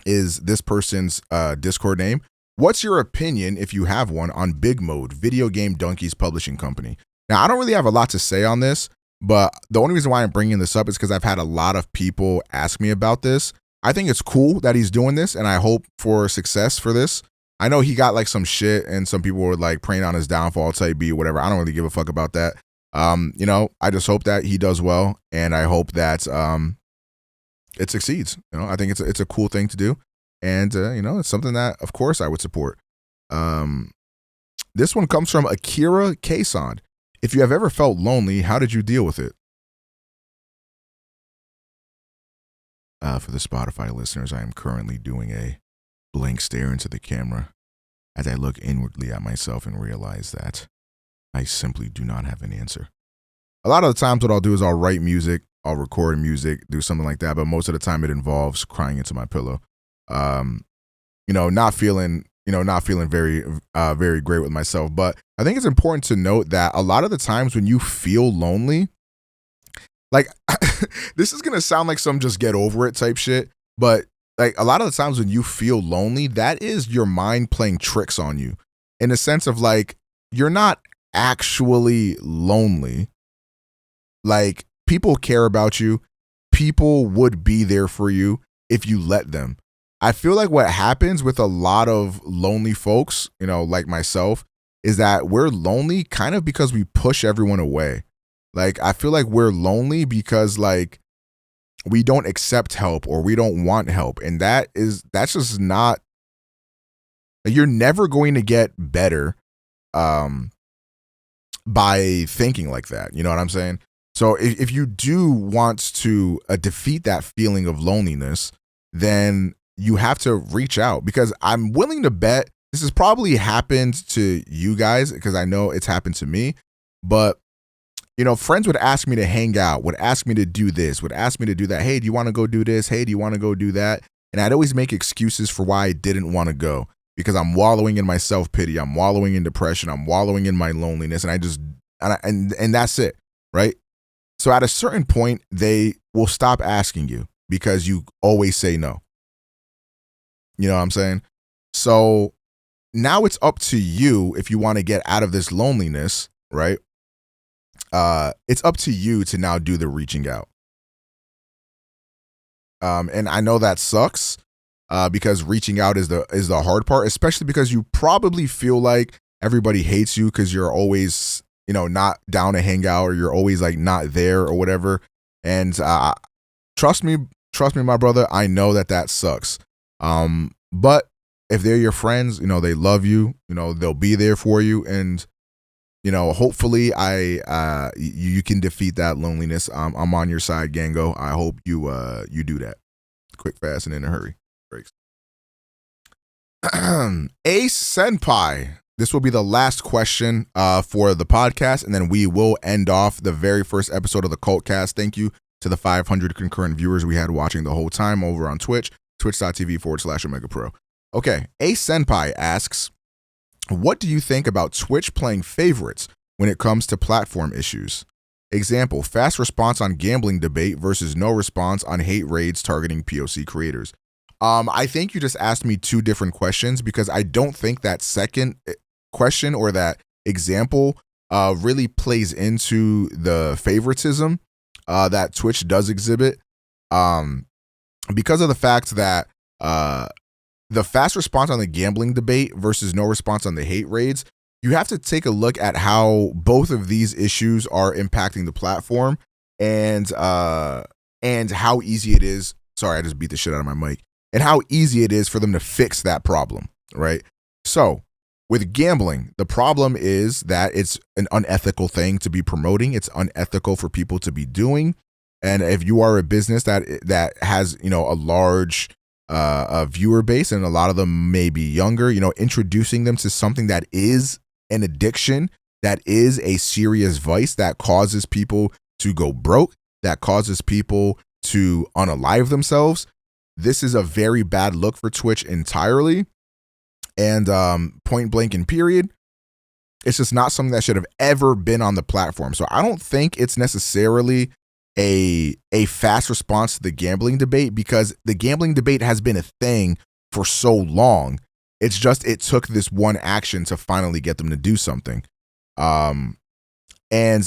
is this person's Discord name. What's your opinion, if you have one, on Big Mode, Video Game Donkeys Publishing Company? Now, I don't really have a lot to say on this, but the only reason why I'm bringing this up is because I've had a lot of people ask me about this. I think it's cool that he's doing this, and I hope for success for this. I know he got like some shit, and some people were like praying on his downfall, type B, whatever. I don't really give a fuck about that. I just hope that he does well, and I hope that it succeeds. I think it's a cool thing to do, and it's something that, of course, I would support. This one comes from Akira Kason. If you have ever felt lonely, how did you deal with it? For the Spotify listeners, I am currently doing a blank stare into the camera as I look inwardly at myself and realize that I simply do not have an answer. A lot of the times what I'll do is I'll write music, I'll record music, do something like that, but most of the time it involves crying into my pillow. Not feeling very, very great with myself. But I think it's important to note that a lot of the times when you feel lonely, like, this is going to sound like some just get over it type shit, but like a lot of the times when you feel lonely, that is your mind playing tricks on you in the sense of like, you're not actually lonely. Like, people care about you. People would be there for you if you let them. I feel like what happens with a lot of lonely folks, you know, like myself, is that we're lonely kind of because we push everyone away. Like, I feel like we're lonely because, like, we don't accept help or we don't want help. And that's just not, you're never going to get better by thinking like that. You know what I'm saying? So if you do want to defeat that feeling of loneliness, then you have to reach out, because I'm willing to bet this has probably happened to you guys, because I know it's happened to me. But, you know, friends would ask me to hang out, would ask me to do this, would ask me to do that. Hey, do you want to go do this? Hey, do you want to go do that? And I'd always make excuses for why I didn't want to go, because I'm wallowing in my self-pity. I'm wallowing in depression. I'm wallowing in my loneliness. And that's it, right? So at a certain point, they will stop asking you because you always say no. You know what I'm saying? So now it's up to you if you want to get out of this loneliness, right? It's up to you to now do the reaching out. And I know that sucks because reaching out is the hard part, especially because you probably feel like everybody hates you because you're always, you know, not down to hang out, or you're always like not there or whatever. And trust me, my brother, I know that sucks. But if they're your friends, you know, they love you, you know, they'll be there for you. And, you know, hopefully you can defeat that loneliness. I'm on your side, Gango. I hope you do that quick, fast, and in a hurry. Breaks. Ace Senpai. This will be the last question for the podcast, and then we will end off the very first episode of the Cultcast. Thank you to the 500 concurrent viewers we had watching the whole time over on Twitch, twitch.tv/OmegaPro. Okay, Ace Senpai asks, what do you think about Twitch playing favorites when it comes to platform issues? Example, fast response on gambling debate versus no response on hate raids targeting POC creators. I think you just asked me two different questions, because I don't think that second question or that example really plays into the favoritism that Twitch does exhibit, because of the fact that the fast response on the gambling debate versus no response on the hate raids, you have to take a look at how both of these issues are impacting the platform, and how easy it is. Sorry, I just beat the shit out of my mic. And how easy it is for them to fix that problem, right? So with gambling, the problem is that it's an unethical thing to be promoting. It's unethical for people to be doing. And if you are a business that has, you know, a large a viewer base, and a lot of them may be younger, you know, introducing them to something that is an addiction, that is a serious vice that causes people to go broke, that causes people to unalive themselves. This is a very bad look for Twitch entirely. And point blank and period, it's just not something that should have ever been on the platform. So I don't think it's necessarily a fast response to the gambling debate, because the gambling debate has been a thing for so long. It's just, it took this one action to finally get them to do something. And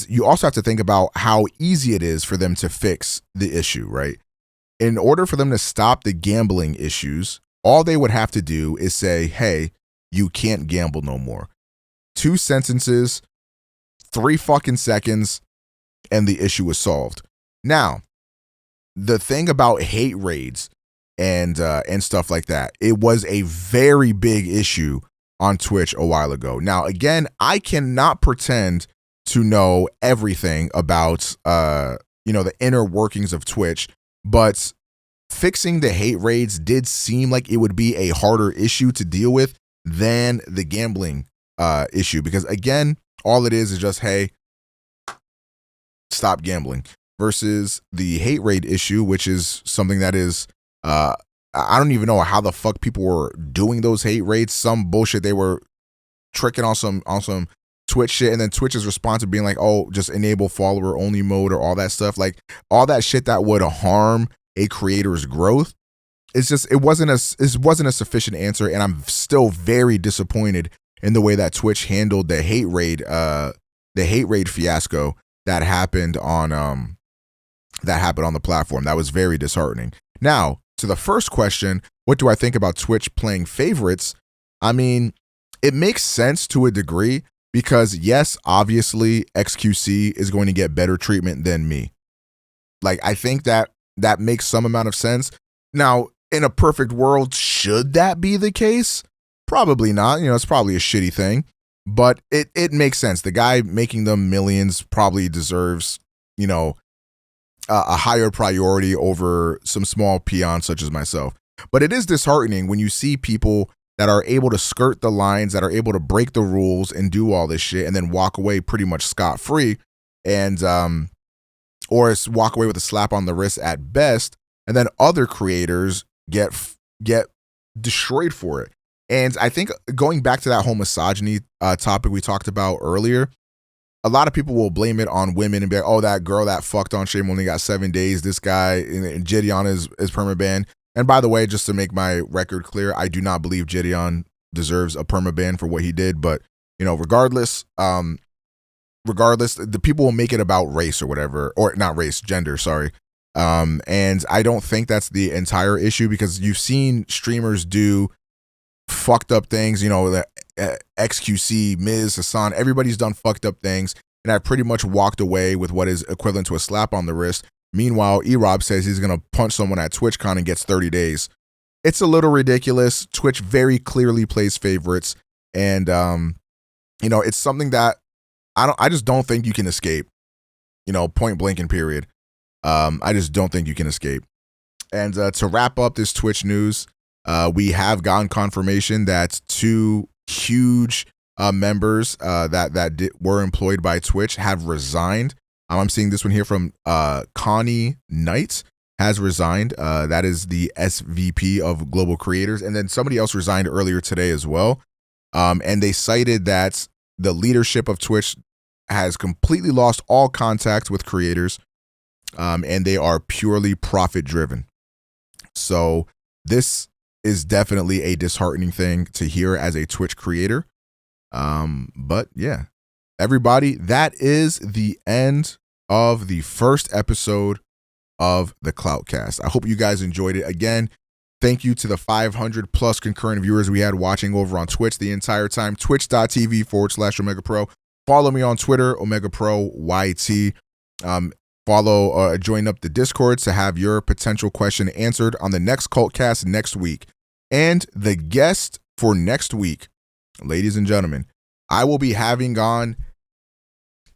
you also have to think about how easy it is for them to fix the issue, right? In order for them to stop the gambling issues, all they would have to do is say, hey, you can't gamble no more. 2 sentences, 3 fucking seconds, and the issue is solved. Now, the thing about hate raids and stuff like that, it was a very big issue on Twitch a while ago. Now, again, I cannot pretend to know everything about the inner workings of Twitch, but fixing the hate raids did seem like it would be a harder issue to deal with than the gambling issue, because again, all it is just, hey, stop gambling, versus the hate raid issue, which is something that is I don't even know how the fuck people were doing those hate raids. Some bullshit, they were tricking on some Twitch shit, and then Twitch's response to being like, oh, just enable follower only mode or all that stuff, like all that shit that would harm a creator's growth. It's just, it wasn't a sufficient answer, and I'm still very disappointed in the way that Twitch handled the hate raid fiasco that happened on the platform. That was very disheartening. Now, to the first question, what do I think about Twitch playing favorites? I mean, it makes sense to a degree because yes, obviously XQC is going to get better treatment than me. Like, I think that makes some amount of sense. Now, in a perfect world, should that be the case? Probably not. It's probably a shitty thing, but it makes sense. The guy making them millions probably deserves, a higher priority over some small peons such as myself. But it is disheartening when you see people that are able to skirt the lines, that are able to break the rules and do all this shit and then walk away pretty much scot-free and or walk away with a slap on the wrist at best, and then other creators get destroyed for it. And I think going back to that whole misogyny topic we talked about earlier, a lot of people will blame it on women and be like, oh, that girl that fucked on stream only got 7 days. This guy, and Gideon is permaban. And by the way, just to make my record clear, I do not believe Gideon deserves a permaban for what he did. But, regardless, the people will make it about race or whatever, or not race, gender, sorry. And I don't think that's the entire issue because you've seen streamers do fucked up things, the XQC, Miz, Hassan, everybody's done fucked up things, and I pretty much walked away with what is equivalent to a slap on the wrist. Meanwhile, E-Rob says he's gonna punch someone at TwitchCon and gets 30 days. It's a little ridiculous. Twitch very clearly plays favorites, and it's something that I just don't think you can escape. Point blank and period. I just don't think you can escape. And to wrap up this Twitch news, we have gotten confirmation that 2 huge members that were employed by Twitch have resigned. I'm seeing this one here from Connie Knight has resigned. That is the SVP of Global Creators. And then somebody else resigned earlier today as well. And they cited that the leadership of Twitch has completely lost all contact with creators, and they are purely profit driven. So this is definitely a disheartening thing to hear as a Twitch creator. But yeah, everybody, that is the end of the first episode of the Cloutcast. I hope you guys enjoyed it. Again, thank you to the 500 plus concurrent viewers we had watching over on Twitch the entire time. Twitch.tv/OmegaPro. Follow me on Twitter, OmegaProYT. Join up the Discord to have your potential question answered on the next Cultcast next week. And the guest for next week, ladies and gentlemen, I will be having on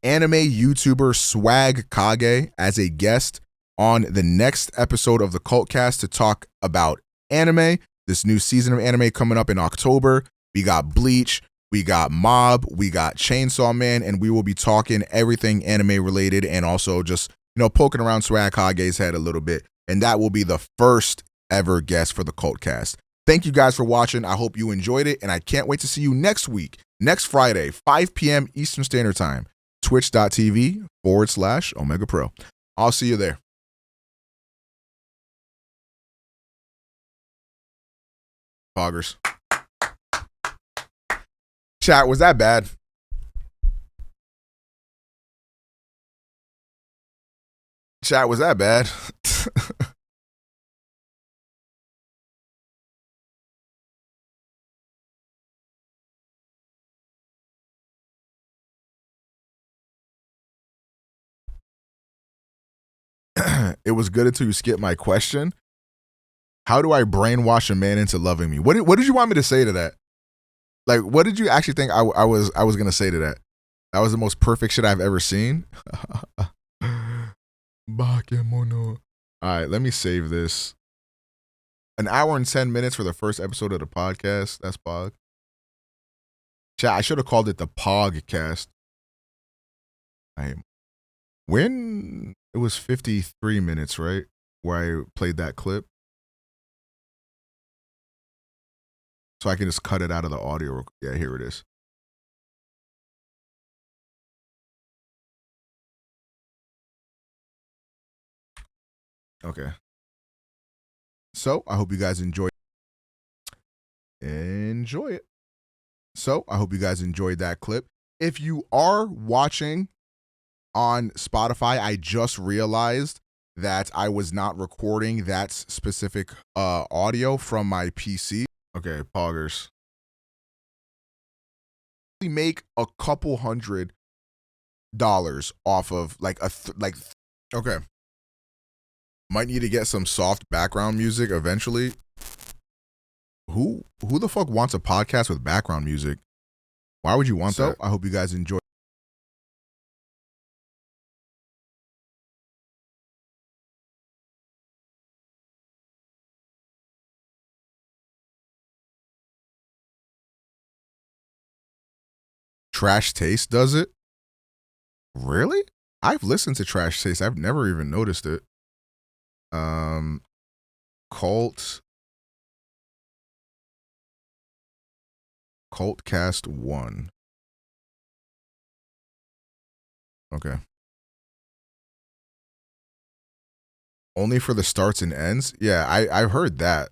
anime YouTuber Swag Kage as a guest on the next episode of the Cultcast to talk about anime. This new season of anime coming up in October. We got Bleach, we got Mob, we got Chainsaw Man, and we will be talking everything anime related and also just poking around Swag Kage's head a little bit. And that will be the first ever guest for the Cultcast. Thank you guys for watching. I hope you enjoyed it, and I can't wait to see you next week, next Friday, 5 p.m. Eastern Standard Time, twitch.tv/OmegaPro. I'll see you there. Poggers. Chat, was that bad? Chat, was that bad? It was good until you skipped my question. How do I brainwash a man into loving me? What did you want me to say to that? Like, what did you actually think I was gonna say to that? That was the most perfect shit I've ever seen. Bakemono. All right, let me save this. 1 hour and 10 minutes for the first episode of the podcast. That's Pog. Chat, I should have called it the Pogcast. When it was 53 minutes, right? Where I played that clip. So I can just cut it out of the audio. Yeah, here it is. Okay. So I hope you guys enjoy it. So I hope you guys enjoyed that clip. If you are watching on Spotify, I just realized that I was not recording that specific audio from my PC. Okay, poggers. We make a couple $100 off of like okay. Might need to get some soft background music eventually. Who the fuck wants a podcast with background music? Why would you want that? I hope you guys enjoy. Trash Taste does it? Really? I've listened to Trash Taste. I've never even noticed it. Cultcast 1. Okay. Only for the starts and ends? Yeah, I've heard that.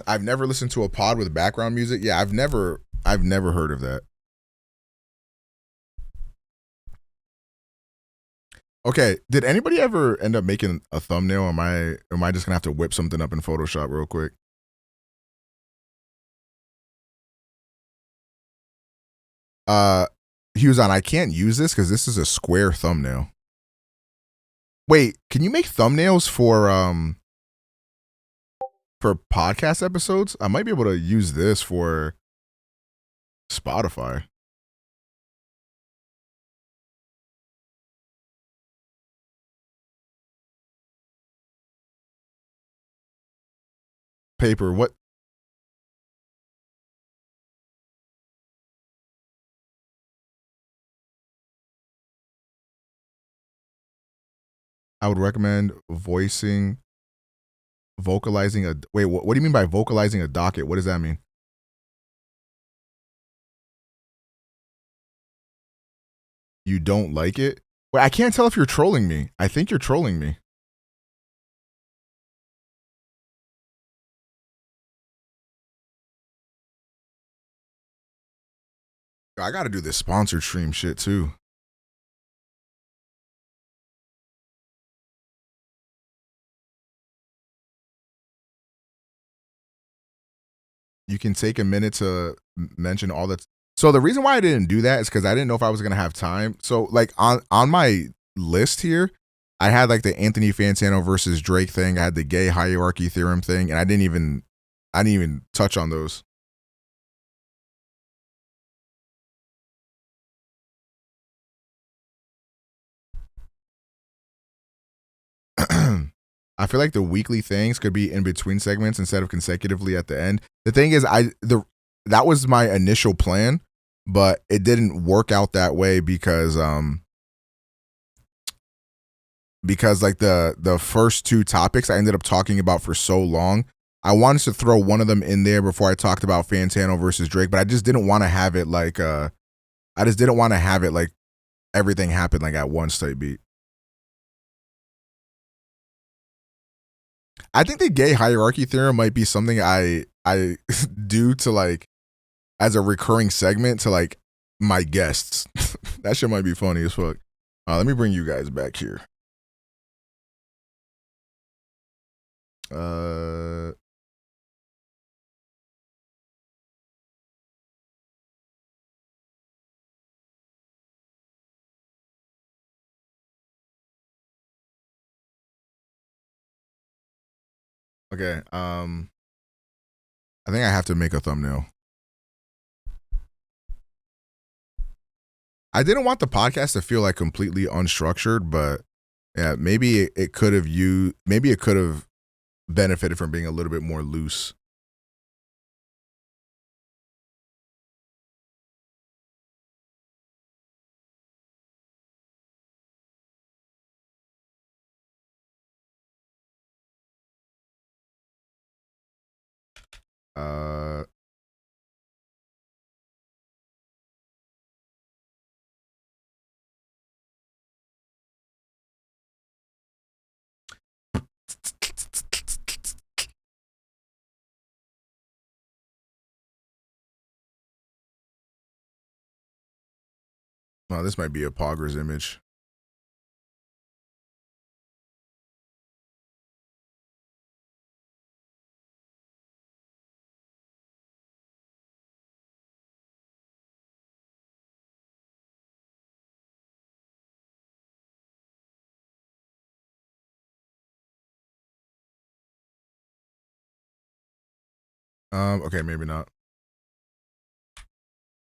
I've never listened to a pod with background music. Yeah, I've never heard of that. Okay, did anybody ever end up making a thumbnail? Am I just gonna have to whip something up in Photoshop real quick? He was on. I can't use this because this is a square thumbnail. Wait, can you make thumbnails for podcast episodes? I might be able to use this for Spotify. Paper, what? I would recommend vocalizing a. Wait, what do you mean by vocalizing a docket? What does that mean? You don't like it? Wait, I can't tell if you're trolling me. I think you're trolling me. I gotta do this sponsored stream shit too. You can take a minute to mention all that. So the reason why I didn't do that is because I didn't know if I was gonna have time. So like on my list here, I had like the Anthony Fantano versus Drake thing. I had the gay hierarchy theorem thing, and I didn't even touch on those. I feel like the weekly things could be in between segments instead of consecutively at the end. The thing is, that was my initial plan, but it didn't work out that way because like the first two topics I ended up talking about for so long. I wanted to throw one of them in there before I talked about Fantano versus Drake, but I just didn't want to have it like everything happened like at once type beat. I think the gay hierarchy theorem might be something I do to like as a recurring segment to like my guests. That shit might be funny as fuck. Let me bring you guys back here. Okay. I think I have to make a thumbnail. I didn't want the podcast to feel like completely unstructured, but yeah, maybe it could have benefited from being a little bit more loose. Oh, this might be a Poggers image. Okay, maybe not.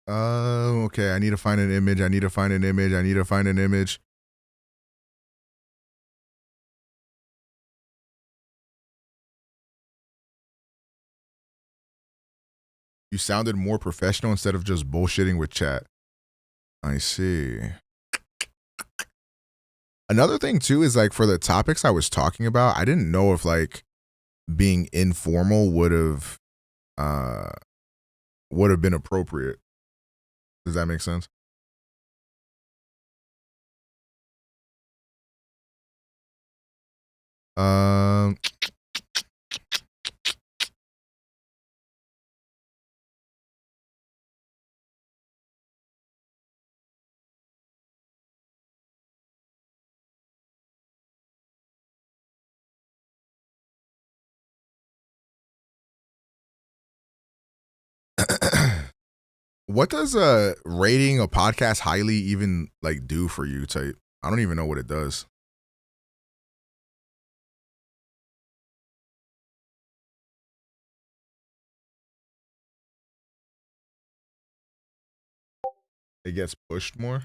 Okay, I need to find an image. I need to find an image. I need to find an image. You sounded more professional instead of just bullshitting with chat. I see. Another thing too is like for the topics I was talking about, I didn't know if like being informal would have been appropriate. Does that make sense? What does rating a podcast highly even like do for you type? I don't even know what it does. It gets pushed more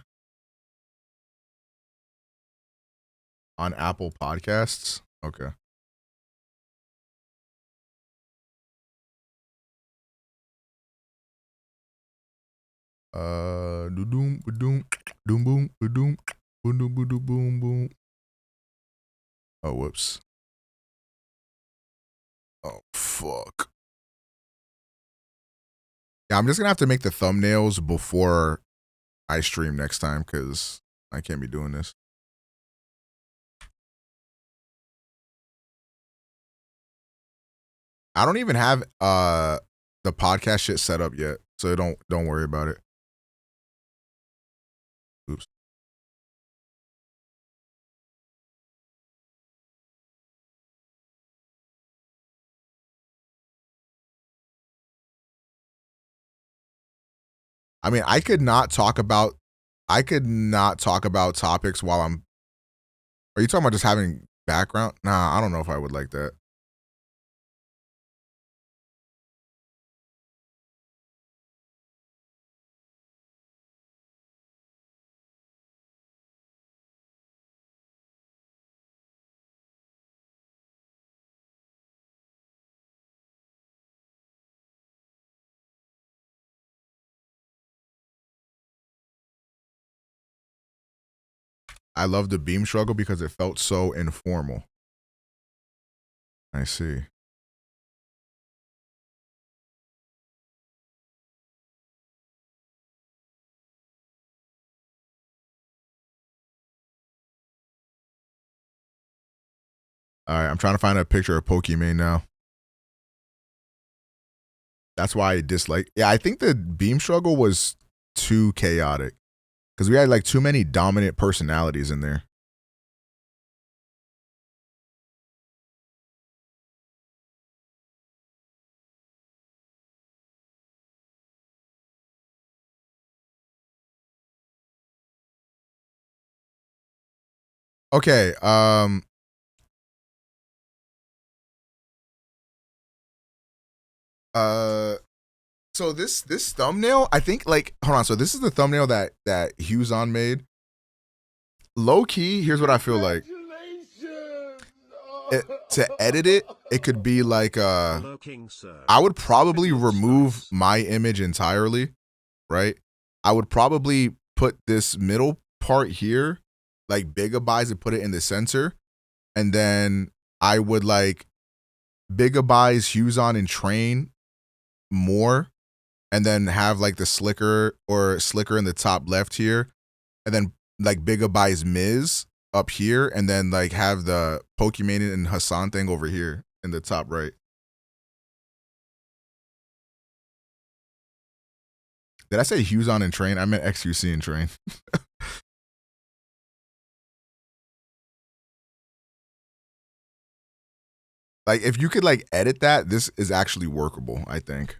on Apple Podcasts. Okay. Doom boom boom boom boom boom. Oh, whoops. Oh, fuck. Yeah, I'm just gonna have to make the thumbnails before I stream next time because I can't be doing this. I don't even have the podcast shit set up yet, so don't worry about it. Oops. I mean, I could not talk about topics while I'm. Are you talking about just having background? Nah, I don't know if I would like that. I love the beam struggle because it felt so informal. I see. All right, I'm trying to find a picture of Pokimane now. That's why I dislike. Yeah, I think the beam struggle was too chaotic because we had like too many dominant personalities in there. Okay, so this thumbnail, I think like hold on, so this is the thumbnail that Hughzon made. Low key, here's what I feel like. To edit it, it could be like I would probably remove my image entirely, right? I would probably put this middle part here, like Bigabyes, and put it in the center, and then I would like Bigabyes, Hughzon, and Train more, and then have like the slicker in the top left here, and then like Bigabyes Miz up here, and then like have the Pokimane and Hassan thing over here in the top right. Did I say Hughes on and Train? I meant XQC and Train. Like, if you could like edit that, this is actually workable, I think.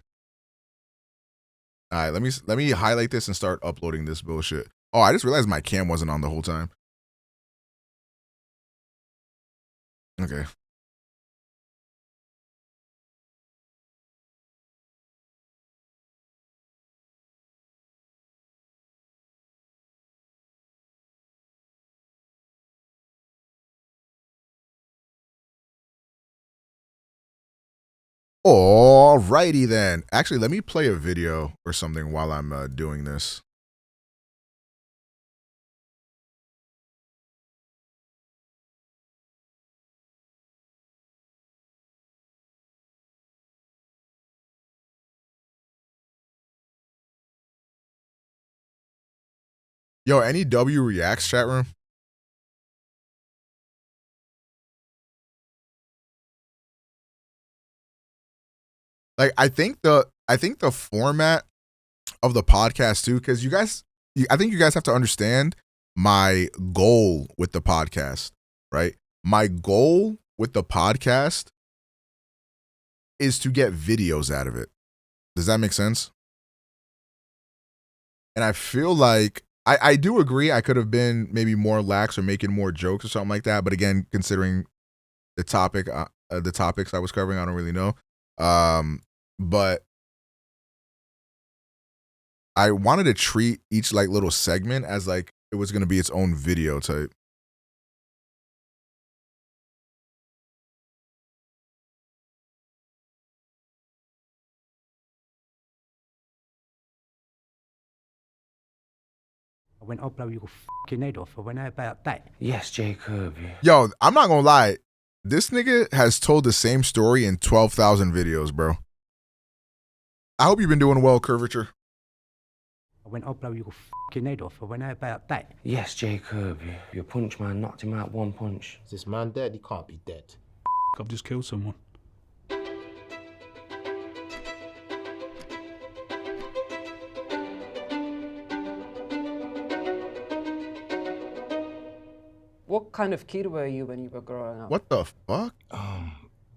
All right, let me highlight this and start uploading this bullshit. Oh, I just realized my cam wasn't on the whole time. Okay. Alrighty then. Actually, let me play a video or something while I'm doing this. Yo, any W reacts chat room? Like, I think the format of the podcast too, because I think you guys have to understand my goal with the podcast, right? My goal with the podcast is to get videos out of it. Does that make sense? And I feel like I do agree I could have been maybe more lax or making more jokes or something like that. But again, considering the topics I was covering, I don't really know. But I wanted to treat each like little segment as like it was going to be its own video type. I went, I'll blow your fucking head off. I went, how about that? Yes, Jacob. Yo, I'm not gonna lie. This nigga has told the same story in 12,000 videos, bro. I hope you've been doing well, Curvature. I went, I'll blow your fucking head off. I went, how about that? Yes, Jacob. Your punch man knocked him out one punch. Is this man dead? He can't be dead. I've just killed someone. What kind of kid were you when you were growing up? What the fuck?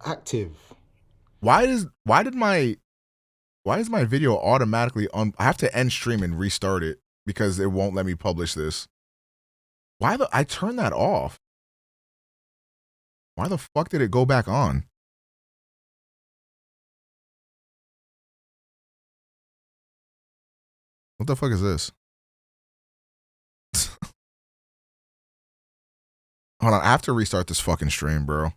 Active. Why does my video automatically I have to end stream and restart it because it won't let me publish this. I turned that off. Why the fuck did it go back on? What the fuck is this? Hold on, I have to restart this fucking stream, bro.